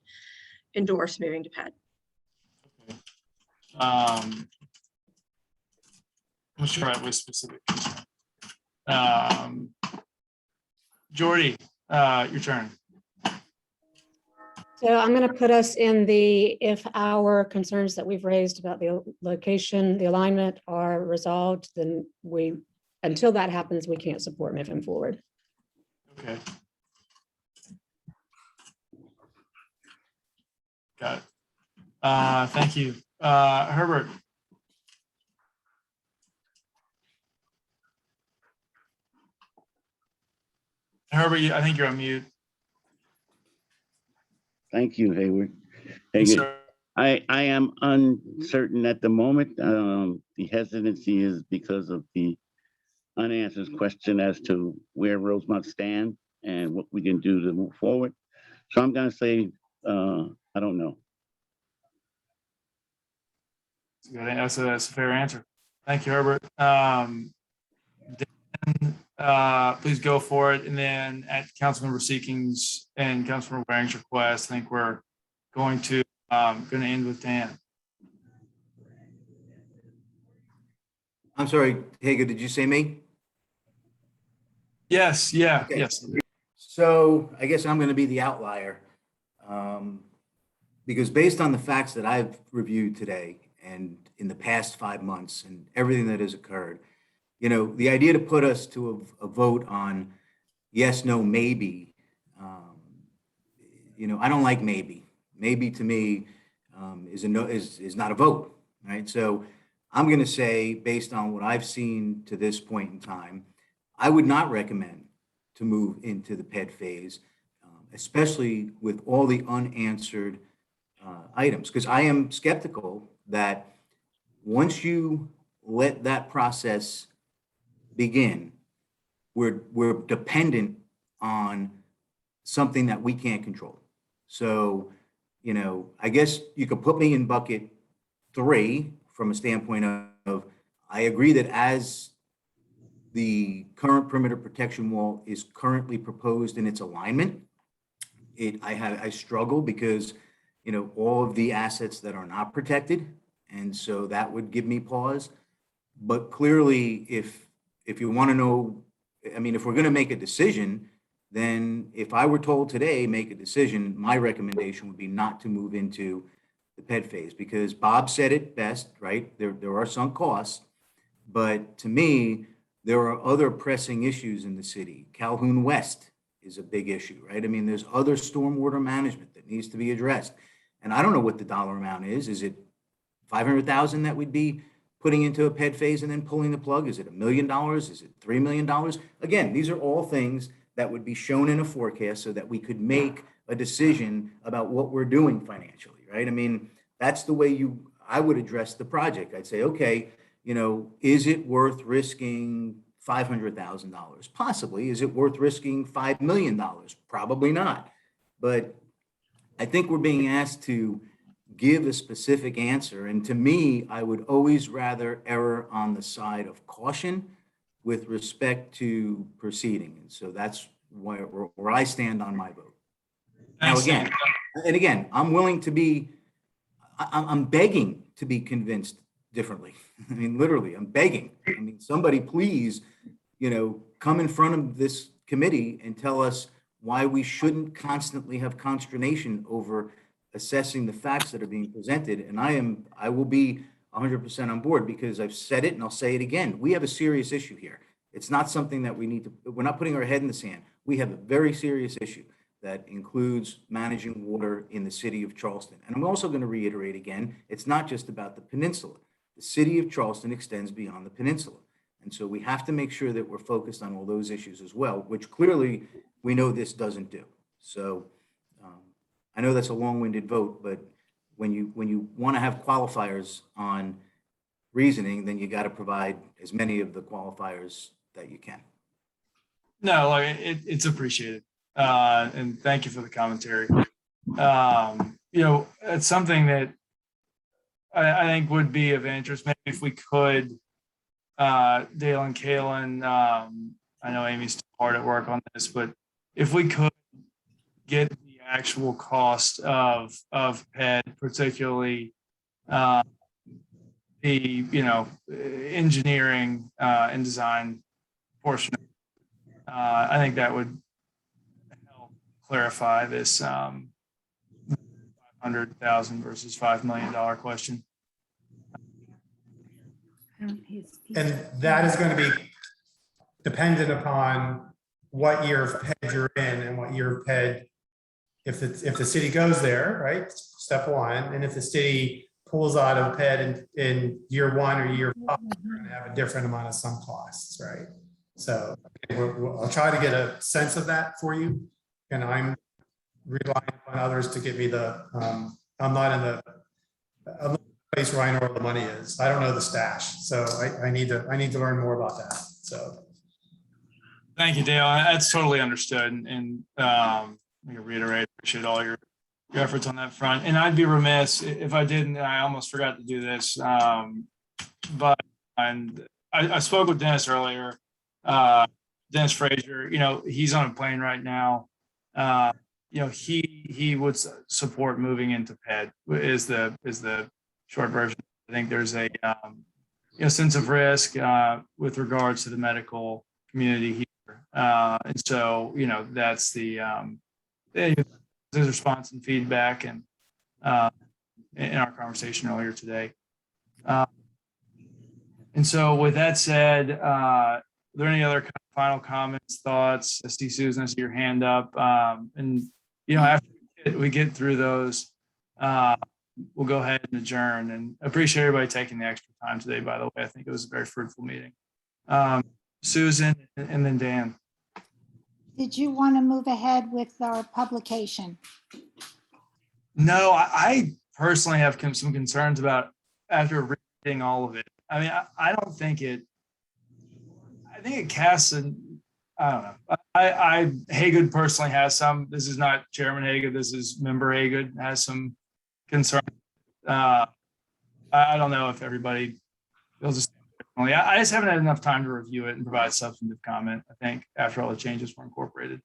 endorse moving to PED. I'm sure I was specific. Jordy, your turn. So I'm going to put us in if our concerns that we've raised about the location, the alignment are resolved, then until that happens, we can't support moving forward. Okay. Got it. Thank you. Herbert. Herbert, I think you're on mute. Thank you, Hayward. Yes, Hayward. sir. I am uncertain at the moment. The hesitancy is because of the unanswered question as to where Rosemont stand and what we can do to move forward. So I'm going to say, I don't know. That's a fair answer. Thank you, Herbert. Dan, please go for it. And then at Councilmember Seeking's and Councilmember Waring's request, I think we're going to end with Dan. I'm sorry, Hager, did you say me? Yes, yeah, Okay. yes. So I guess I'm going to be the outlier. Because based on the facts that I've reviewed today and in the past 5 months and everything that has occurred, you know, the idea to put us to a vote on yes, no, maybe, you know, I don't like maybe. Maybe to me is not a vote, right? So I'm going to say, based on what I've seen to this point in time, I would not recommend to move into the PED phase, especially with all the unanswered items, because I am skeptical that once you let that process begin, we're dependent on something that we can't control. So, you know, I guess you could put me in bucket 3 from a standpoint of I agree that as the current perimeter protection wall is currently proposed in its alignment, I struggle because, you know, all of the assets that are not protected. And so that would give me pause. But clearly, if you want to know, I mean, if we're going to make a decision, then if I were told today, make a decision, my recommendation would be not to move into the PED phase, because Bob said it best, right? There are sunk costs, but to me, there are other pressing issues in the city. Calhoun West is a big issue, right? I mean, there's other stormwater management that needs to be addressed. And I don't know what the dollar amount is. Is it 500,000 that we'd be putting into a PED phase and then pulling the plug? Is it $1 million? Is it $3 million? Again, these are all things that would be shown in a forecast so that we could make a decision about what we're doing financially, right? I mean, that's the way I would address the project. I'd say, okay, you know, is it worth risking $500,000? Possibly. Is it worth risking $5 million? Probably not. But I think we're being asked to give a specific answer. And to me, I would always rather err on the side of caution with respect to proceeding. And so that's where I stand on my vote. Now, again, I'm willing to be, I'm begging to be convinced differently. I mean, literally, I'm begging. I mean, somebody please, you know, come in front of this committee and tell us why we shouldn't constantly have consternation over assessing the facts that are being presented. And I will be 100% on board, because I've said it and I'll say it again. We have a serious issue here. It's not something that we're not putting our head in the sand. We have a very serious issue that includes managing water in the city of Charleston. And I'm also going to reiterate again, it's not just about the peninsula. The city of Charleston extends beyond the peninsula. And so we have to make sure that we're focused on all those issues as well, which clearly we know this doesn't do. So I know that's a long-winded vote, but when you want to have qualifiers on reasoning, then you got to provide as many of the qualifiers that you can. No, like it's appreciated. And thank you for the commentary. You know, it's something that I think would be of interest. Maybe if we could, Dale and Kalen, I know Amy's still hard at work on this, but if we could get the actual cost of PED, particularly the, you know, engineering and design portion, I think that would help clarify this $500,000 versus $5 million question. And that is going to be dependent upon what year of PED you're in and what year of PED, if the city goes there, right? Step 1. And if the city pulls out of PED in year 1 or year 5, we're going to have a different amount of sunk costs, right? So I'll try to get a sense of that for you. And I'm relying on others to give me the, I'm not in the place where I know where the money is. I don't know the stash. So I need to learn more about that. So. Thank you, Dale. That's totally understood. And I reiterate, appreciate all your efforts on that front. And I'd be remiss if I didn't, I almost forgot to do this. But and I spoke with Dennis earlier. Dennis Frazier, he's on a plane right now. He would support moving into PED is the short version. I think there's a sense of risk with regards to the medical community here, and so that's the his response and feedback, and in our conversation earlier today. And so with that said, are there any other final comments, thoughts? I see Susan, I see your hand up. And after we get through those, we'll go ahead and adjourn. And appreciate everybody taking the extra time today, by the way. I think it was a very fruitful meeting. Susan and then Dan. Did you want to move ahead with our publication? No, I personally have some concerns about after reading all of it. I mean, I don't think I think it casts an, I don't know. Haygood personally has some, this is not Chairman Haygood, this is Member Haygood, has some concern. I don't know if everybody feels the same differently. I just haven't had enough time to review it and provide substantive comment, I think, after all the changes were incorporated.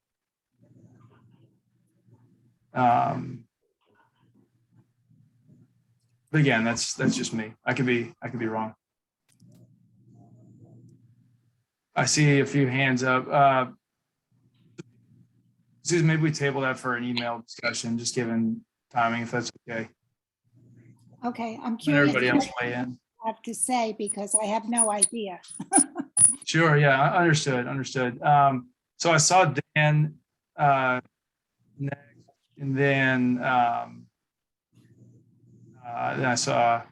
But again, that's just me. I could be wrong. I see a few hands up. Susan, maybe we table that for an email discussion, just given timing, if that's okay. Okay, I'm And curious everybody else what weigh in. you have to say because I have no idea. Sure, yeah, understood. So I saw Dan next, and then I saw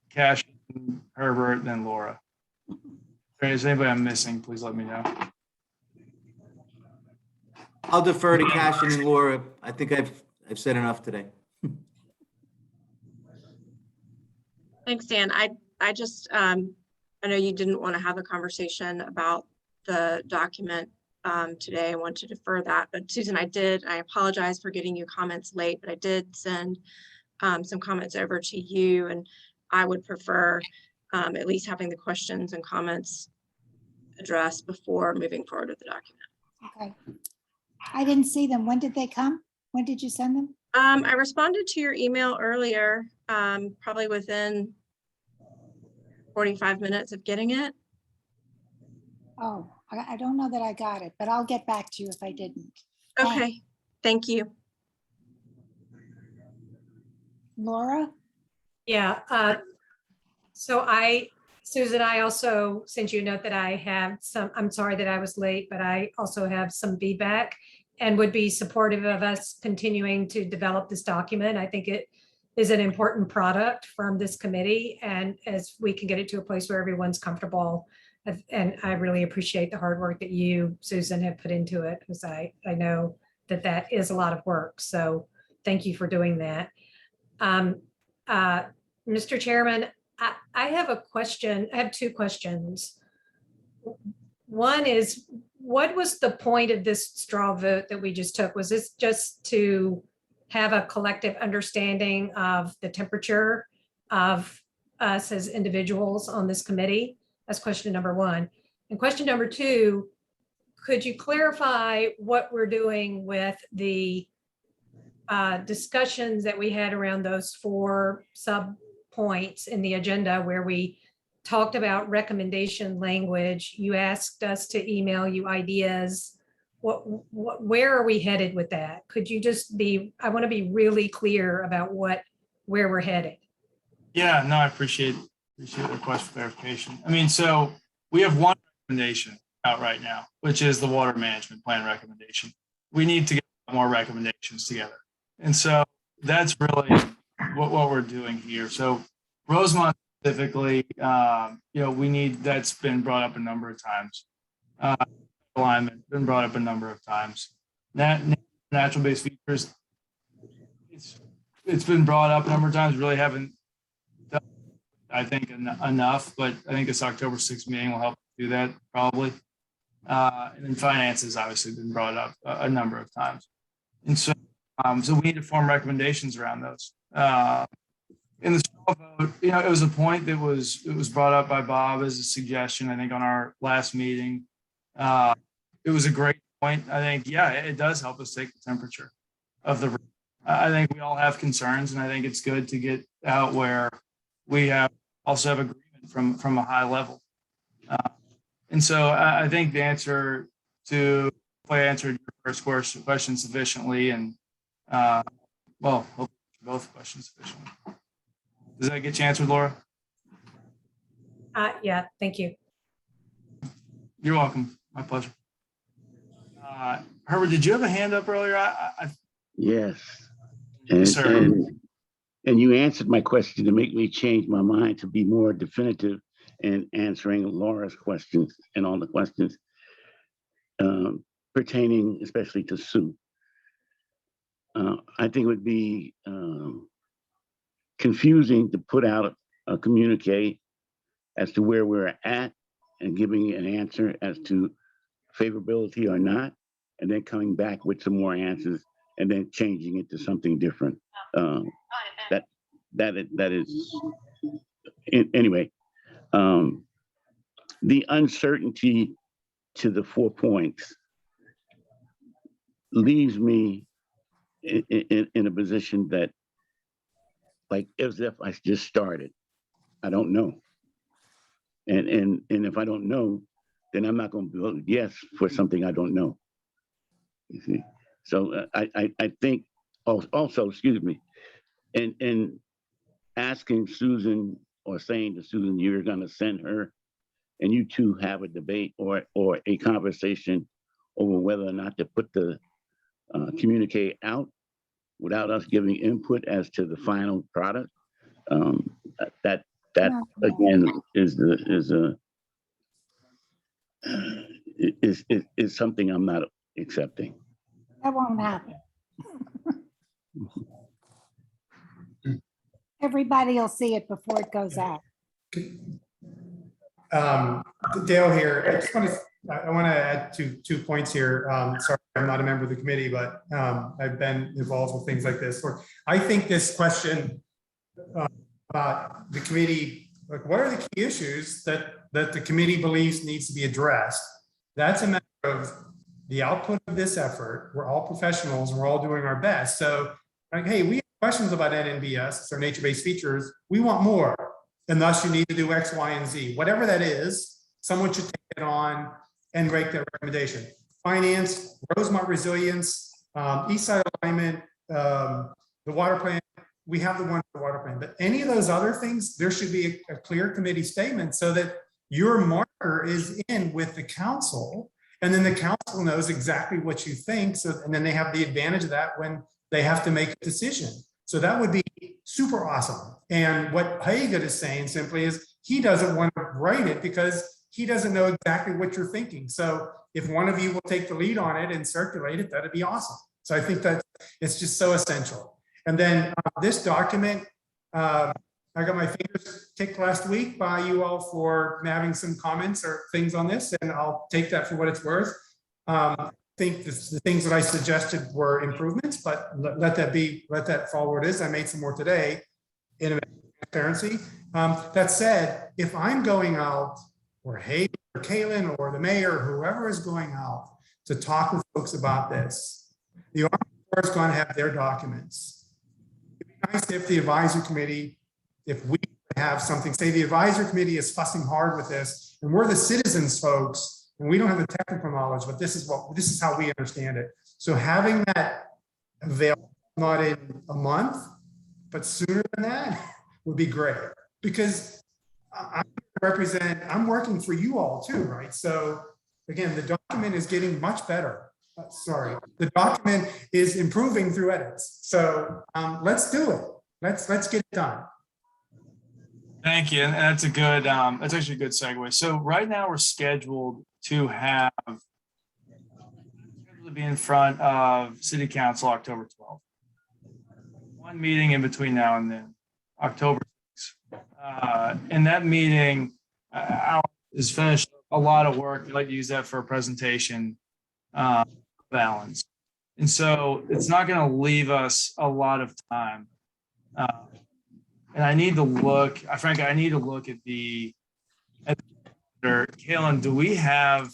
Cash, Herbert, then Laura. Is anybody I'm missing? Please let me know. I'll defer to Cashin and Laura. I think I've said enough today. Thanks, Dan. I just, I know you didn't want to have a conversation about the document today. I want to defer that, but Susan, I apologize for getting you comments late, but I did send some comments over to you, and I would prefer at least having the questions and comments addressed before moving forward with the document. Okay. I didn't see them. When did they come? When did you send them? I responded to your email earlier, probably within 45 minutes of getting it. Oh, I don't know that I got it, but I'll get back to you if I didn't. Okay, thank you. Laura? Yeah, Susan, I also sent you a note that I have I'm sorry that I was late, but I also have some feedback and would be supportive of us continuing to develop this document. I think it is an important product from this committee, and as we can get it to a place where everyone's comfortable. And I really appreciate the hard work that you, Susan, have put into it, because I know that is a lot of work. So thank you for doing that. Mr. Chairman, I have a question. I have two questions. One is, what was the point of this straw vote that we just took? Was this just to have a collective understanding of the temperature of us as individuals on this committee? That's question number one. And question number two, could you clarify what we're doing with the discussions that we had around those 4 sub points in the agenda where we talked about recommendation language? You asked us to email you ideas. Where are we headed with that? Could you just I want to be really clear about where we're headed. Yeah, no, I appreciate the request for clarification. I mean, so we have one recommendation out right now, which is the water management plan recommendation. We need to get more recommendations together. And so that's really what we're doing here. So Rosemont specifically, we need, that's been brought up a number of times. Alignment been brought up a number of times. Natural-based features, it's been brought up a number of times. Really haven't done, I think, enough, but I think this October 6th meeting will help do that probably. And then finance has obviously been brought up a number of times. And so we need to form recommendations around those. In the You know, it was a point that it was brought up by Bob as a suggestion, I think, on our last meeting. It was a great point. I think, yeah, it does help us take the temperature of the. I think we all have concerns, and I think it's good to get out where we also have agreement from a high level. And so I think the answer to, if I answered your first question sufficiently, and well, hopefully both questions sufficiently. Does that get you answered, Laura? Yeah, thank you. You're welcome. My pleasure. Herbert, did you have a hand up earlier? Yes. Yes, sir. And you answered my question to make me change my mind to be more definitive in answering Laura's questions and all the questions pertaining especially to Sue. I think it would be confusing to put out a communique as to where we're at and giving an answer as to favorability or not, and then coming back with some more answers and then changing it to something different. That is anyway. The uncertainty to the 4 points leaves me in a position that, like, as if I just started. I don't know. And if I don't know, then I'm not going to vote yes for something I don't know. You see? So I think also, excuse me, and asking Susan or saying to Susan, you're going to send her and you two have a debate or a conversation over whether or not to put the communique out without us giving input as to the final product. That again is something I'm not accepting. That won't happen. Everybody will see it before it goes out. Dale here. I want to add two points here. Sorry, I'm not a member of the committee, but I've been involved with things like this. I think this question about the committee, like, what are the key issues that the committee believes needs to be addressed? That's a matter of the output of this effort. We're all professionals and we're all doing our best. So, like, hey, we have questions about NNBS, or nature-based features. We want more, and thus you need to do X, Y, and Z. Whatever that is, someone should take it on and make that recommendation. Finance, Rosemont resilience, east side alignment, the water plan. We have the one for the water plan, but any of those other things, there should be a clear committee statement so that your marker is in with the council, and then the council knows exactly what you think. So, and then they have the advantage of that when they have to make a decision. So that would be super awesome. And what Hagen is saying simply is he doesn't want to write it because he doesn't know exactly what you're thinking. So if one of you will take the lead on it and circulate it, that'd be awesome. So I think that it's just so essential. And then this document, I got my fingers kicked last week by you all for having some comments or things on this, and I'll take that for what it's worth. I think the things that I suggested were improvements, but let that fall where it is. I made some more today in transparency. That said, if I'm going out, or Hayden or Kaylin or the mayor, whoever is going out to talk with folks about this, the Army Corps is going to have their documents. It'd be nice if the advisory committee, if we have something, say the advisory committee is fussing hard with this, and we're the citizens folks, and we don't have the technical knowledge, but this is how we understand it. So having that available, not in a month, but sooner than that would be great, because I'm working for you all too, right? So again, the document is getting much better. The document is improving through edits. So let's do it. Let's get it done. Thank you. And that's a good, that's actually a good segue. So right now we're scheduled to be in front of City Council October 12th. One meeting in between now and then, October 6th. And that meeting is finished a lot of work. We'd like to use that for a presentation balance. And so it's not going to leave us a lot of time and I need to look, frankly, I need to look at Kalen, do we have,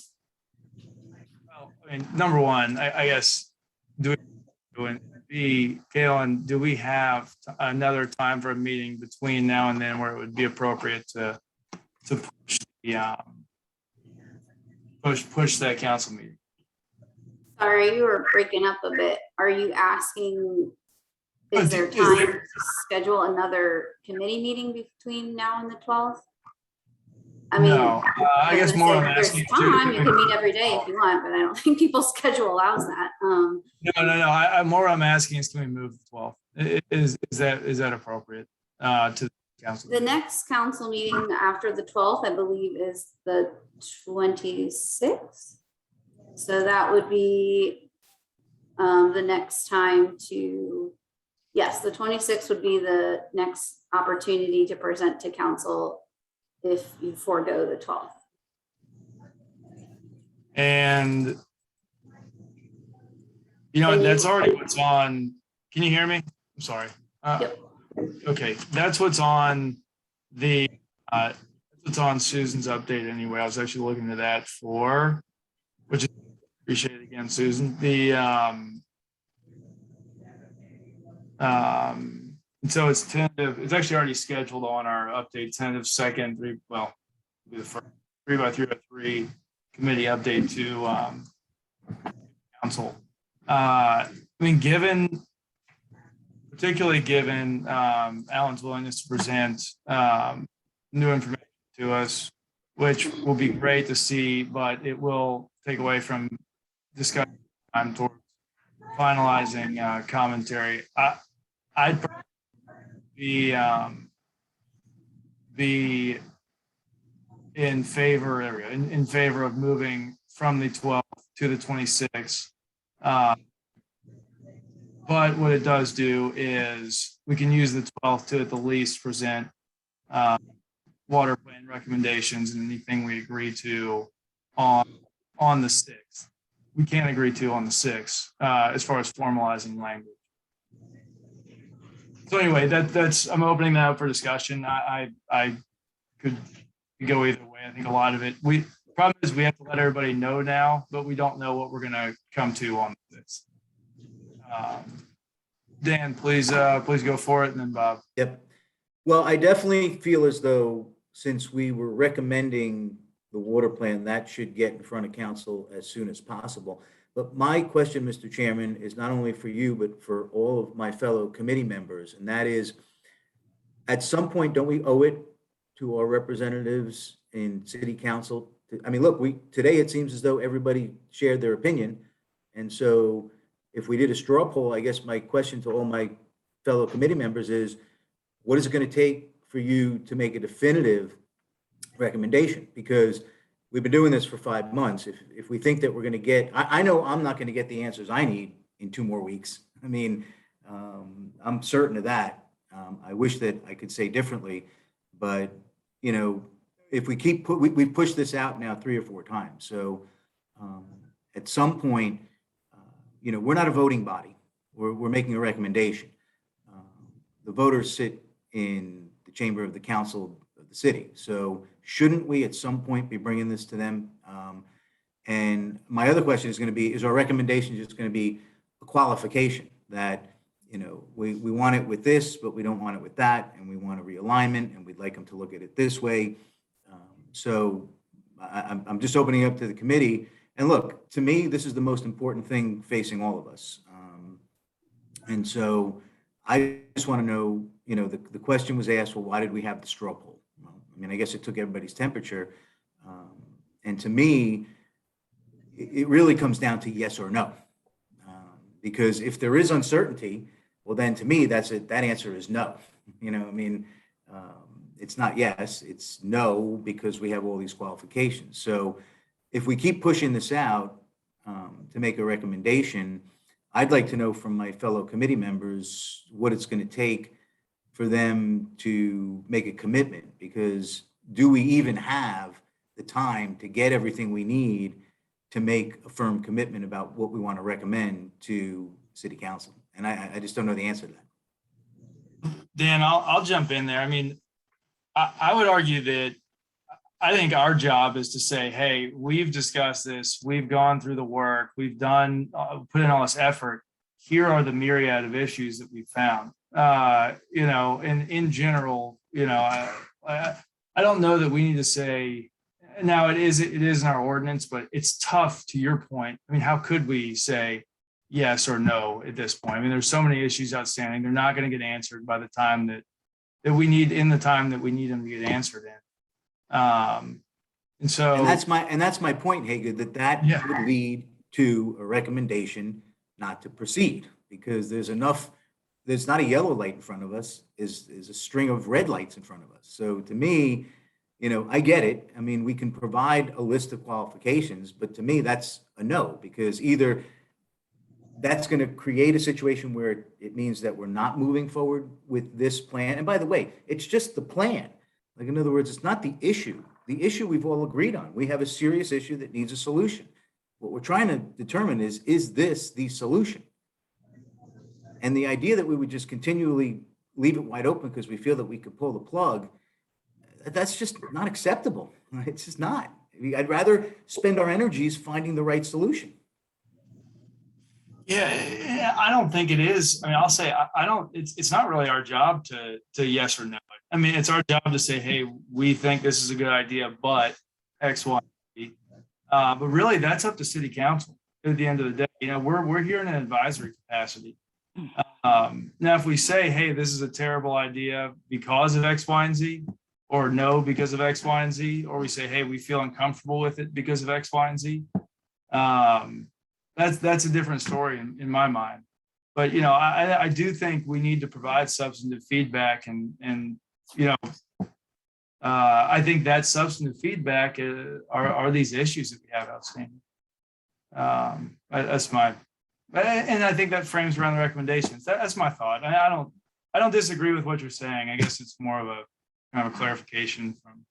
well, I mean, number one, I guess, and B, Kalen, do we have another time for a meeting between now and then where it would be appropriate to push the, push that council meeting? Sorry, you were breaking up a bit. Are you asking, is there time to schedule another committee meeting between now and the 12th? I mean, No, I guess more I'm there's asking. time, you can meet every day if you want, but I don't think people's schedule allows that. No. More I'm asking is, can we move the 12th? Is that appropriate to the council? The next council meeting after the 12th, I believe, is the 26th. So that would be the next time to, yes, the 26th would be the next opportunity to present to council if you forego the 12th. And, that's already what's on. Can you hear me? I'm sorry. Yep. Okay, that's what's on what's on Susan's update anyway. I was actually looking at that which is, appreciate it again, Susan. So it's tentative. It's actually already scheduled on our update, tentative second, the first 3x3x3 committee update to council. I mean, particularly given Alan's willingness to present new information to us, which will be great to see, but it will take away from discussion time towards finalizing commentary. I'd be in favor of moving from the 12th to the 26th. But what it does do is we can use the 12th to at the least present water plan recommendations and anything we agree to on the 6th. We can't agree to on the 6th as far as formalizing language. So anyway, that's I'm opening that up for discussion. I could go either way. I think a lot of it. Problem is we have to let everybody know now, but we don't know what we're going to come to on this. Dan, please go for it, and then Bob. Yep. Well, I definitely feel as though since we were recommending the water plan, that should get in front of council as soon as possible. But my question, Mr. Chairman, is not only for you, but for all of my fellow committee members. And that is, at some point, don't we owe it to our representatives in city council? I mean, look, today it seems as though everybody shared their opinion. And so if we did a straw poll, I guess my question to all my fellow committee members is, what is it going to take for you to make a definitive recommendation? Because we've been doing this for 5 months. If we think that we're going to get, I know I'm not going to get the answers I need in 2 more weeks. I mean, I'm certain of that. I wish that I could say differently, but if we we've pushed this out now 3 or 4 times. So at some point, we're not a voting body. We're making a recommendation. The voters sit in the chamber of the council of the city. So shouldn't we at some point be bringing this to them? And my other question is going to be, is our recommendation just going to be a qualification that, we want it with this, but we don't want it with that, and we want a realignment, and we'd like them to look at it this way. So I'm just opening up to the committee. And look, to me, this is the most important thing facing all of us. And so I just want to know, the question was asked, well, why did we have the straw poll? Well, I mean, I guess it took everybody's temperature. And to me, it really comes down to yes or no. Because if there is uncertainty, well, then to me, that answer is no. It's not yes, it's no, because we have all these qualifications. So if we keep pushing this out to make a recommendation, I'd like to know from my fellow committee members what it's going to take for them to make a commitment, because do we even have the time to get everything we need to make a firm commitment about what we want to recommend to city council? And I just don't know the answer to that. Dan, I'll jump in there. I mean, I would argue that I think our job is to say, hey, we've discussed this, we've gone through the work, we've done, put in all this effort. Here are the myriad of issues that we've found. You know, and in general, you know, I don't know that we need to say, now it is in our ordinance, but it's tough to your point. I mean, how could we say yes or no at this point? I mean, there's so many issues outstanding. They're not going to get answered by the time that we need, in the time that we need them to get answered in. And so And that's my point, Hager, that would lead to a recommendation not to proceed, because there's not a yellow light in front of us, is a string of red lights in front of us. So to me, you know, I get it. I mean, we can provide a list of qualifications, but to me, that's a no, because either that's going to create a situation where it means that we're not moving forward with this plan. And by the way, it's just the plan. Like, in other words, it's not the issue. The issue we've all agreed on. We have a serious issue that needs a solution. What we're trying to determine is this the solution? And the idea that we would just continually leave it wide open because we feel that we could pull the plug, that's just not acceptable. It's just not. I'd rather spend our energies finding the right solution. Yeah, I don't think it is. I mean, I'll say, I don't, it's not really our job to yes or no. I mean, it's our job to say, hey, we think this is a good idea, but X, Y, Z. But really, that's up to city council at the end of the day. You know, we're here in an advisory capacity. Now, if we say, hey, this is a terrible idea because of X, Y, and Z, or no, because of X, Y, and Z, or we say, hey, we feel uncomfortable with it because of X, Y, and Z, that's a different story in my mind. But, you know, I do think we need to provide substantive feedback, and you know, I think that substantive feedback are these issues that we have outstanding. That's my, and I think that frames around the recommendations. That's my thought. I don't disagree with what you're saying. I guess it's more of a kind of a clarification from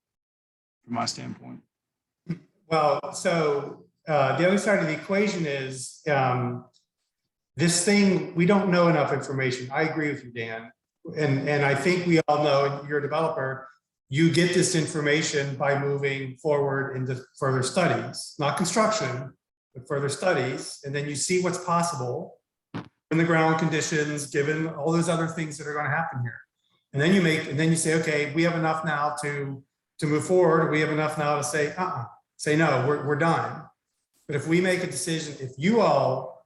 my standpoint. Well, so the other side of the equation is this thing, we don't know enough information. I agree with you, Dan. And I think we all know, you're a developer, you get this information by moving forward into further studies, not construction, but further studies. And then you see what's possible in the ground conditions, given all those other things that are going to happen here. And then you say, okay, we have enough now to move forward. We have enough now to say, say no, we're done. But if we make a decision, if you all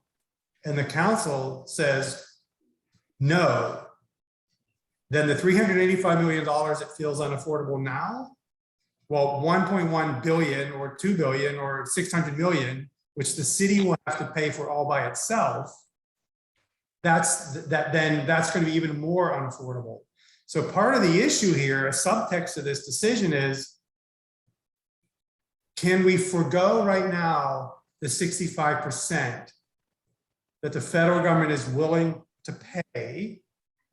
and the council says no, then the $385 million that feels unaffordable now, well, 1.1 billion or 2 billion or 600 million, which the city will have to pay for all by itself, that's going to be even more unaffordable. So part of the issue here, a subtext of this decision is, can we forego right now the 65% that the federal government is willing to pay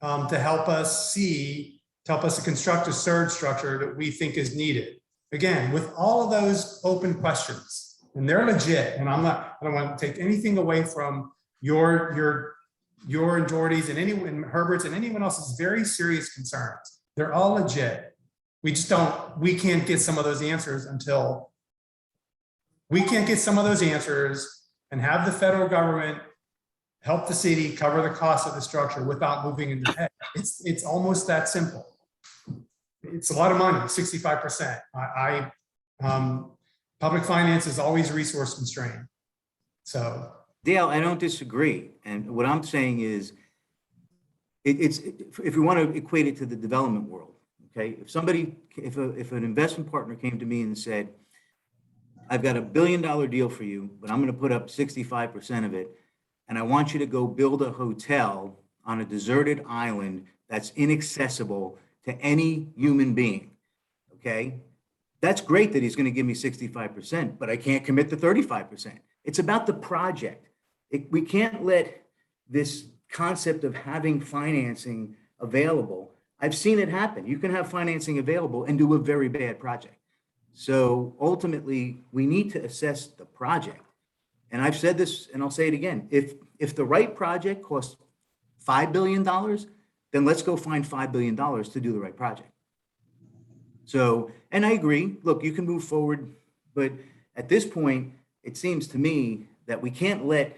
to help us to construct a surge structure that we think is needed? Again, with all of those open questions, and they're legit, and I don't want to take anything away from your and Jordy's and Herbert's and anyone else's very serious concerns. They're all legit. We can't get some of those answers until we can't get some of those answers and have the federal government help the city cover the cost of the structure without moving into pay. It's almost that simple. It's a lot of money, 65%. Public finance is always resource constrained. So Dale, I don't disagree. And what I'm saying is, if we want to equate it to the development world, okay? If an investment partner came to me and said, I've got $1 billion deal for you, but I'm going to put up 65% of it, and I want you to go build a hotel on a deserted island that's inaccessible to any human being, okay? That's great that he's going to give me 65%, but I can't commit to 35%. It's about the project. We can't let this concept of having financing available. I've seen it happen. You can have financing available and do a very bad project. So ultimately, we need to assess the project. And I've said this, and I'll say it again. If the right project costs $5 billion, then let's go find $5 billion to do the right project. So, and I agree, look, you can move forward, but at this point, it seems to me that we can't let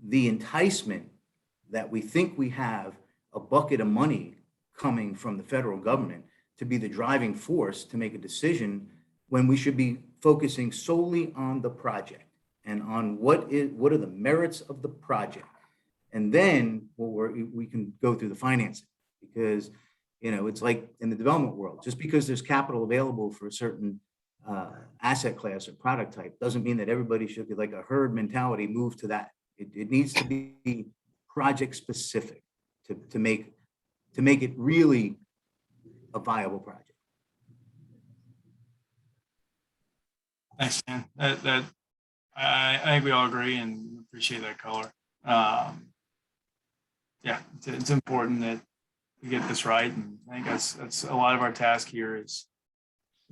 the enticement that we think we have a bucket of money coming from the federal government to be the driving force to make a decision when we should be focusing solely on the project and on what are the merits of the project. And then we can go through the financing, because it's like in the development world, just because there's capital available for a certain asset class or product type doesn't mean that everybody should be like a herd mentality move to that. It needs to be project specific to make it really a viable project. Thanks, Dan. I think we all agree and appreciate that color. Yeah, it's important that we get this right, and I think that's a lot of our task here is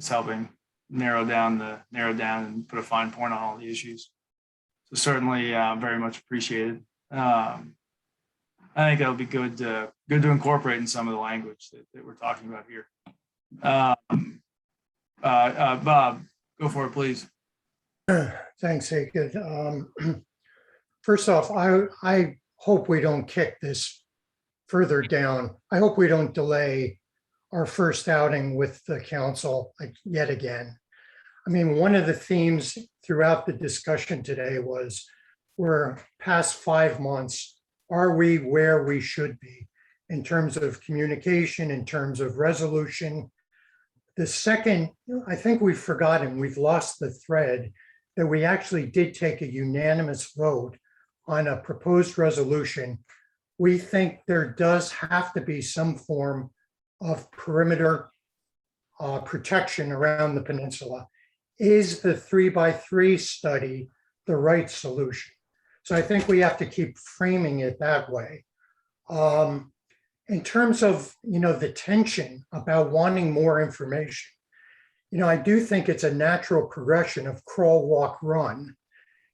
helping narrow down and put a fine point on all the issues. So certainly very much appreciated. I think that'll be good to incorporate in some of the language that we're talking about here. Bob, go for it, please. Thanks, Akid. First off, I hope we don't kick this further down. I hope we don't delay our first outing with the council yet again. I mean, one of the themes throughout the discussion today was we're past 5 months. Are we where we should be in terms of communication, in terms of resolution? The second, I think we've forgotten, we've lost the thread that we actually did take a unanimous vote on a proposed resolution. We think there does have to be some form of perimeter protection around the peninsula. Is the 3x3 study the right solution? So I think we have to keep framing it that way. In terms of, the tension about wanting more information, I do think it's a natural progression of crawl, walk, run.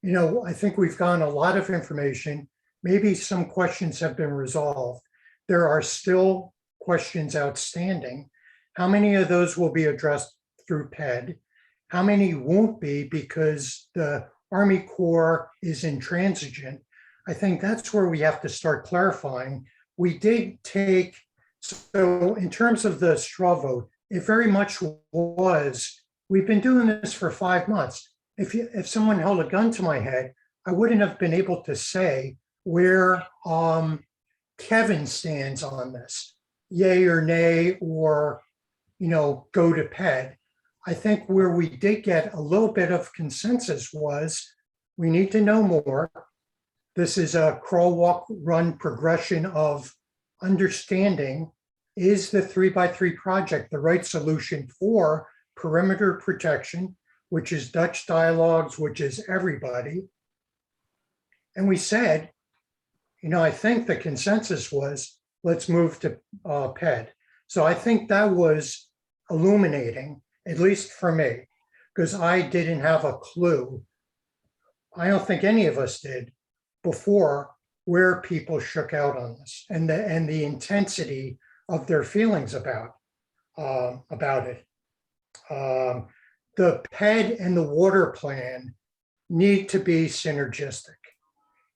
I think we've gotten a lot of information. Maybe some questions have been resolved. There are still questions outstanding. How many of those will be addressed through PED? How many won't be because the Army Corps is intransigent? I think that's where we have to start clarifying. We did take, so in terms of the straw vote, it very much was, we've been doing this for 5 months. If someone held a gun to my head, I wouldn't have been able to say where Kevin stands on this, yay or nay, or, go to PED. I think where we did get a little bit of consensus was we need to know more. This is a crawl, walk, run progression of understanding. Is the 3x3 project the right solution for perimeter protection, which is Dutch dialogues, which is everybody? And we said, I think the consensus was, let's move to PED. So I think that was illuminating, at least for me, because I didn't have a clue. I don't think any of us did before where people shook out on this and the intensity of their feelings about it. The PED and the water plan need to be synergistic.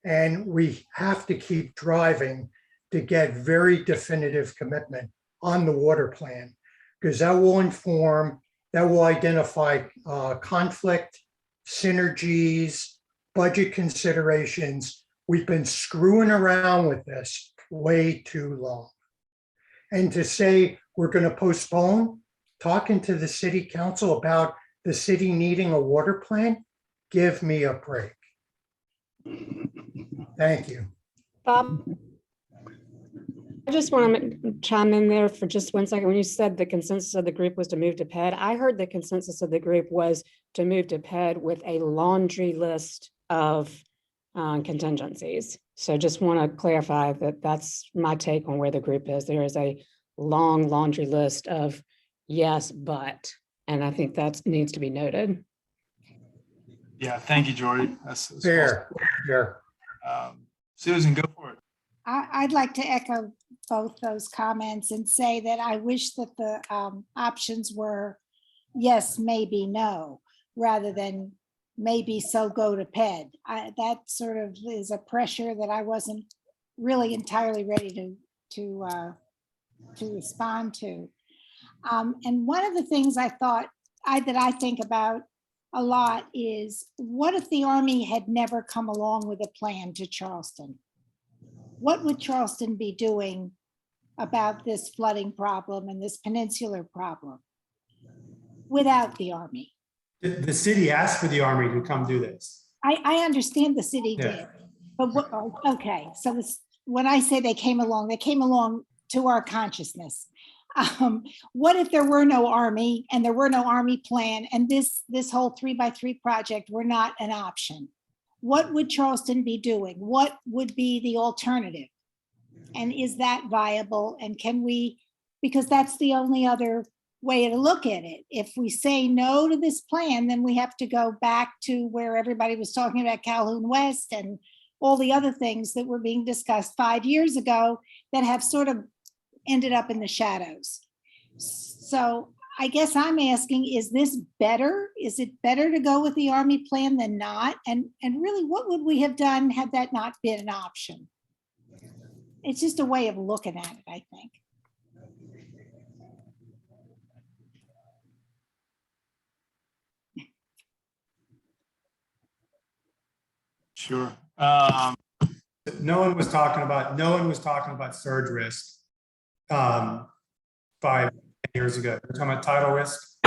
And we have to keep driving to get very definitive commitment on the water plan, because that will inform, that will identify conflict, synergies, budget considerations. We've been screwing around with this way too long. And to say we're going to postpone talking to the city council about the city needing a water plan, give me a break. Thank you. Bob, I just want to chime in there for just 1 second. When you said the consensus of the group was to move to PED, I heard the consensus of the group was to move to PED with a laundry list of contingencies. So just want to clarify that that's my take on where the group is. There is a long laundry list of yes, but, and I think that needs to be noted. Yeah, thank you, Jordy. That's Fair. Susan, go for it. I'd like to echo both those comments and say that I wish that the options were yes, maybe, no, rather than maybe, so go to PED. That sort of is a pressure that I wasn't really entirely ready to respond to. And one of the things I thought that I think about a lot is, what if the Army had never come along with a plan to Charleston? What would Charleston be doing about this flooding problem and this peninsular problem without the Army? The city asked for the Army to come do this. I understand the city Yeah. did, but okay, so when I say they came along to our consciousness. What if there were no Army and there were no Army plan, and this whole 3x3 project were not an option? What would Charleston be doing? What would be the alternative? And is that viable? And can we, because that's the only other way to look at it. If we say no to this plan, then we have to go back to where everybody was talking about Calhoun West and all the other things that were being discussed 5 years ago that have sort of ended up in the shadows. So I guess I'm asking, is this better? Is it better to go with the Army plan than not? And really, what would we have done had that not been an option? It's just a way of looking at it, I think. Sure. No one was talking about surge risk 5 years ago. We're talking about tidal risk.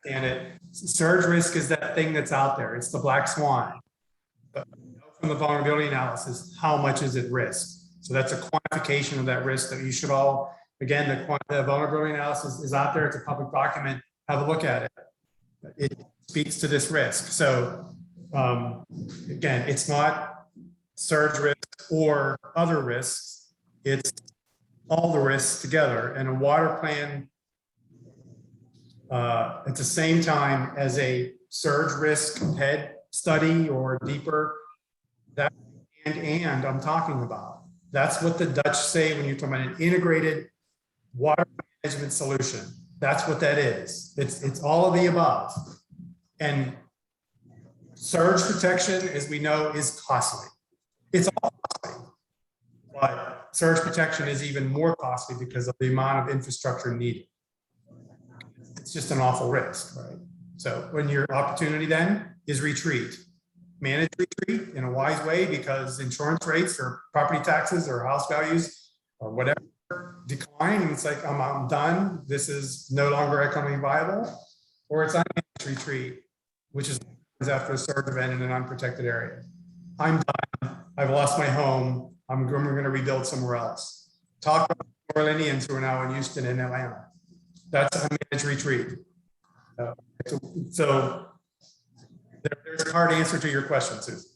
And surge risk is that thing that's out there. It's the black swan. But from the vulnerability analysis, how much is at risk? So that's a quantification of that risk that you should all, again, the vulnerability analysis is out there. It's a public document. Have a look at it. It speaks to this risk. So again, it's not surge risk or other risks. It's all the risks together, and a water plan at the same time as a surge risk PED study or deeper, that and I'm talking about. That's what the Dutch say when you're talking about an integrated water management solution. That's what that is. It's all of the above. And surge protection, as we know, is costly. It's all costly, but surge protection is even more costly because of the amount of infrastructure needed. It's just an awful risk, right? So when your opportunity then is retreat, manage retreat in a wise way, because insurance rates or property taxes or house values or whatever decline, and it's like, I'm done. This is no longer economically viable. Or it's unmanaged retreat, which is after a surge event in an unprotected area. I'm done. I've lost my home. I'm going to rebuild somewhere else. Talk about New Orleanians who are now in Houston and Atlanta. That's a managed retreat. So there's a hard answer to your question, Susan.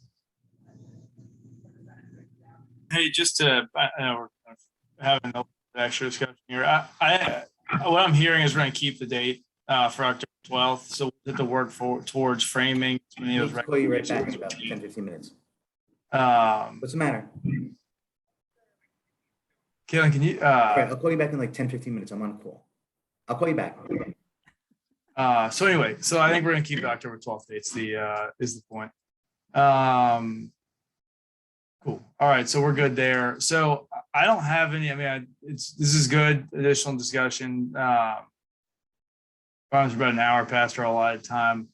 Hey, just to, I know we're having an extra discussion here. What I'm hearing is we're going to keep the date for October 12th. So we'll hit the work towards framing. I'll call you right back in about 10, 15 minutes. What's the matter? Kaylin, can you? Right, I'll call you back in like 10, 15 minutes. I'm on a call. I'll call you back. So anyway, so I think we're going to keep the October 12th dates. Is the point. Cool. All right. So we're good there. So I don't have any, I mean, this is good additional discussion. Probably about an hour past our allotted time.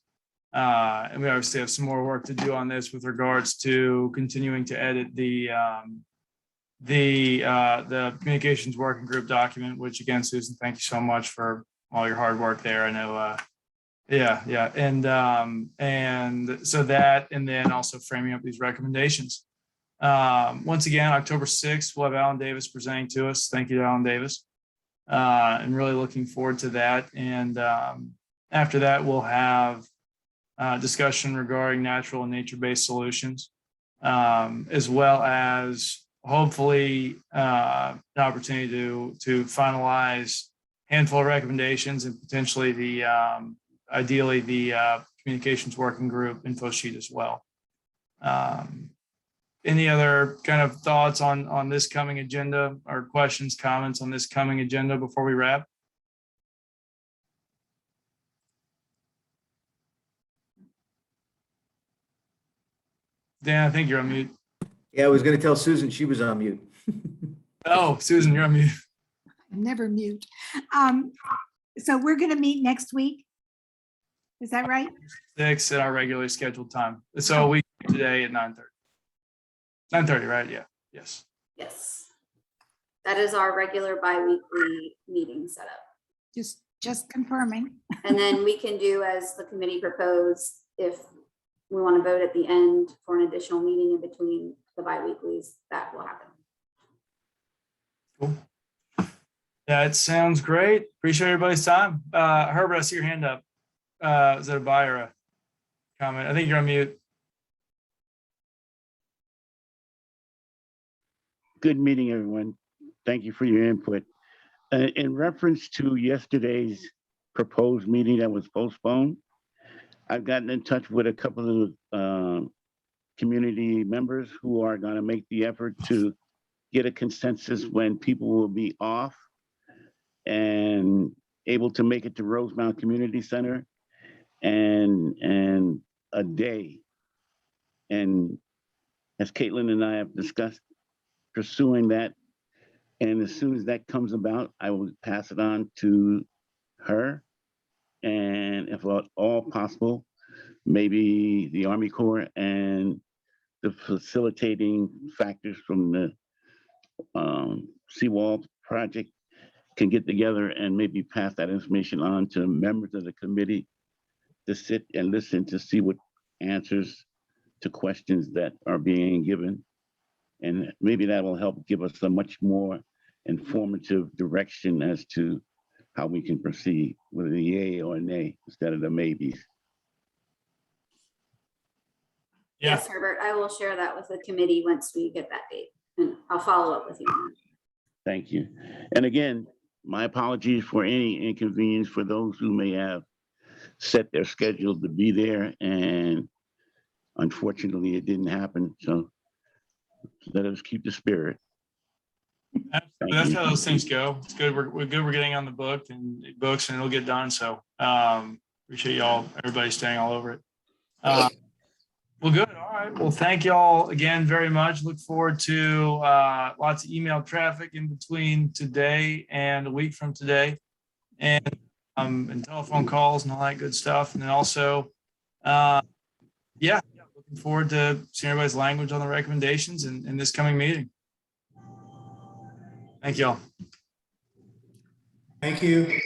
And we obviously have some more work to do on this with regards to continuing to edit the communications working group document, which again, Susan, thank you so much for all your hard work there. I know, yeah. And so that, and then also framing up these recommendations. Once again, October 6th, we'll have Alan Davis presenting to us. Thank you to Alan Davis. And really looking forward to that. And after that, we'll have discussion regarding natural and nature-based solutions, as well as hopefully an opportunity to finalize a handful of recommendations and potentially ideally the communications working group info sheet as well. any other kind of thoughts on this coming agenda or questions, comments on this coming agenda before we wrap? Dan, I think you're on mute. Yeah, I was going to tell Susan she was on mute. Oh, Susan, you're on mute. I'm never mute. So we're going to meet next week. Is that right? 6 at our regularly scheduled time. So we today at 9:30. 9:30, right? Yeah. Yes. Yes. That is our regular bi-weekly meeting setup. Just confirming. And then we can do as the committee proposed, if we want to vote at the end for an additional meeting in between the bi-weeklies, that will happen. Cool. Yeah, it sounds great. Appreciate everybody's time. Herbert, I see your hand up. Is that a buy or a comment? I think you're on mute. Good meeting, everyone. Thank you for your input. In reference to yesterday's proposed meeting that was postponed, I've gotten in touch with a couple of community members who are going to make the effort to get a consensus when people will be off and able to make it to Rosemount Community Center and a day. And as Caitlin and I have discussed, pursuing that. And as soon as that comes about, I will pass it on to her. And if at all possible, maybe the Army Corps and the facilitating factors from the seawall project can get together and maybe pass that information on to members of the committee to sit and listen to see what answers to questions that are being given. And maybe that will help give us a much more informative direction as to how we can proceed with a yay or a nay instead of the maybes. Yeah. Yes, Herbert, I will share that with the committee once we get that date, and I'll follow up with you on that. Thank you. And again, my apologies for any inconvenience for those who may have set their schedule to be there, and unfortunately it didn't happen. So let us keep the spirit. That's how those things go. It's good. We're good. We're getting on the books and it'll get done. So appreciate y'all, everybody staying all over it. Well, good. All right. Well, thank y'all again very much. Look forward to lots of email traffic in between today and a week from today, and telephone calls and all that good stuff. And then also, looking forward to seeing everybody's language on the recommendations in this coming meeting. Thank y'all. Thank you.